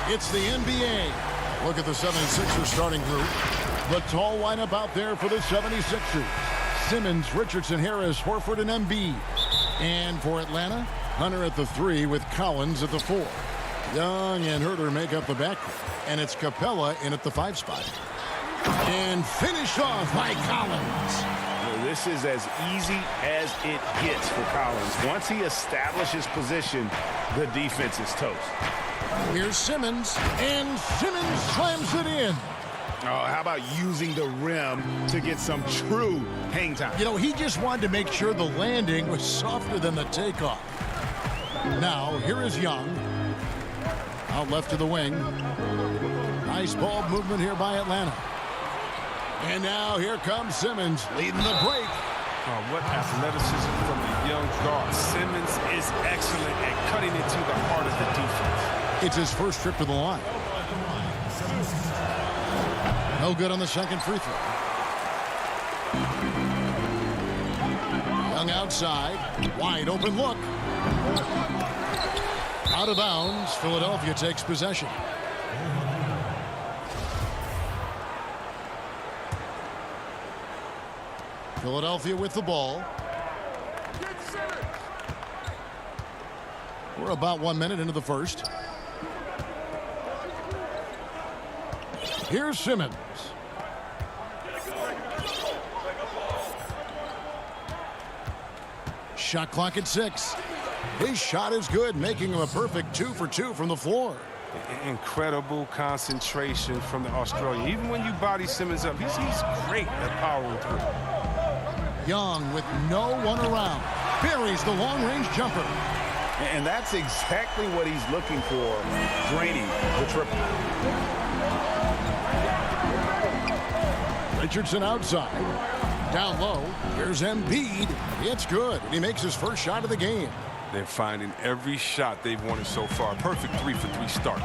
It's the NBA. Look at the 76ers starting group. The tall lineup out there for the 76ers. Simmons, Richardson, Harris, Horford, and Embiid. And for Atlanta, Hunter at the 3 with Collins at the 4. Young and Herter make up the backcourt. And it's Capella in at the 5 spot. And finished off by Collins. This is as easy as it gets for Collins. Once he establishes position, the defense is toast. Here's Simmons, and Simmons slams it in. Oh, how about using the rim to get some true hang time? You know, he just wanted to make sure the landing was softer than the takeoff. Now, here is Young. Out left to the wing. Nice ball movement here by Atlanta. And now here comes Simmons leading the break. Oh, what athleticism from the young guard. Simmons is excellent at cutting into the heart of the defense. It's his first trip to the line. No good on the second free throw. Young outside. Wide open look. Out of bounds. Philadelphia takes possession. Philadelphia with the ball. We're about 1 minute into the first. Here's Simmons. Shot clock at 6. His shot is good, making him a perfect 2 for 2 from the floor. Incredible concentration from the Australian. Even when you body Simmons up, he's great at powering through. Young with no one around. Buries the long-range jumper. And that's exactly what he's looking for, draining the triple. Richardson outside. Down low. Here's Embiid. It's good. And he makes his first shot of the game. They're finding every shot they've wanted so far. Perfect 3 for 3 start.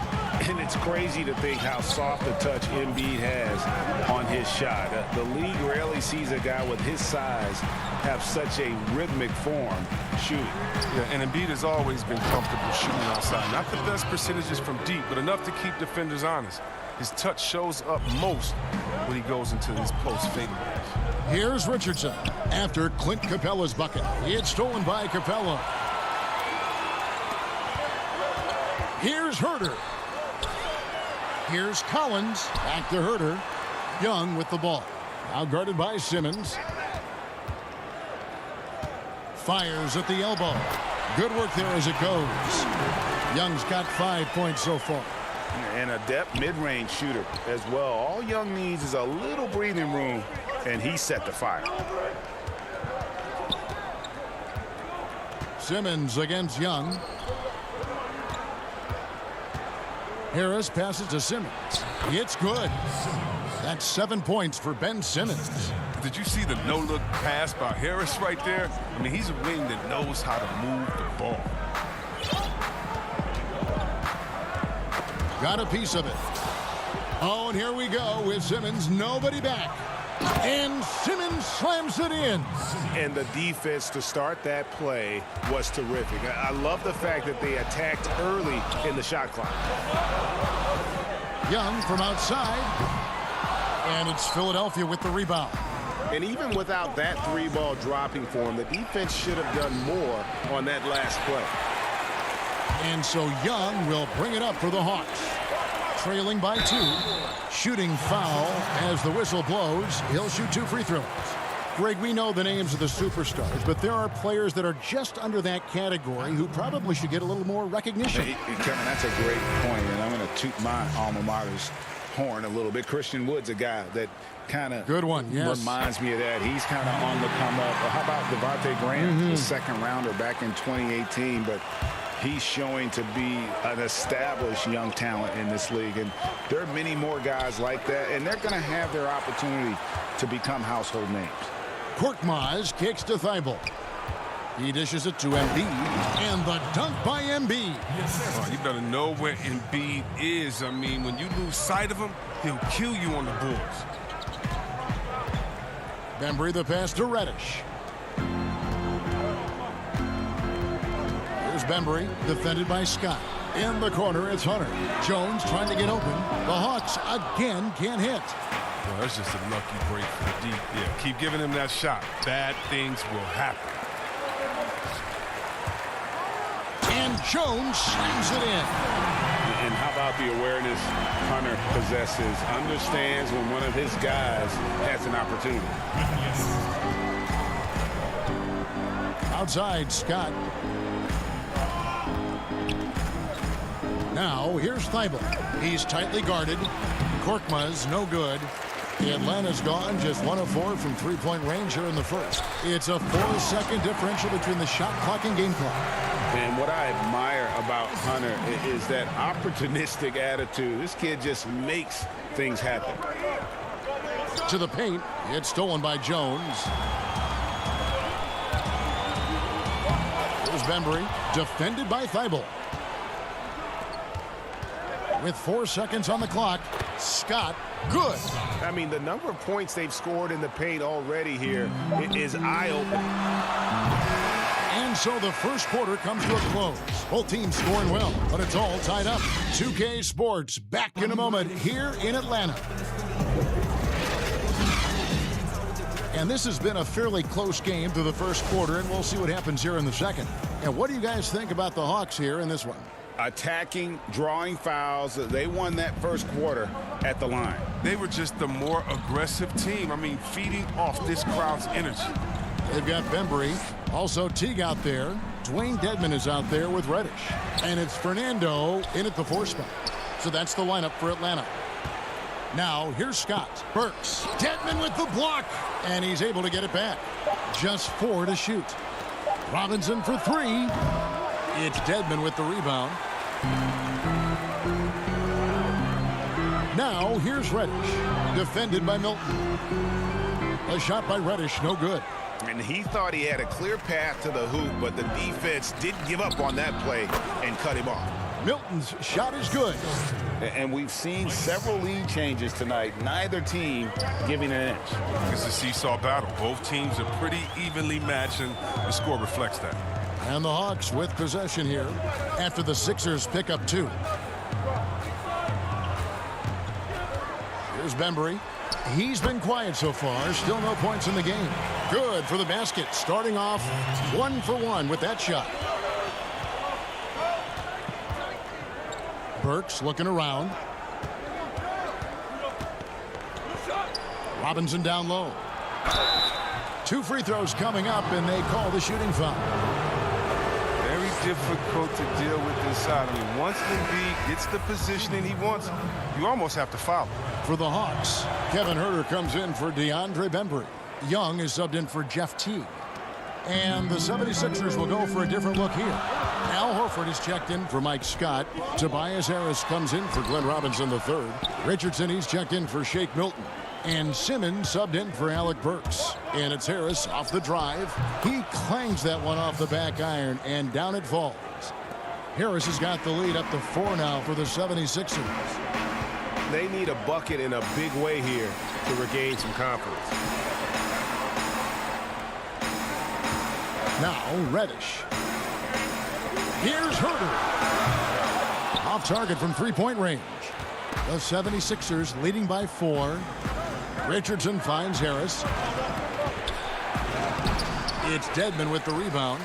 And it's crazy to think how soft a touch Embiid has on his shot. The league rarely sees a guy with his size have such a rhythmic form shooting. Yeah, and Embiid has always been comfortable shooting outside. Not the best percentages from deep, but enough to keep defenders honest. His touch shows up most when he goes into his post fadeaways. Here's Richardson after Clint Capella's bucket. It's stolen by Capella. Here's Herter. Here's Collins. Back to Herter. Young with the ball. Now guarded by Simmons. Fires at the elbow. Good work there as it goes. Young's got 5 points so far. And a depth mid-range shooter as well. All Young needs is a little breathing room, and he set the fire. Simmons against Young. Harris passes to Simmons. It's good. That's 7 points for Ben Simmons. Did you see the no-look pass by Harris right there? I mean, he's a wing that knows how to move the ball. Got a piece of it. Oh, and here we go with Simmons. Nobody back. And Simmons slams it in. And the defense to start that play was terrific. I love the fact that they attacked early in the shot clock. Young from outside. And it's Philadelphia with the rebound. And even without that 3-ball dropping for him, the defense should have done more on that last play. And so Young will bring it up for the Hawks. Trailing by 2. Shooting foul as the whistle blows. He'll shoot 2 free throws. Greg, we know the names of the superstars, but there are players that are just under that category who probably should get a little more recognition. Hey, Kevin, that's a great point, and I'm going to toot my alma mater's horn a little bit. Christian Wood's a guy that kind of reminds me of that. He's kind of on the come up. How about Devontae Graham, the second rounder back in 2018, but he's showing to be an established young talent in this league. And there are many more guys like that, and they're going to have their opportunity to become household names. Korkmaz kicks to Thibault. He dishes it to Embiid, and the dunk by Embiid. You better know where Embiid is. I mean, when you lose sight of him, he'll kill you on the boards. Bembry the pass to Reddish. Here's Bembry, defended by Scott. In the corner, it's Hunter. Jones trying to get open. The Hawks again can't hit. Well, that's just a lucky break for the deep. Yeah, keep giving him that shot. Bad things will happen. And Jones slams it in. And how about the awareness Hunter possesses? Understands when one of his guys has an opportunity. Outside, Scott. Now, here's Thibault. He's tightly guarded. Korkmaz, no good. Atlanta's gone just 1 of 4 from three-point range here in the first. It's a 4-second differential between the shot clock and game clock. And what I admire about Hunter is that opportunistic attitude. This kid just makes things happen. To the paint. It's stolen by Jones. Here's Bembry. Defended by Thibault. With 4 seconds on the clock, Scott, good. I mean, the number of points they've scored in the paint already here is eye-opening. And so the first quarter comes to a close. Both teams scoring well, but it's all tied up. 2K Sports back in a moment here in Atlanta. And this has been a fairly close game through the first quarter, and we'll see what happens here in the second. And what do you guys think about the Hawks here in this one? Attacking, drawing fouls. They won that first quarter at the line. They were just the more aggressive team. I mean, feeding off this crowd's energy. They've got Bembry. Also Teague out there. Dwayne Dedmon is out there with Reddish. And it's Fernando in at the 4 spot. So that's the lineup for Atlanta. Now, here's Scott. Burks. Dedmon with the block. And he's able to get it back. Just 4 to shoot. Robinson for 3. It's Dedmon with the rebound. Now, here's Reddish. Defended by Milton. A shot by Reddish, no good. And he thought he had a clear path to the hoop, but the defense didn't give up on that play and cut him off. Milton's shot is good. And we've seen several lead changes tonight. Neither team giving an inch. It's a seesaw battle. Both teams are pretty evenly matched, and the score reflects that. And the Hawks with possession here after the Sixers pick up 2. Here's Bembry. He's been quiet so far. Still no points in the game. Good for the basket. Starting off 1 for 1 with that shot. Burks looking around. Robinson down low. 2 free throws coming up, and they call the shooting foul. Very difficult to deal with this side. I mean, once Embiid gets the positioning he wants, you almost have to foul him. For the Hawks, Kevin Huerter comes in for DeAndre Bembry. Young is subbed in for Jeff Teague. And the 76ers will go for a different look here. Al Horford is checked in for Mike Scott. Tobias Harris comes in for Glenn Robinson III. Richardson, he's checked in for Shake Milton. And Simmons subbed in for Alec Burks. And it's Harris off the drive. He clangs that one off the back iron, and down it falls. Harris has got the lead up to 4 now for the 76ers. They need a bucket in a big way here to regain some confidence. Now, Reddish. Here's Huerter. Off target from three-point range. The 76ers leading by 4. Richardson finds Harris. It's Dedmon with the rebound.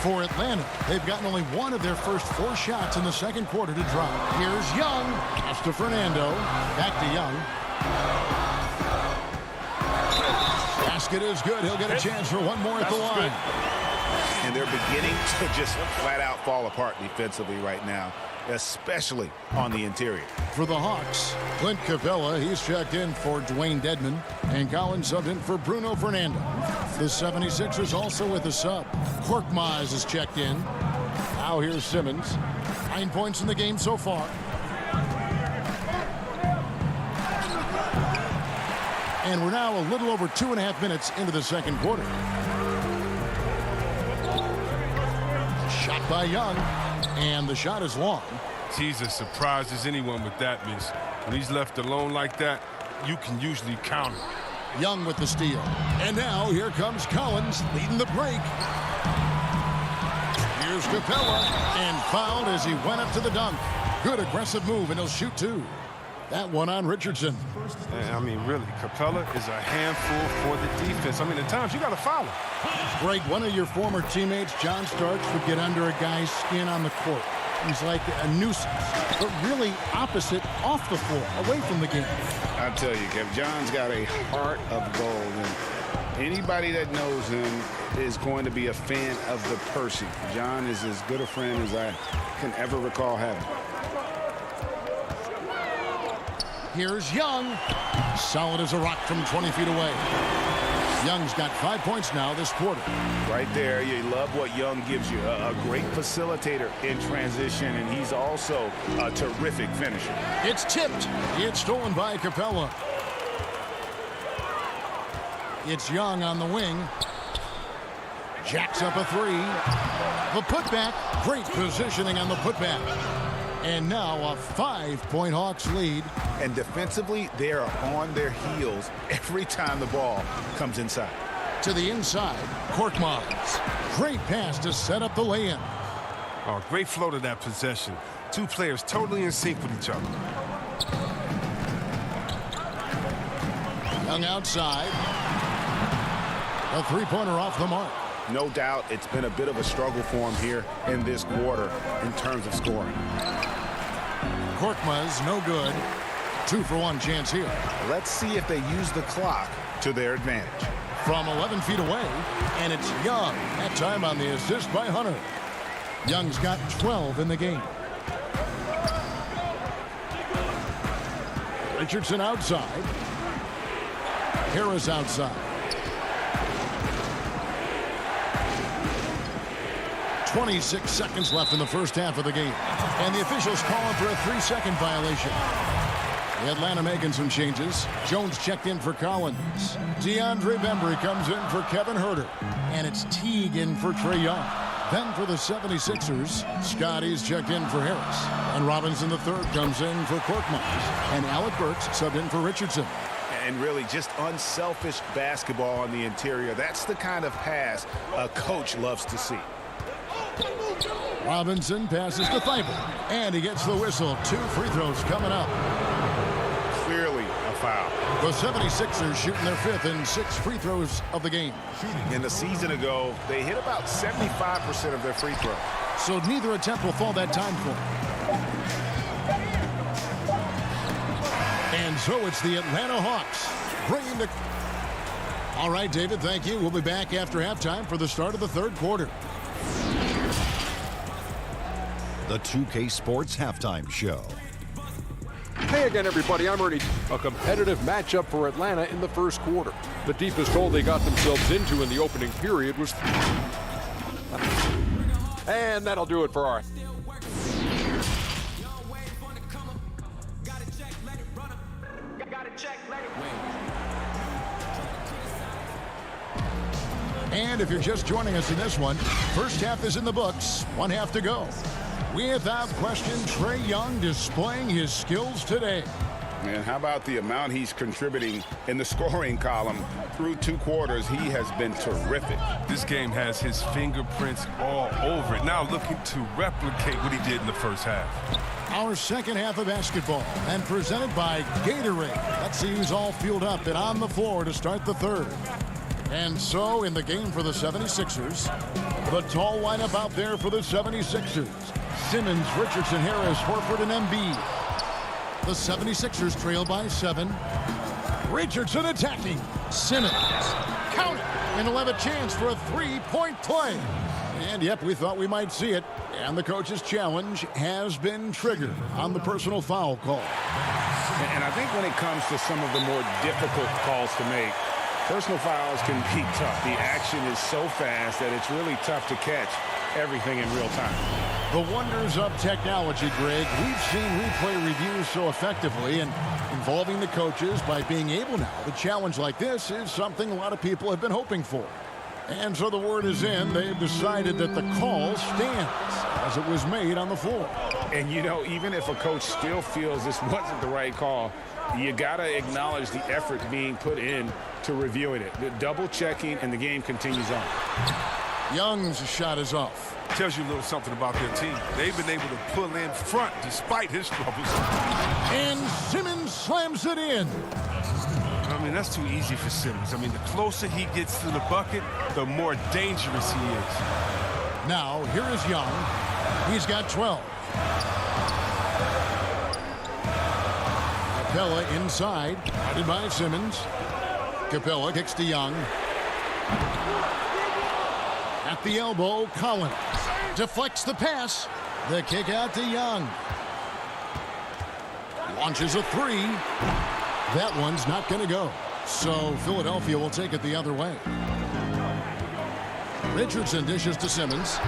For Atlanta, they've gotten only 1 of their first 4 shots in the second quarter to drop. Here's Young. Pass to Fernando. Back to Young. Basket is good. He'll get a chance for 1 more at the line. And they're beginning to just flat out fall apart defensively right now, especially on the interior. For the Hawks, Clint Capella, he's checked in for Dwayne Dedmon, and Collins subbed in for Bruno Fernando. The 76ers also with a sub. Korkmaz is checked in. Now here's Simmons. 9 points in the game so far. And we're now a little over 2.5 minutes into the second quarter. Shot by Young, and the shot is long. He's as surprised as anyone with that miss. When he's left alone like that, you can usually count him. Young with the steal. And now here comes Collins leading the break. Here's Here's Capella, and fouled as he went up to the dunk. Good aggressive move, and he'll shoot two. That one on Richardson. I mean, really, Capella is a handful for the defense. I mean, at times you got to foul him. Greg, one of your former teammates, John Starks, would get under a guy's skin on the court. He's like a nuisance, but really opposite off the floor, away from the game. I tell you, Kev, John's got a heart of gold, and anybody that knows him is going to be a fan of the person. John is as good a friend as I can ever recall having. Here's Young. Solid as a rock from 20 feet away. Young's got 5 points now this quarter. Right there, you love what Young gives you. A great facilitator in transition, and he's also a terrific finisher. It's tipped. It's stolen by Capella. It's Young on the wing. Jacks up a three. The putback. Great positioning on the putback. And now a 5-point Hawks lead. And defensively, they are on their heels every time the ball comes inside. To the inside, Korkmaz. Great pass to set up the lay-in. Oh, great flow to that possession. Two players totally in sync with each other. Young outside. A three-pointer off the mark. No doubt it's been a bit of a struggle for him here in this quarter in terms of scoring. Korkmaz, no good. 2-for-1 chance here. Let's see if they use the clock to their advantage. From 11 feet away, and it's Young. That time on the assist by Hunter. Young's got 12 in the game. Richardson outside. Harris outside. 26 seconds left in the first half of the game. And the officials calling for a 3-second violation. The Atlanta making some changes. Jones checked in for Collins. DeAndre Bembry comes in for Kevin Huerter. And it's Teague in for Trae Young. Then for the 76ers, Scotty's checked in for Harris. And Robinson III comes in for Korkmaz. And Alec Burks subbed in for Richardson. And really just unselfish basketball on the interior. That's the kind of pass a coach loves to see. Robinson passes to Thibault, and he gets the whistle. 2 free throws coming up. Clearly a foul. The 76ers shooting their 5th and 6 free throws of the game. In the season ago, they hit about 75% of their free throws. So neither attempt will fall that time for them. And so it's the Atlanta Hawks bringing the... All right, David, thank you. We'll be back after halftime for the start of the third quarter. The 2K Sports Halftime Show. Hey again, everybody. I'm Ernie. A competitive matchup for Atlanta in the first quarter. The deepest hole they got themselves into in the opening period was... And that'll do it for our... And if you're just joining us in this one, first half is in the books. 1 half to go. Without question, Trae Young displaying his skills today. And how about the amount he's contributing in the scoring column? Through 2 quarters, he has been terrific. This game has his fingerprints all over it. Now looking to replicate what he did in the first half. Our second half of basketball, and presented by Gatorade. Let's see who's all fueled up and on the floor to start the third. And so in the game for the 76ers, the tall lineup out there for the 76ers. Simmons, Richardson, Harris, Horford, and Embiid. The 76ers trail by 7. Richardson attacking. Simmons. Count it. And he'll have a chance for a 3-point play. And yep, we thought we might see it. And the coach's challenge has been triggered on the personal foul call. And I think when it comes to some of the more difficult calls to make, personal fouls can be tough. The action is so fast that it's really tough to catch everything in real time. The wonders of technology, Greg. We've seen replay reviews so effectively, and involving the coaches by being able now to challenge like this is something a lot of people have been hoping for. And so the word is in. They've decided that the call stands as it was made on the floor. And, you know, even if a coach still feels this wasn't the right call, you got to acknowledge the effort being put in to reviewing it. The double checking, and the game continues on. Young's shot is off. Tells you a little something about their team. They've been able to pull in front despite his troubles. And Simmons slams it in. I mean, that's too easy for Simmons. I mean, the closer he gets to the bucket, the more dangerous he is. Now, here is Young. He's got 12. Capella inside, guided by Simmons. Capella kicks to Young. At the elbow, Collins deflects the pass. The kick out to Young. Launches a three. That one's not going to go. So Philadelphia will take it the other way. Richardson dishes to Simmons.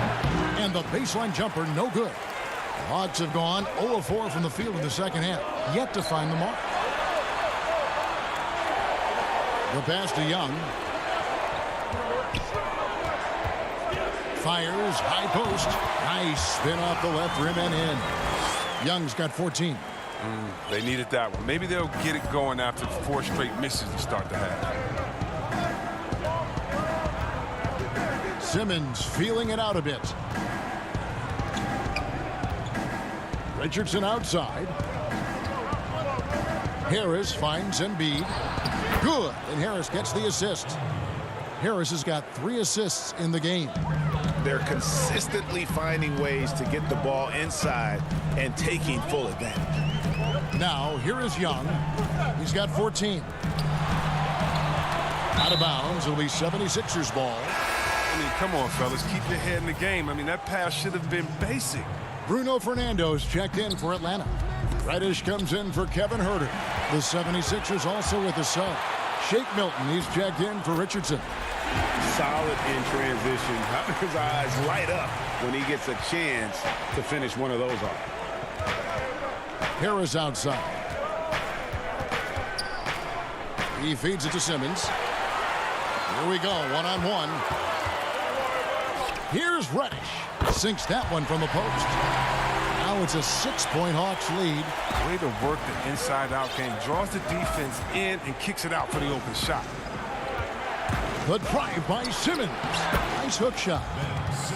And the baseline jumper, no good. The Hawks have gone 0 of 4 from the field in the second half. Yet to find the mark. The pass to Young. Fires, high post. Nice spin off the left rim and in. Young's got 14. They needed that one. Maybe they'll get it going after 4 straight misses to start the half. Simmons feeling it out a bit. Richardson outside. Harris finds Embiid. Good, and Harris gets the assist. Harris has got 3 assists in the game. They're consistently finding ways to get the ball inside and taking full advantage. Now, here is Young. He's got 14. Out of bounds. It'll be 76ers ball. I mean, come on, fellas. Keep your head in the game. I mean, that pass should have been basic. Bruno Fernando's checked in for Atlanta. Reddish comes in for Kevin Huerter. The 76ers also with a sub. Shake Milton, he's checked in for Richardson. Solid in transition. His eyes light up when he gets a chance to finish one of those off. Harris outside. He feeds it to Simmons. Here we go, one-on-one. Here's Reddish. Sinks that one from the post. Now it's a 6-point Hawks lead. Way to work the inside-out game. Draws the defense in and kicks it out for the open shot. The drive by Simmons. Nice hook shot.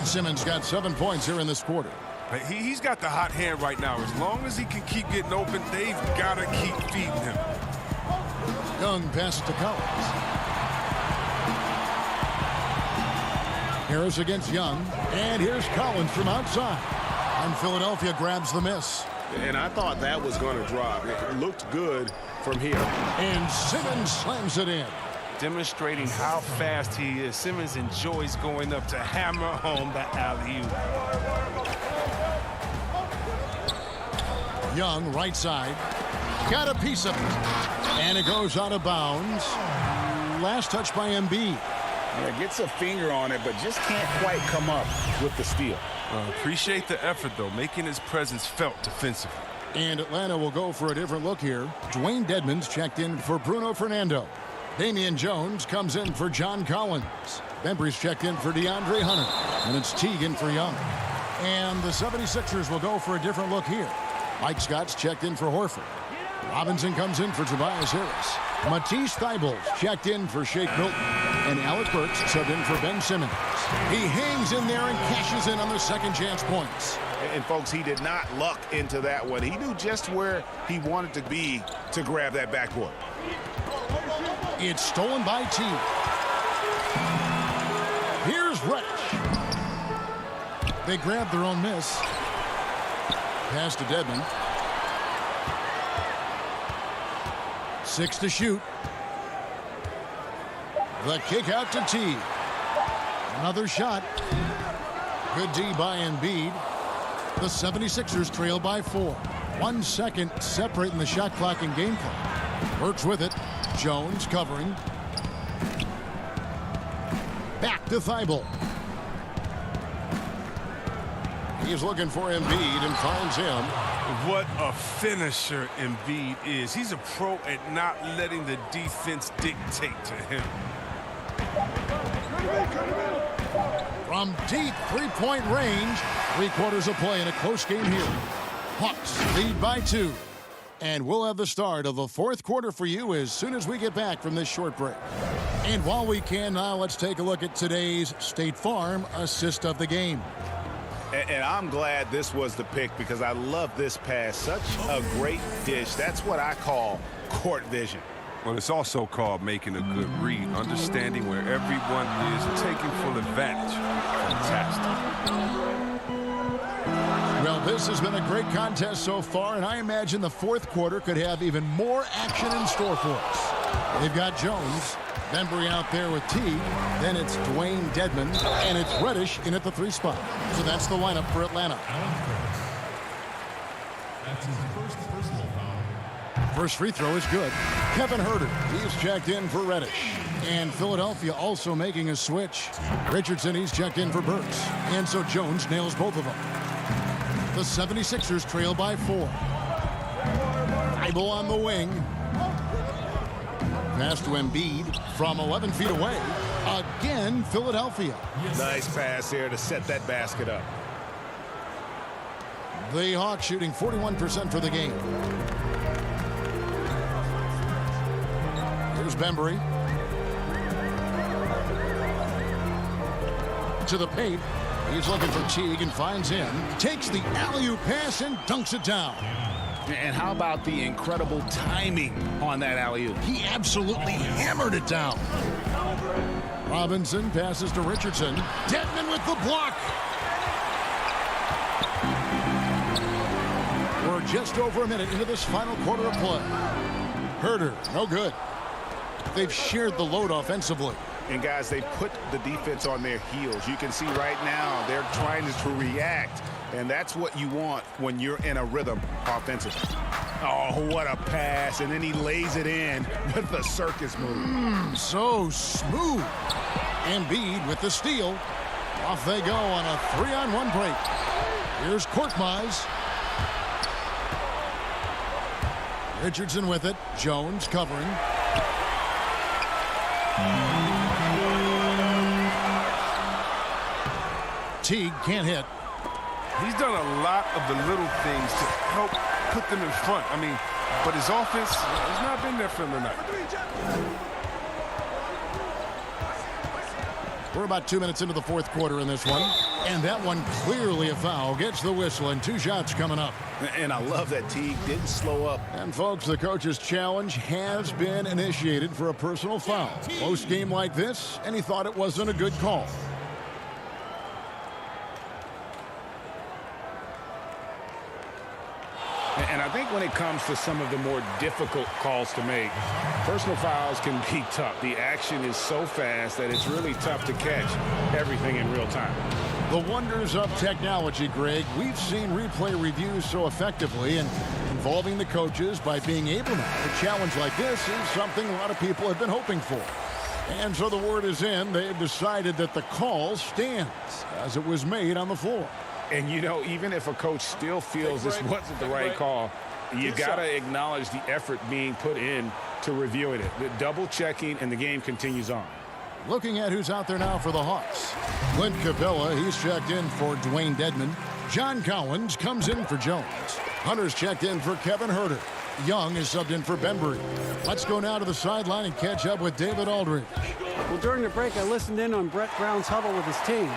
Simmons got 7 points here in this quarter. He's got the hot hand right now. As long as he can keep getting open, they've got to keep feeding him. Young passes to Collins. Harris against Young. And here's Collins from outside. And Philadelphia grabs the miss. And I thought that was going to drop. It looked good from here. And Simmons slams it in. Demonstrating how fast he is. Simmons enjoys going up to hammer home the alley-oop. Young, right side. Got a piece of it. And it goes out of bounds. Last touch by Embiid. Yeah, gets a finger on it, but just can't quite come up with the steal. Appreciate the effort, though, making his presence felt defensively. And Atlanta will go for a different look here. Dwayne Dedmon's checked in for Bruno Fernando. Damian Jones comes in for John Collins. Bembry's checked in for DeAndre Hunter. And it's Teagan for Young. And the 76ers will go for a different look here. Mike Scott's checked in for Horford. Robinson comes in for Tobias Harris. Matisse Thybulle's checked in for Shake Milton. And Alec Burks subbed in for Ben Simmons. He hangs in there and cashes in on the second chance points. And folks, he did not luck into that one. He knew just where he wanted to be to grab that backboard. It's stolen by T. Here's Reddish. They grab their own miss. Pass to Dedmon. 6 to shoot. The kick out to T. Another shot. Good D by Embiid. The 76ers trail by 4. 1 second separating the shot clock and game clock. Works with it. Jones covering. Back to Thibault. He's looking for Embiid and finds him. What a finisher Embiid is. He's a pro at not letting the defense dictate to him. From deep three-point range, 3/4 of play in a close game here. Hawks lead by 2. And we'll have the start of the 4th quarter for you as soon as we get back from this short break. And while we can now, let's take a look at today's State Farm assist of the game. And I'm glad this was the pick because I love this pass. Such a great dish. That's what I call court vision. Well, it's also called making a good read, understanding where everyone is and taking full advantage. Fantastic. Well, this has been a great contest so far, and I imagine the fourth quarter could have even more action in store for us. They've got Jones, Bembry out there with Teague, then it's Dwayne Dedmon, and it's Reddish in at the 3 spot. So that's the lineup for Atlanta. That's his first personal foul. First free throw is good. Kevin Herter, he's checked in for Reddish. And Philadelphia also making a switch. Richardson, he's checked in for Burks. And so Jones nails both of them. The 76ers trail by 4. Thibault on the wing. Pass to Embiid from 11 feet away. Again, Philadelphia. Nice pass here to set that basket up. The Hawks shooting 41% for the game. Here's Bembry. To the paint. He's looking for Teague and finds him. Takes the alley-oop pass and dunks it down. And how about the incredible timing on that alley-oop? He absolutely hammered it down. Robinson passes to Richardson. Dedmon with the block. We're just over a minute into this final quarter of play. Herter, no good. They've shared the load offensively. And guys, they put the defense on their heels. You can see right now they're trying to react. And that's what you want when you're in a rhythm offensively. Oh, what a pass. And then he lays it in with the circus move. So smooth. Embiid with the steal. Off they go on a 3-on-1 break. Here's Korkmaz. Richardson with it. Jones covering. Teague can't hit. He's done a lot of the little things to help put them in front. I mean, but his offense has not been there for him tonight. We're about 2 minutes into the fourth quarter in this one. And that one clearly a foul. Gets the whistle and 2 shots coming up. And I love that Teague didn't slow up. And folks, the coach's challenge has been initiated for a personal foul. Close game like this, and he thought it wasn't a good call. And I think when it comes to some of the more difficult calls to make, personal fouls can be tough. The action is so fast that it's really tough to catch everything in real time. The wonders of technology, Greg. We've seen replay reviews so effectively, and involving the coaches by being able now to challenge like this is something a lot of people have been hoping for. And so the word is in. They've decided that the call stands as it was made on the floor. And, you know, even if a coach still feels this wasn't the right call, you got to acknowledge the effort being put in to reviewing it. The double checking, and the game continues on. Looking at who's out there now for the Hawks. Clint Capella, he's checked in for Dwayne Dedmon. John Collins comes in for Jones. Hunter's checked in for Kevin Herter. Young is subbed in for Bembry. Let's go now to the sideline and catch up with David Aldridge. Well, during the break, I listened in on Brett Brown's huddle with his team.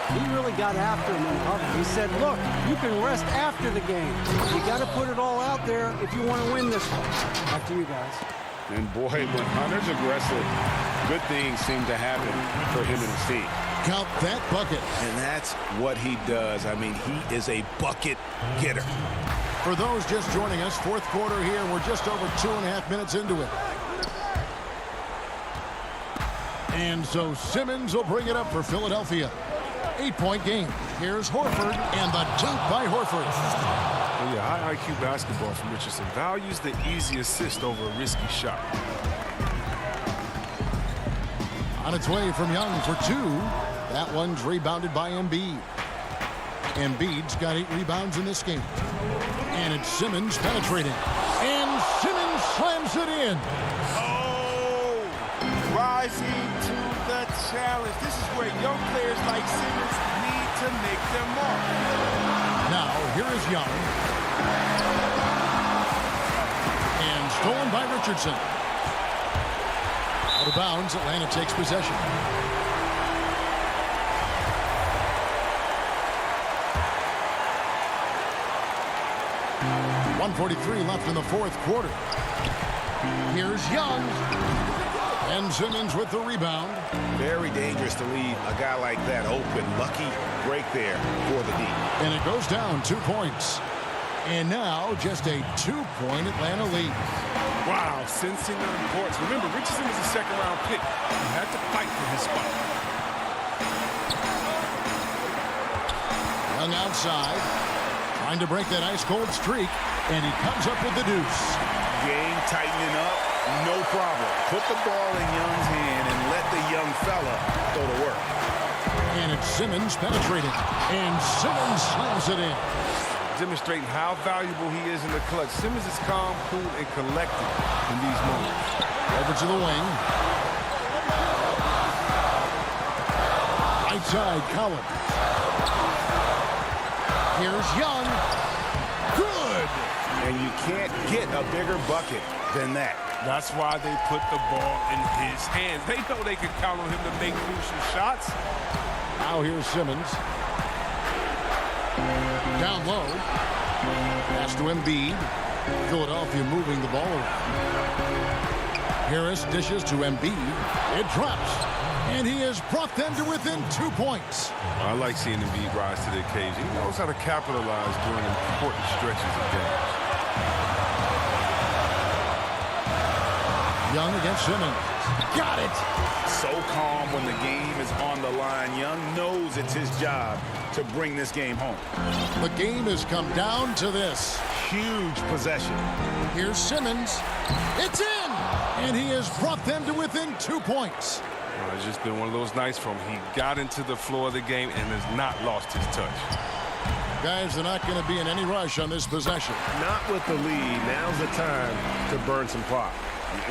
He really got after him in the huddle. He said, look, you can rest after the game. You got to put it all out there if you want to win this one. Back to you guys. And boy, when Hunter's aggressive, good things seem to happen for him and his team. Count that bucket. And that's what he does. I mean, he is a bucket getter. For those just joining us, fourth quarter here. We're just over 2.5 minutes into it. And so Simmons will bring it up for Philadelphia. 8-point game. Here's Horford, and the dunk by Horford. Well, yeah, high IQ basketball from Richardson. Values the easy assist over a risky shot. On its way from Young for 2. That one's rebounded by Embiid. Embiid's got 8 rebounds in this game. And it's Simmons penetrating. And Simmons slams it in. Oh, rising to the challenge. This is where young players like Simmons need to make their mark. Now, here is Young. And stolen by Richardson. A Out of bounds, Atlanta takes possession. .143 left in the fourth quarter. Here's Young. And Simmons with the rebound. Very dangerous to leave a guy like that open. Lucky break there for the D. And it goes down 2 points. And now just a 2-point Atlanta lead. Wow, sensing the importance. Remember, Richardson was a second-round pick. He had to fight for his spot. Young outside, trying to break that ice-cold streak, and he comes up with the deuce. Game tightening up, no problem. Put the ball in Young's hand and let the young fella go to work. And it's Simmons penetrating, and Simmons slams it in. Demonstrating how valuable he is in the clutch. Simmons is calm, cool, and collected in these moments. Over to the wing. Right side, Collins. Here's Young. Good! And you can't get a bigger bucket than that. That's why they put the ball in his hands. They know they can count on him to make crucial shots. Now here's Simmons. Down low. Pass to Embiid. Philadelphia moving the ball around. Harris dishes to Embiid. It drops. And he has brought them to within 2 points. I like seeing Embiid rise to the occasion. He knows how to capitalize during important stretches of games. Young against Simmons. Got it! So calm when the game is on the line. Young knows it's his job to bring this game home. The game has come down to this. Huge possession. Here's Simmons. It's in! And he has brought them to within 2 points. Well, it's just been one of those nights from he got into the floor of the game and has not lost his touch. Guys, they're not going to be in any rush on this possession. Not with the lead. Now's the time to burn some clock.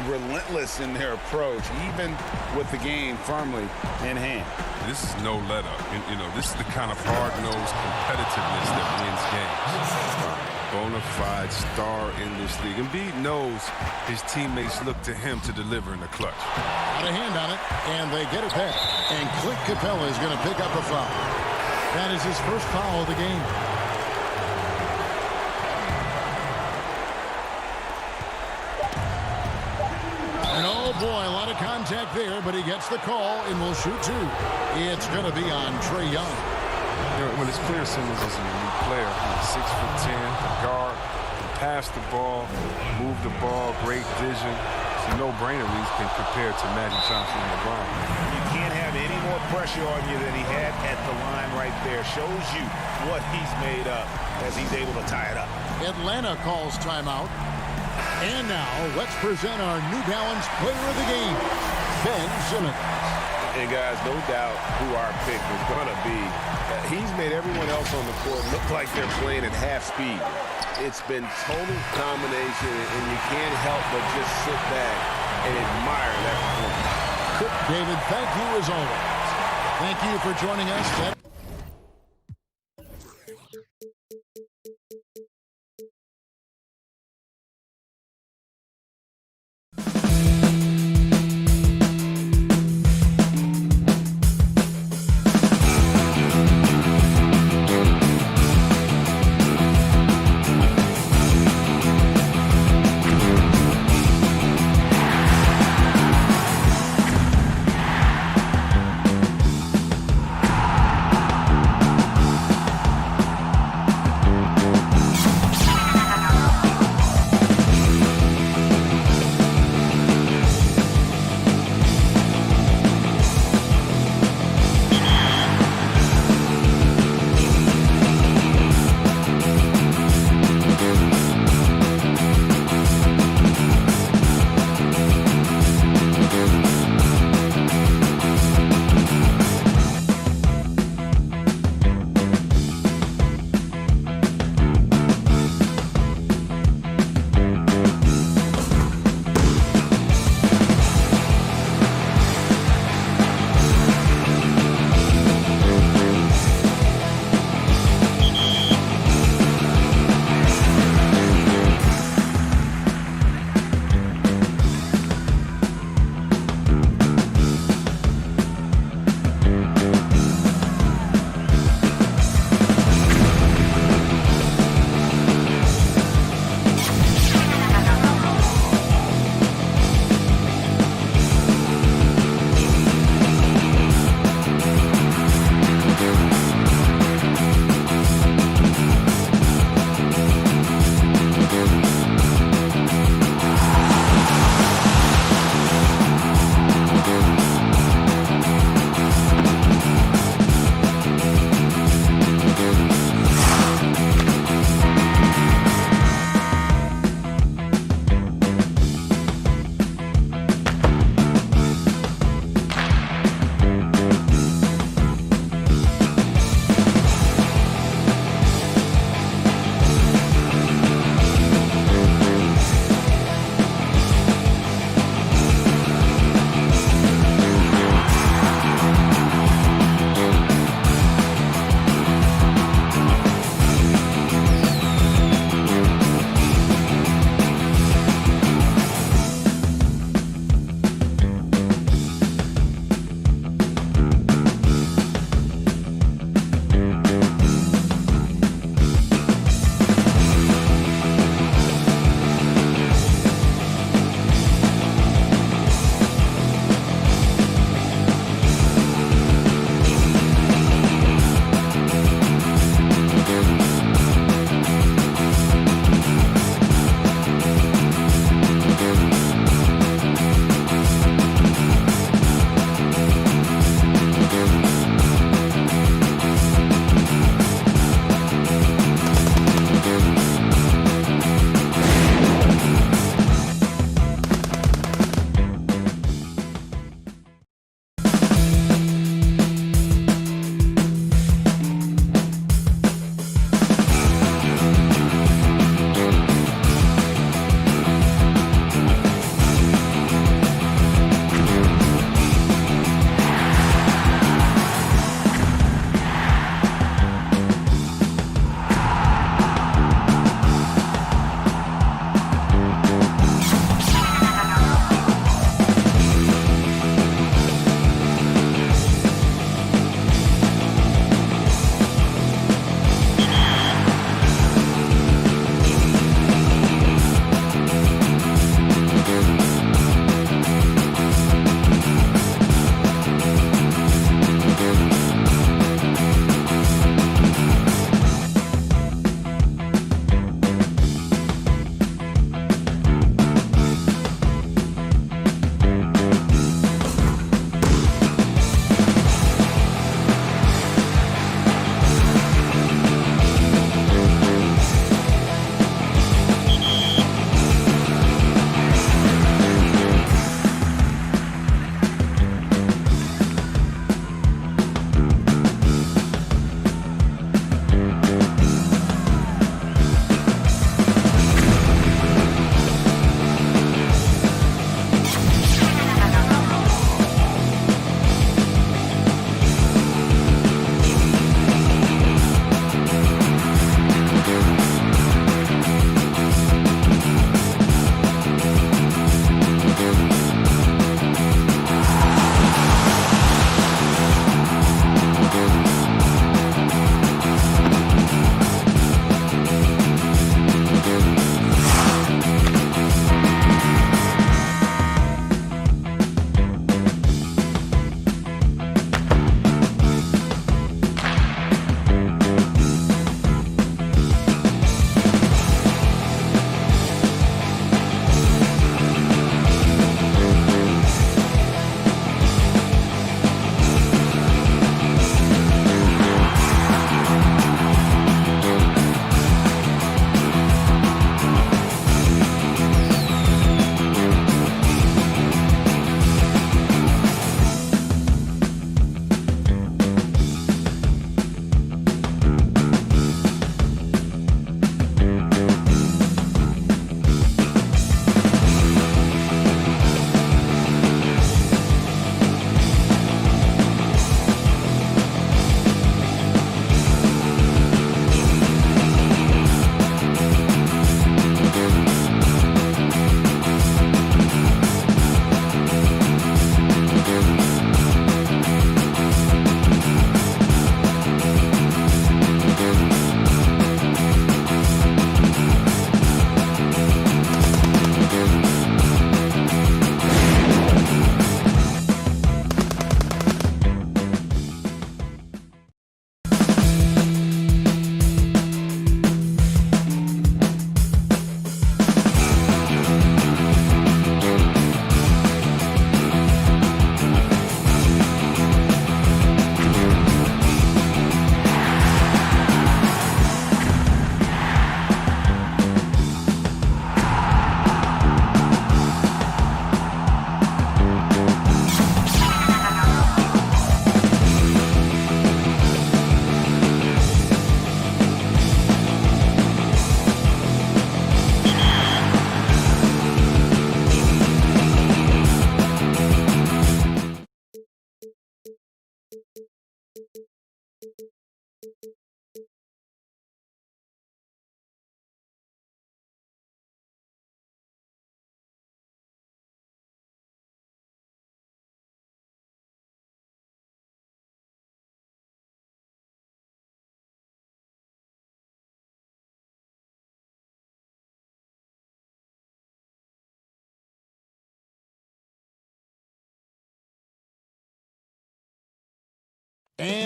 Relentless in their approach, even with the game firmly in hand. This is no let-up. You know, this is the kind of hard-nosed competitiveness that wins games. Bona fide star in this league. Embiid knows his teammates look to him to deliver in the clutch. Got a hand on it, and they get it back. And Clint Capella is going to pick up a foul. That is his first foul of the game. And oh boy, a lot of contact there, but he gets the call and will shoot 2. It's going to be on Trae Young. When it's clear Simmons is a unique player, he's 6'10", the guard, can pass the ball, move the ball, great vision. It's a no-brainer when he's been compared to Magic Johnson and LeBron. You can't have any more pressure on you than he had at the line right there. Shows you what he's made of as he's able to tie it up. Atlanta calls timeout. And now, let's present our New Balance player of the game, Ben Simmons. And guys, no doubt who our pick is going to be. He's made everyone else on the court look like they're playing at half speed. It's been total domination, and you can't help but just sit back and admire that performance. David, thank you as always. Thank you for joining us.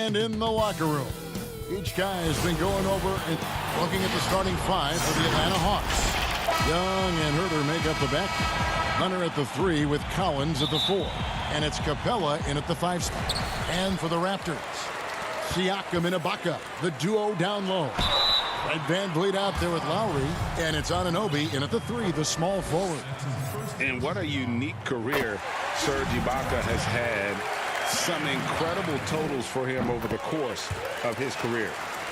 And in the locker room, each guy has been going over and looking at the starting five for the Atlanta Hawks. Young and Herter make up the back. Hunter at the 3 with Collins at the 4. And it's Capella in at the 5 spot. And for the Raptors, Siakam and Ibaka, the duo down low. Fred VanVleet out there with Lowry. And it's Anunoby in at the 3, the small forward. And what a unique career Serge Ibaka has had. Some incredible totals for him over the course of his career.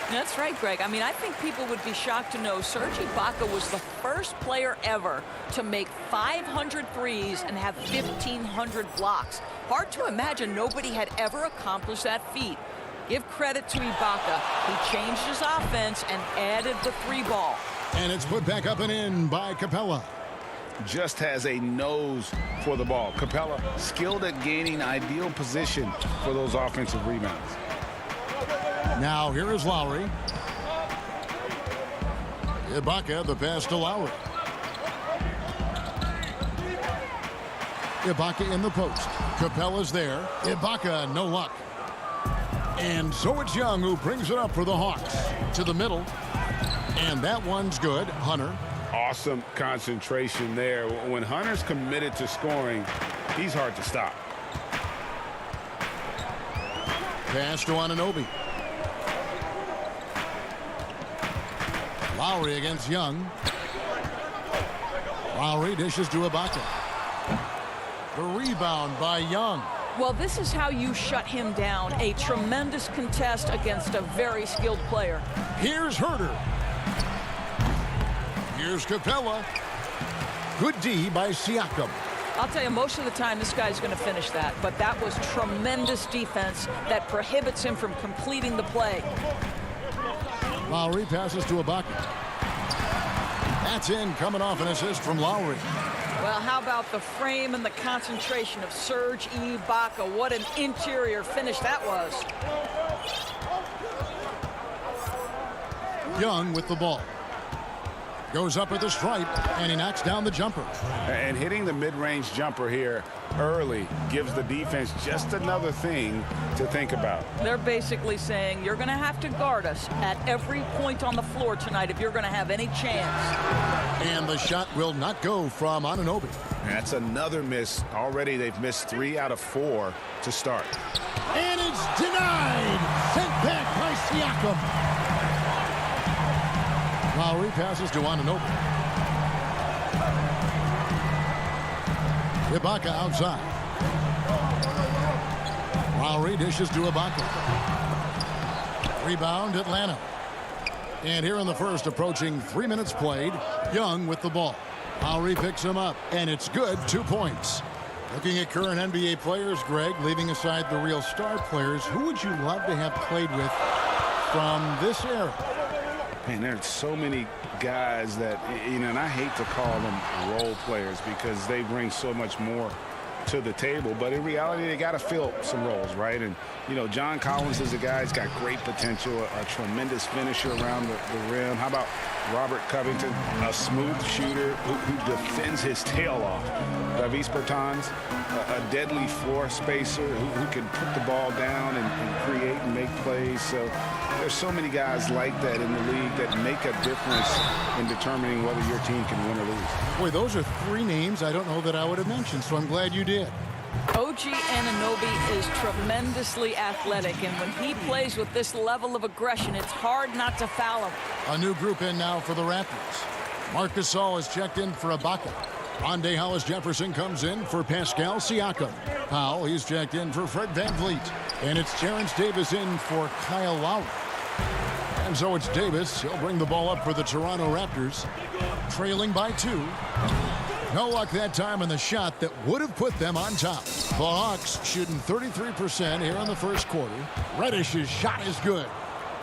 That's right, Greg. I mean, I think people would be shocked to know Serge Ibaka was the first player ever to make 500 threes and have 1,500 blocks. Hard to imagine nobody had ever accomplished that feat. Give credit to Ibaka. He changed his offense and added the 3 ball. And it's put back up and in by Capella. Just has a nose for the ball. Capella skilled at gaining ideal position for those offensive rebounds. Now here is Lowry. Ibaka, the pass to Lowry. Ibaka in the post. Capella's there. Ibaka, no luck. And so it's Young who brings it up for the Hawks. To the middle. And that one's good. Hunter. Awesome concentration there. When Hunter's committed to scoring, he's hard to stop. Pass to Anunoby. Lowry against Young. Lowry dishes to Ibaka. The rebound by Young. Well, this is how you shut him down. A tremendous contest against a very skilled player. Here's Herter. Here's Capella. Good D by Siakam. I'll tell you, most of the time this guy's going to finish that, but that was tremendous defense that prohibits him from completing the play. Lowry passes to Ibaka. That's in, coming off an assist from Lowry. Well, how about the frame and the concentration of Serge Ibaka? What an interior finish that was. Young with the ball. Goes up at the stripe, and he knocks down the jumper. And hitting the mid-range jumper here early gives the defense just another thing to think about. They're basically saying you're going to have to guard us at every point on the floor tonight if you're going to have any chance. And the shot will not go from Anunoby. That's another miss. Already they've missed 3 out of 4 to start. And it's denied. Sent back by Siakam. Lowry passes to Anunoby. Ibaka outside. Lowry dishes to Ibaka. Rebound Atlanta. And here in the first, approaching 3 minutes played, Young with the ball. Lowry picks him up, and it's good. 2 points. Looking at current NBA players, Greg, leaving aside the real star players, who would you love to have played with from this era? Man, there's so many guys that, you know, and I hate to call them role players because they bring so much more to the table. But in reality, they got to fill some roles, right? And, you know, John Collins is a guy who's got great potential, a tremendous finisher around the rim. How about Robert Covington, a smooth shooter who defends his tail off? Davis Bertans, a deadly floor spacer who can put the ball down and create and make plays. So there's so many guys like that in the league that make a difference in determining whether your team can win or lose. Boy, those are 3 names I don't know that I would have mentioned, so I'm glad you did. OG Anunoby is tremendously athletic, and when he plays with this level of aggression, it's hard not to foul him. A new group in now for the Raptors. Marc Gasol is checked in for Ibaka. Rondé Hollis-Jefferson comes in for Pascal Siakam. Powell, he's checked in for Fred VanVleet. And it's Terrence Davis in for Kyle Lowry. And so it's Davis. He'll bring the ball up for the Toronto Raptors. Trailing by 2. No luck that time in the shot that would have put them on top. The Hawks shooting 33% here in the first quarter. Reddish's shot is good.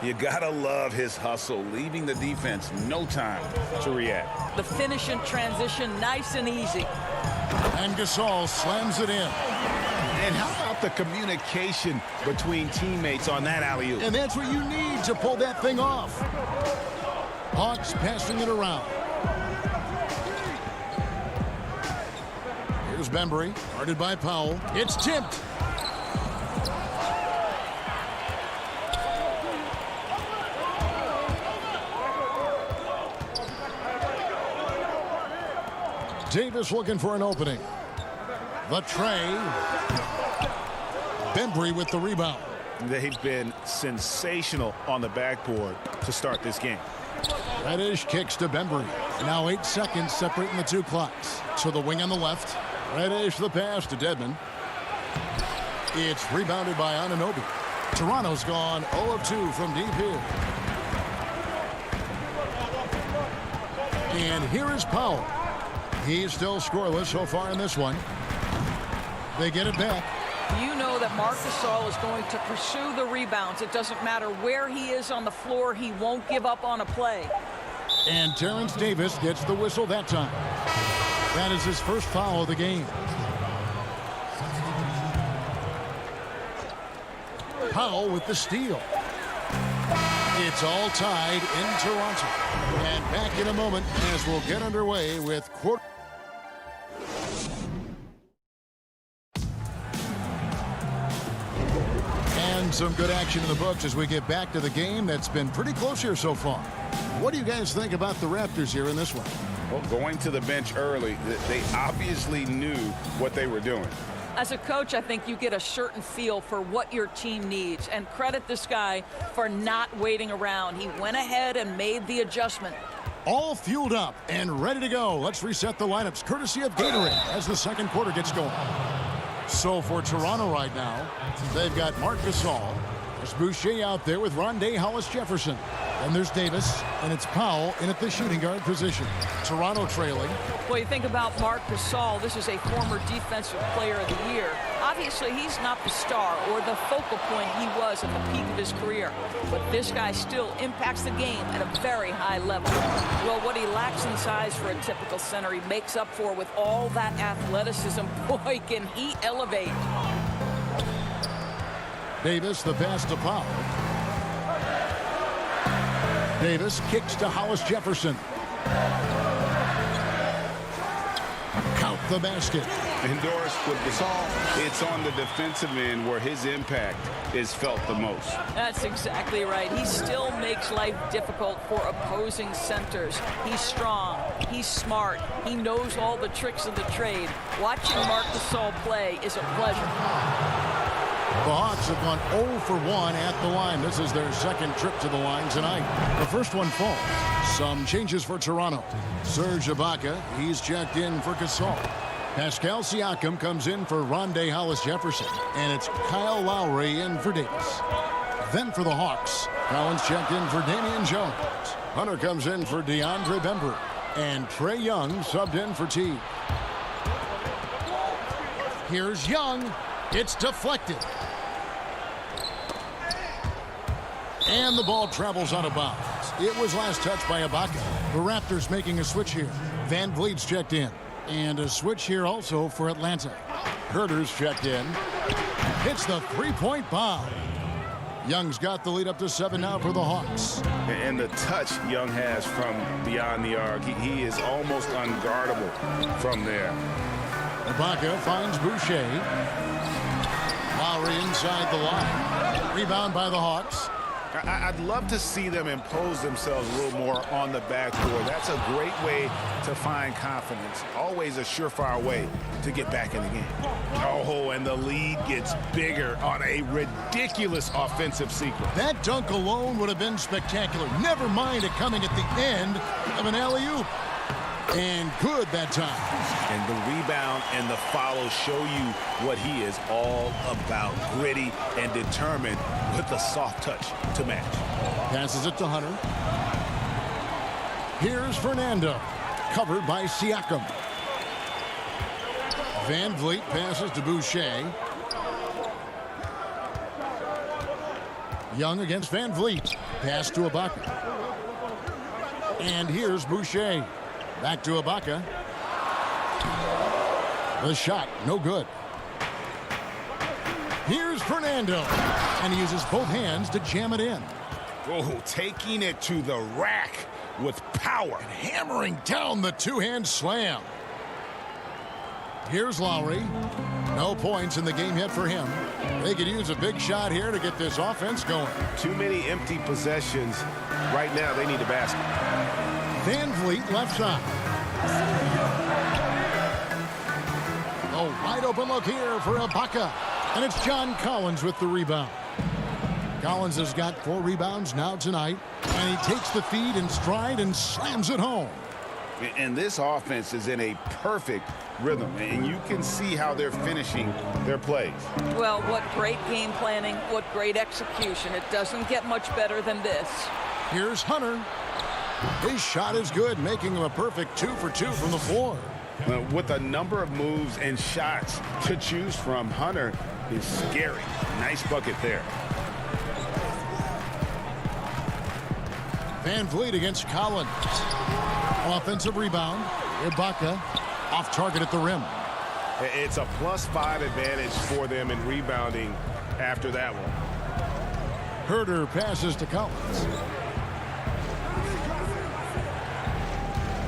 You gotta love his hustle, leaving the defense no time to react. The finish and transition, nice and easy. And Gasol slams it in. And how about the communication between teammates on that alley-oop? And that's what you need to pull that thing off. Hawks passing it around. Here's Bembry, guarded by Powell. It's tipped. Davis looking for an opening. The tray. Bembry with the rebound. They've been sensational on the backboard to start this game. Reddish kicks to Bembry. Now 8 seconds separating the two clocks. To the wing on the left. Reddish the pass to Dedmon. It's rebounded by Anunoby. Toronto's gone 0 of 2 from deep here. And here is Powell. He's still scoreless so far in this one. They get it back. You know that Marc Gasol is going to pursue the rebounds. It doesn't matter where he is on the floor. He won't give up on a play. And Terrence Davis gets the whistle that time. That is his first foul of the game. Powell with the steal. It's all tied in Toronto. And back in a moment as we'll get underway with quarter. And some good action in the books as we get back to the game that's been pretty close here so far. What do you guys think about the Raptors here in this one? Well, going to the bench early, they obviously knew what they were doing. As a coach, I think you get a certain feel for what your team needs, and credit this guy for not waiting around. He went ahead and made the adjustment. All fueled up and ready to go. Let's reset the lineups courtesy of Gatorade as the second quarter gets going. So for Toronto right now, they've got Marc Gasol. There's Boucher out there with Rondé Hollis-Jefferson. And there's Davis, and it's Powell in at the shooting guard position. Toronto trailing. Well, you think about Marc Gasol, this is a former defensive player of the year. Obviously, he's not the star or the focal point he was at the peak of his career. But this guy still impacts the game at a very high level. Well, what he lacks in size for a typical center, he makes up for with all that athleticism. Boy, can he elevate. Davis, the pass to Powell. Davis kicks to Hollis-Jefferson. Count the basket. Endorsed with Gasol, it's on the defensive end where his impact is felt the most. That's exactly right. He still makes life difficult for opposing centers. He's strong. He's smart. He knows all the tricks of the trade. Watching Marc Gasol play is a pleasure. The Hawks have gone 0 for 1 at the line. This is their second trip to the line tonight. The first one falls. Some changes for Toronto. Serge Ibaka, he's checked in for Gasol. Pascal Siakam comes in for Rondé Hollis-Jefferson. And it's Kyle Lowry in for Davis. Then for the Hawks, Collins checked in for Damian Jones. Hunter comes in for DeAndre Bembry. And Trae Young subbed in for T. Here's Young. It's deflected. And the ball travels out of bounds. It was last touched by Ibaka. The Raptors making a switch here. Van Vliet's checked in. And a switch here also for Atlanta. Herter's checked in. Hits the three-point bomb. Young's got the lead up to 7 now for the Hawks. And the touch Young has from beyond the arc, he is almost unguardable from there. Ibaka finds Boucher. Lowry inside the line. Rebound by the Hawks. I'd love to see them impose themselves a little more on the backboard. That's a great way to find confidence. Always a surefire way to get back in the game. Oh, and the lead gets bigger on a ridiculous offensive sequence. That dunk alone would have been spectacular. Never mind it coming at the end of an alley-oop. And good that time. And the rebound and the follow show you what he is all about. Gritty and determined with a soft touch to match. Passes it to Hunter. Here's Fernando. Covered by Siakam. Van Vliet passes to Boucher. Young against Van Vliet. Pass to Ibaka. And here's Boucher. Back to Ibaka. The shot, no good. Here's Fernando. And he uses both hands to jam it in. Oh, taking it to the rack with power. And hammering down the two-hand slam. Here's Lowry. No points in the game yet for him. They could use a big shot here to get this offense going. Too many empty possessions. Right now, they need a basket. Van Vliet left side. A wide open look here for Ibaka. And it's John Collins with the rebound. Collins has got 4 rebounds now tonight. And he takes the feed in stride and slams it home. And this offense is in a perfect rhythm, and you can see how they're finishing their plays. Well, what great game planning, what great execution. It doesn't get much better than this. Here's Hunter. His shot is good, making him a perfect 2 for 2 from the floor. With a number of moves and shots to choose from, Hunter is scary. Nice bucket there. Van Vliet against Collins. Offensive rebound. Ibaka off target at the rim. It's a +5 advantage for them in rebounding after that one. Herter passes to Collins.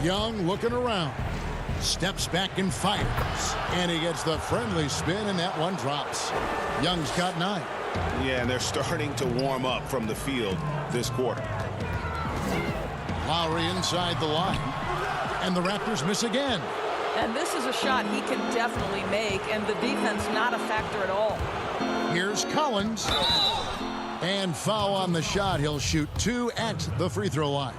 Young looking around. Steps back and fires. And he gets the friendly spin, and that one drops. Young's got 9. Yeah, and they're starting to warm up from the field this quarter. Lowry inside the line. And the Raptors miss again. And this is a shot he can definitely make, and the defense not a factor at all. Here's Collins. And foul on the shot. He'll shoot 2 at the free throw line.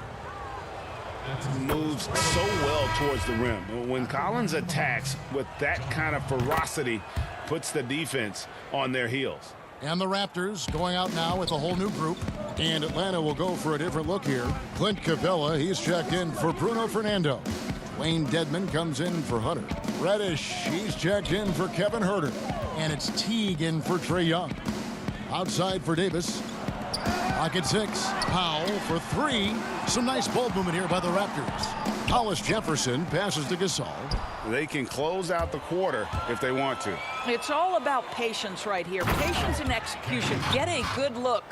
Moves so well towards the rim. When Collins attacks with that kind of ferocity, puts the defense on their heels. And the Raptors going out now with a whole new group. And Atlanta will go for a different look here. Clint Capella, he's checked in for Bruno Fernando. Wayne Dedman comes in for Hunter. Reddish, he's checked in for Kevin Herter. And it's Teague in for Trae Young. Outside for Davis. Pocket 6. Powell for 3. Some nice ball movement here by the Raptors. Hollis Jefferson passes to Gasol. They can close out the quarter if they want to. It's all about patience right here. Patience and execution. Get a good look.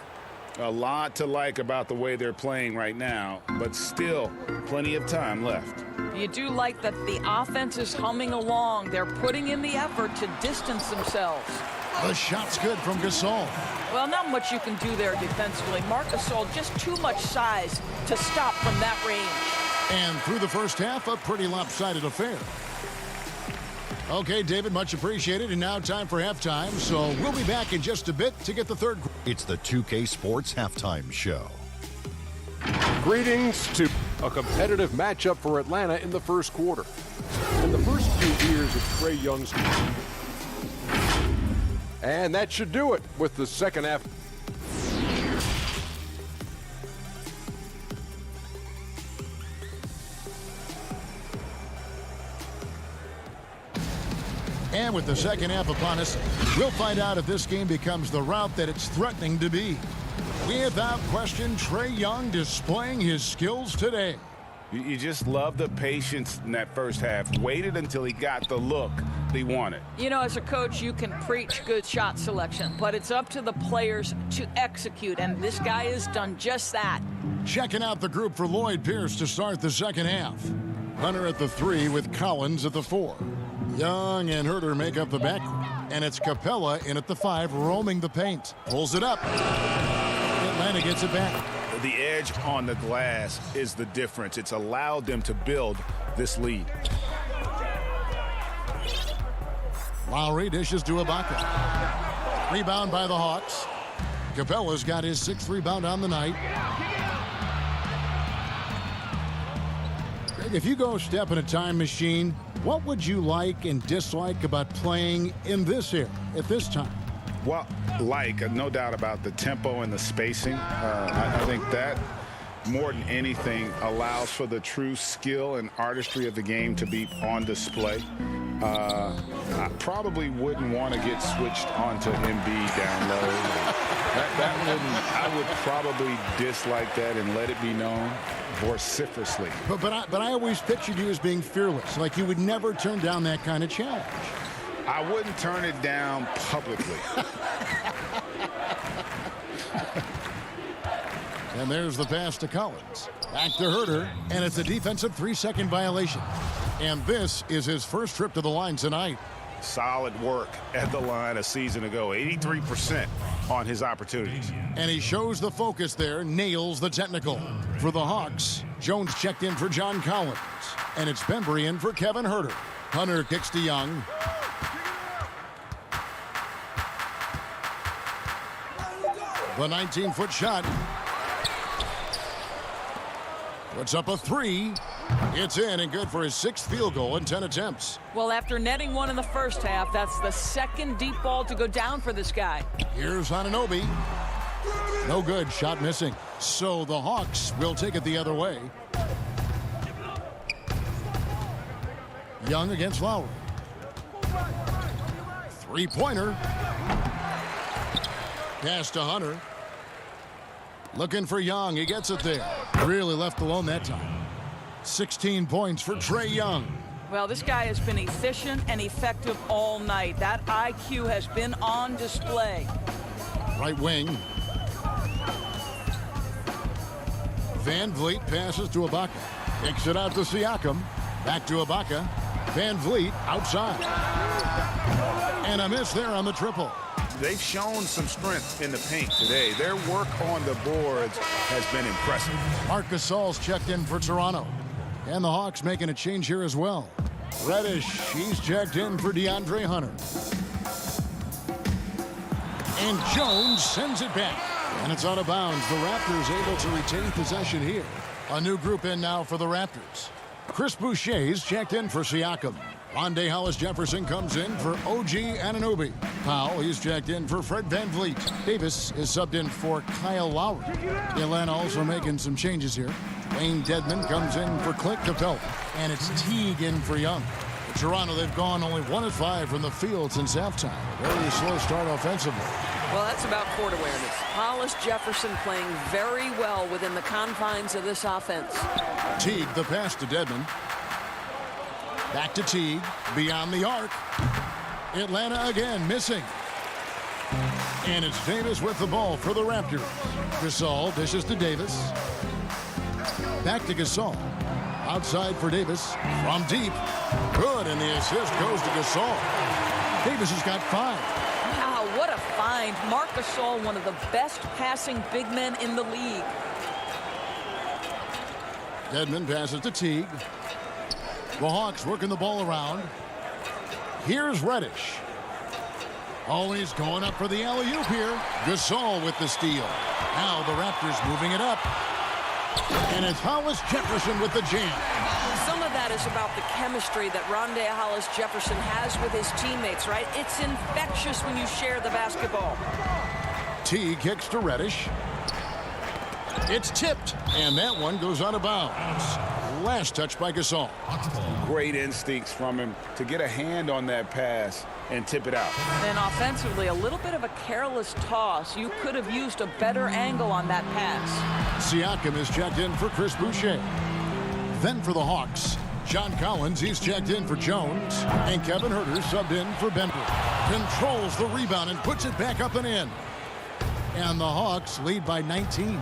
A lot to like about the way they're playing right now, but still plenty of time left. You do like that the offense is humming along. They're putting in the effort to distance themselves. The shot's good from Gasol. Well, not much you can do there defensively. Marc Gasol, just too much size to stop from that range. And through the first half, a pretty lopsided affair. Okay, David, much appreciated. And now time for halftime. So we'll be back in just a bit to get the third. It's the 2K Sports Halftime Show. Greetings to a competitive matchup for Atlanta in the first quarter. In the first few years of Trae Young's. And that should do it with the second half. And with the second half upon us, we'll find out if this game becomes the route that it's threatening to be. Without question, Trae Young displaying his skills today. You just love the patience in that first half. Waited until he got the look he wanted. You know, as a coach, you can preach good shot selection, but it's up to the players to execute, and this guy has done just that. Checking out the group for Lloyd Pierce to start the second half. Hunter at the 3 with Collins at the 4. Young and Herter make up the backcourt. And it's Capella in at the 5, roaming the paint. Pulls it up. Atlanta gets it back. The edge on the glass is the difference. It's allowed them to build this lead. Lowry dishes to Ibaka. Rebound by the Hawks. Capella's got his 6th rebound on the night. Greg, if you go step in a time machine, what would you like and dislike about playing in this era at this time? Well, no doubt about the tempo and the spacing. I think that more than anything allows for the true skill and artistry of the game to be on display. I probably wouldn't want to get switched onto Embiid down low. I would probably dislike that and let it be known vociferously. But I always pictured you as being fearless, like you would never turn down that kind of challenge. I wouldn't turn it down publicly. And there's the pass to Collins. Back to Herter, and it's a defensive 3-second violation. And this is his first trip to the line tonight. Solid work at the line a season ago. 83% on his opportunities. And he shows the focus there, nails the technical. For the Hawks, Jones checked in for John Collins. And it's Bembry in for Kevin Herter. Hunter kicks to Young. The 19-foot shot. Puts up a three. It's in and good for his 6th field goal in 10 attempts. Well, after netting one in the first half, that's the 2nd deep ball to go down for this guy. Here's Anunoby. No good. Shot missing. So the Hawks will take it the other way. Young against Lowry. Three-pointer. Pass to Hunter. Looking for Young. He gets it there. Really left alone that time. 16 points for Trae Young. Well, this guy has been efficient and effective all night. That IQ has been on display. Right wing. Van Vliet passes to Ibaka. Kicks it out to Siakam. Back to Ibaka. Van Vliet outside. And a miss there on the triple. They've shown some strength in the paint today. Their work on the boards has been impressive. Marc Gasol's checked in for Toronto. And the Hawks making a change here as well. Reddish, he's checked in for DeAndre Hunter. And Jones sends it back. And it's out of bounds. The Raptors able to retain possession here. A new group in now for the Raptors. Chris Boucher's checked in for Siakam. Rondae Hollis-Jefferson comes in for OG Anunoby. Powell, he's checked in for Fred VanVleet. Davis is subbed in for Kyle Lowry. Atlanta also making some changes here. Wayne Dedmon comes in for Clint Capella. And it's Teague in for Young. For Toronto, they've gone only 1 of 5 from the field since halftime. Very slow start offensively. Well, that's about court awareness. Hollis-Jefferson playing very well within the confines of this offense. Teague, the pass to Dedmon. Back to Teague, beyond the arc. Atlanta again missing. And it's Davis with the ball for the Raptors. Gasol dishes to Davis. Back to Gasol. Outside for Davis. From deep. Good, and the assist goes to Gasol. Davis has got 5. Wow, what a find. Marc Gasol, one of the best passing big men in the league. Dedmon passes to Teague. The Hawks working the ball around. Here's Reddish. Oh, he's going up for the alley-oop here. Gasol with the steal. Now the Raptors moving it up. And it's Hollis-Jefferson with the jam. Some of that is about the chemistry that Rondae Hollis-Jefferson has with his teammates, right? It's infectious when you share the basketball. T kicks to Reddish. It's tipped, and that one goes out of bounds. Last touch by Gasol. Great instincts from him to get a hand on that pass and tip it out. And offensively, a little bit of a careless toss. You could have used a better angle on that pass. Siakam is checked in for Chris Boucher. Then for the Hawks, John Collins, he's checked in for Jones. And Kevin Huerter subbed in for Bender. Controls the rebound and puts it back up and in. And the Hawks lead by 19.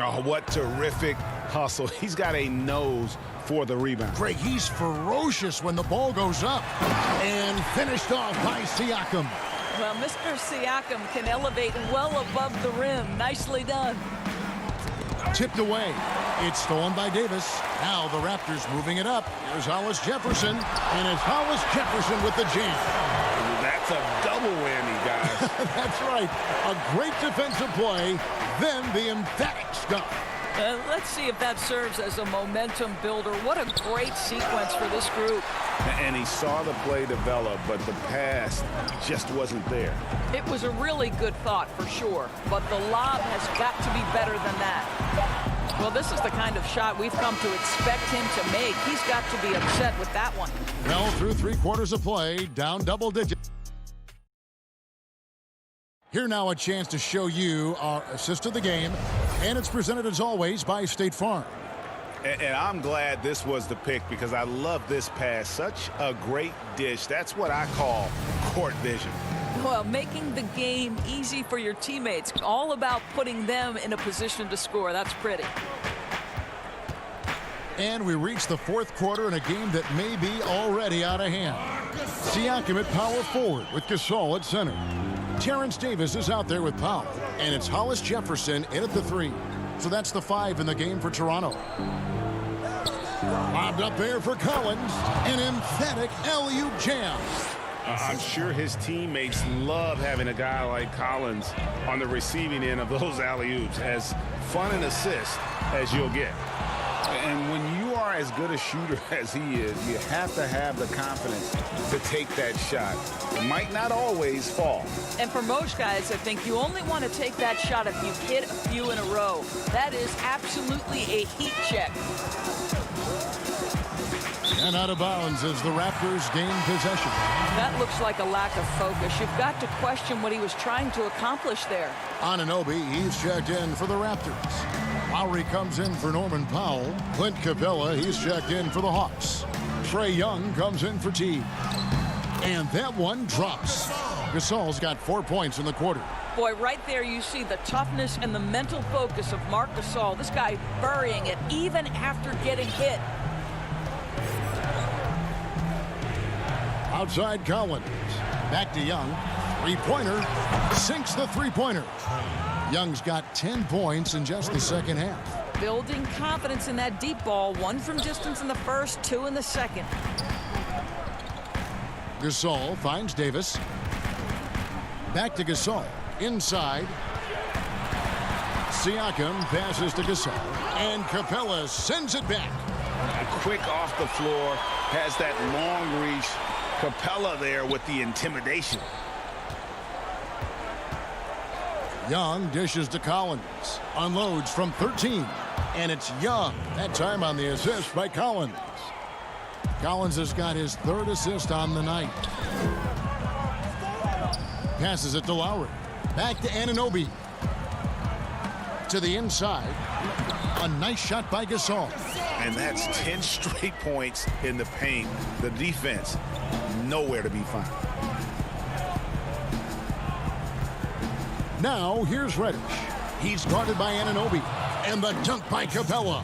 Oh, what terrific hustle. He's got a nose for the rebound. Greg, he's ferocious when the ball goes up. And finished off by Siakam. Well, Mr. Siakam can elevate well above the rim. Nicely done. Tipped away. It's stolen by Davis. Now the Raptors moving it up. Here's Hollis-Jefferson. And it's Hollis-Jefferson with the jam. That's a double whammy, guys. That's right. A great defensive play. Then the emphatic stuff. Let's see if that serves as a momentum builder. What a great sequence for this group. And he saw the play develop, but the pass just wasn't there. It was a really good thought for sure, but the lob has got to be better than that. Well, this is the kind of shot we've come to expect him to make. He's got to be upset with that one. Well, through 3 quarters of play, down double digits. Here now a chance to show you our assist of the game, and it's presented as always by State Farm. And I'm glad this was the pick because I love this pass. Such a great dish. That's what I call court vision. Well, making the game easy for your teammates. All about putting them in a position to score. That's pretty. And we reach the 4th quarter in a game that may be already out of hand. Siakam at power forward with Gasol at center. Terrence Davis is out there with Powell. And it's Hollis-Jefferson in at the 3. So that's the 5 in the game for Toronto. Lobbed up there for Collins. An emphatic alley-oop jam. I'm sure his teammates love having a guy like Collins on the receiving end of those alley-oops. As fun an assist as you'll get. And when you are as good a shooter as he is, you have to have the confidence to take that shot. It might not always fall. And for most guys, I think you only want to take that shot if you hit a few in a row. That is absolutely a heat check. And out of bounds as the Raptors gain possession. That looks like a lack of focus. You've got to question what he was trying to accomplish there. Anunoby, he's checked in for the Raptors. Lowry comes in for Norman Powell. Clint Capella, he's checked in for the Hawks. Trae Young comes in for Teague. And that one drops. Gasol's got 4 points in the quarter. Boy, right there you see the toughness and the mental focus of Marc Gasol. This guy burying it even after getting hit. Outside Collins. Back to Young. Three-pointer. Sinks the three-pointer. Young's got 10 points in just the second half. Building confidence in that deep ball. 1 from distance in the first, 2 in the second. Gasol finds Davis. Back to Gasol. Inside. Siakam passes to Gasol. And Capella sends it back. Quick off the floor. Has that long reach. Capella there with the intimidation. Young dishes to Collins. Unloads from 13. And it's Young. That time on the assist by Collins. Collins has got his 3rd assist on the night. Passes it to Lowry. Back to Anunoby. To the inside. A nice shot by Gasol. And that's 10 straight points in the paint. The defense, nowhere to be found. Now, here's Reddish. He's guarded by Anunoby. And the dunk by Capella.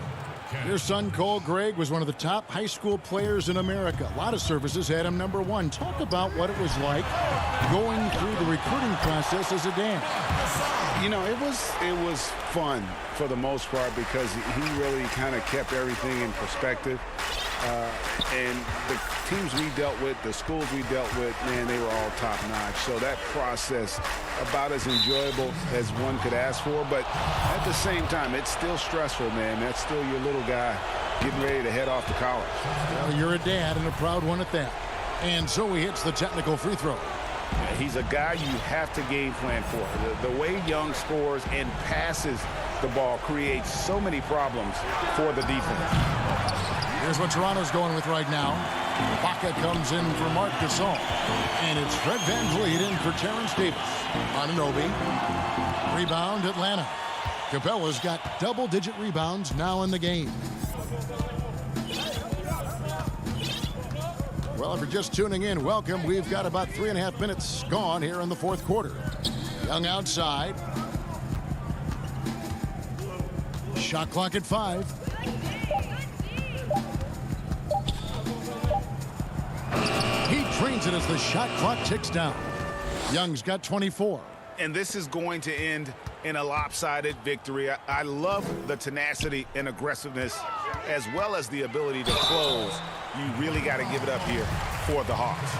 Your son, Cole Gregg, was one of the top high school players in America. A lot of services had him #1. Talk about what it was like going through the recruiting process as a dad. You know, it was fun for the most part because he really kind of kept everything in perspective. And the teams we dealt with, the schools we dealt with, man, they were all top-notch. So that process, about as enjoyable as one could ask for. But at the same time, it's still stressful, man. That's still your little guy getting ready to head off to college. Well, you're a dad and a proud one at that. And so he hits the technical free throw. Yeah, he's a guy you have to game plan for. The way Young scores and passes the ball creates so many problems for the defense. Here's what Toronto's going with right now. Baca comes in for Marc Gasol. And it's Fred VanVleet in for Terrence Davis. Anunoby. Rebound, Atlanta. Capella's got double-digit rebounds now in the game. Well, if you're just tuning in, welcome. We've got about 3.5 minutes gone here in the 4th quarter. Young outside. Shot clock at 5. He drains it as the shot clock ticks down. Young's got 24. And this is going to end in a lopsided victory. I love the tenacity and aggressiveness as well as the ability to close. You really got to give it up here for the Hawks.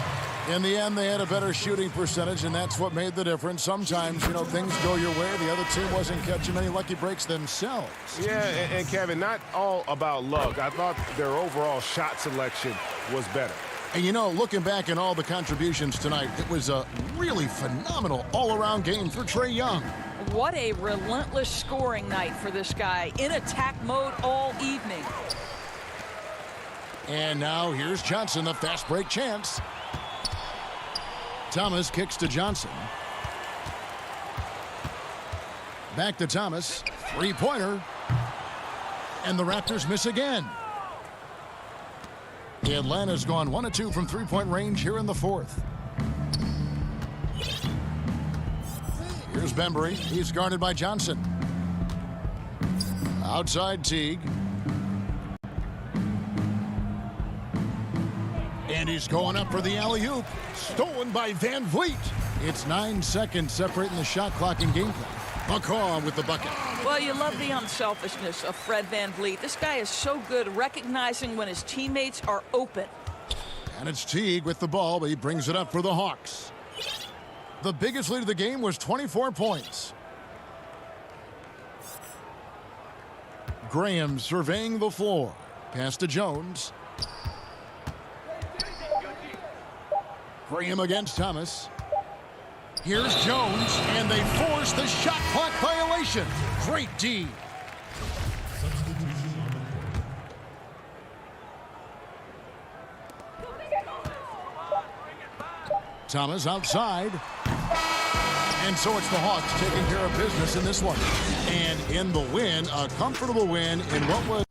In the end, they had a better shooting percentage, and that's what made the difference. Sometimes, you know, things go your way. The other team wasn't catching many lucky breaks themselves. Yeah, and Kevin, not all about luck. I thought their overall shot selection was better. And, you know, looking back at all the contributions tonight, it was a really phenomenal all-around game for Trae Young. What a relentless scoring night for this guy. In attack mode all evening. And now here's Johnson, the fast break chance. Thomas kicks to Johnson. Back to Thomas. Three-pointer. And the Raptors miss again. Atlanta's gone 1 of 2 from three-point range here in the 4th. Here's Bembry. He's guarded by Johnson. Outside Teague. And he's going up for the alley-oop. Stolen by VanVleet. It's 9 seconds separating the shot clock and game clock. McCaw with the bucket. Well, you love the unselfishness of Fred VanVleet. This guy is so good recognizing when his teammates are open. And it's Teague with the ball, but he brings it up for the Hawks. The biggest lead of the game was 24 points. Graham surveying the floor. Pass to Jones. Graham against Thomas. Here's Jones, and they force the shot clock violation. Great D. Thomas outside. And so it's the Hawks taking care of business in this one. And in the win, a comfortable win in what was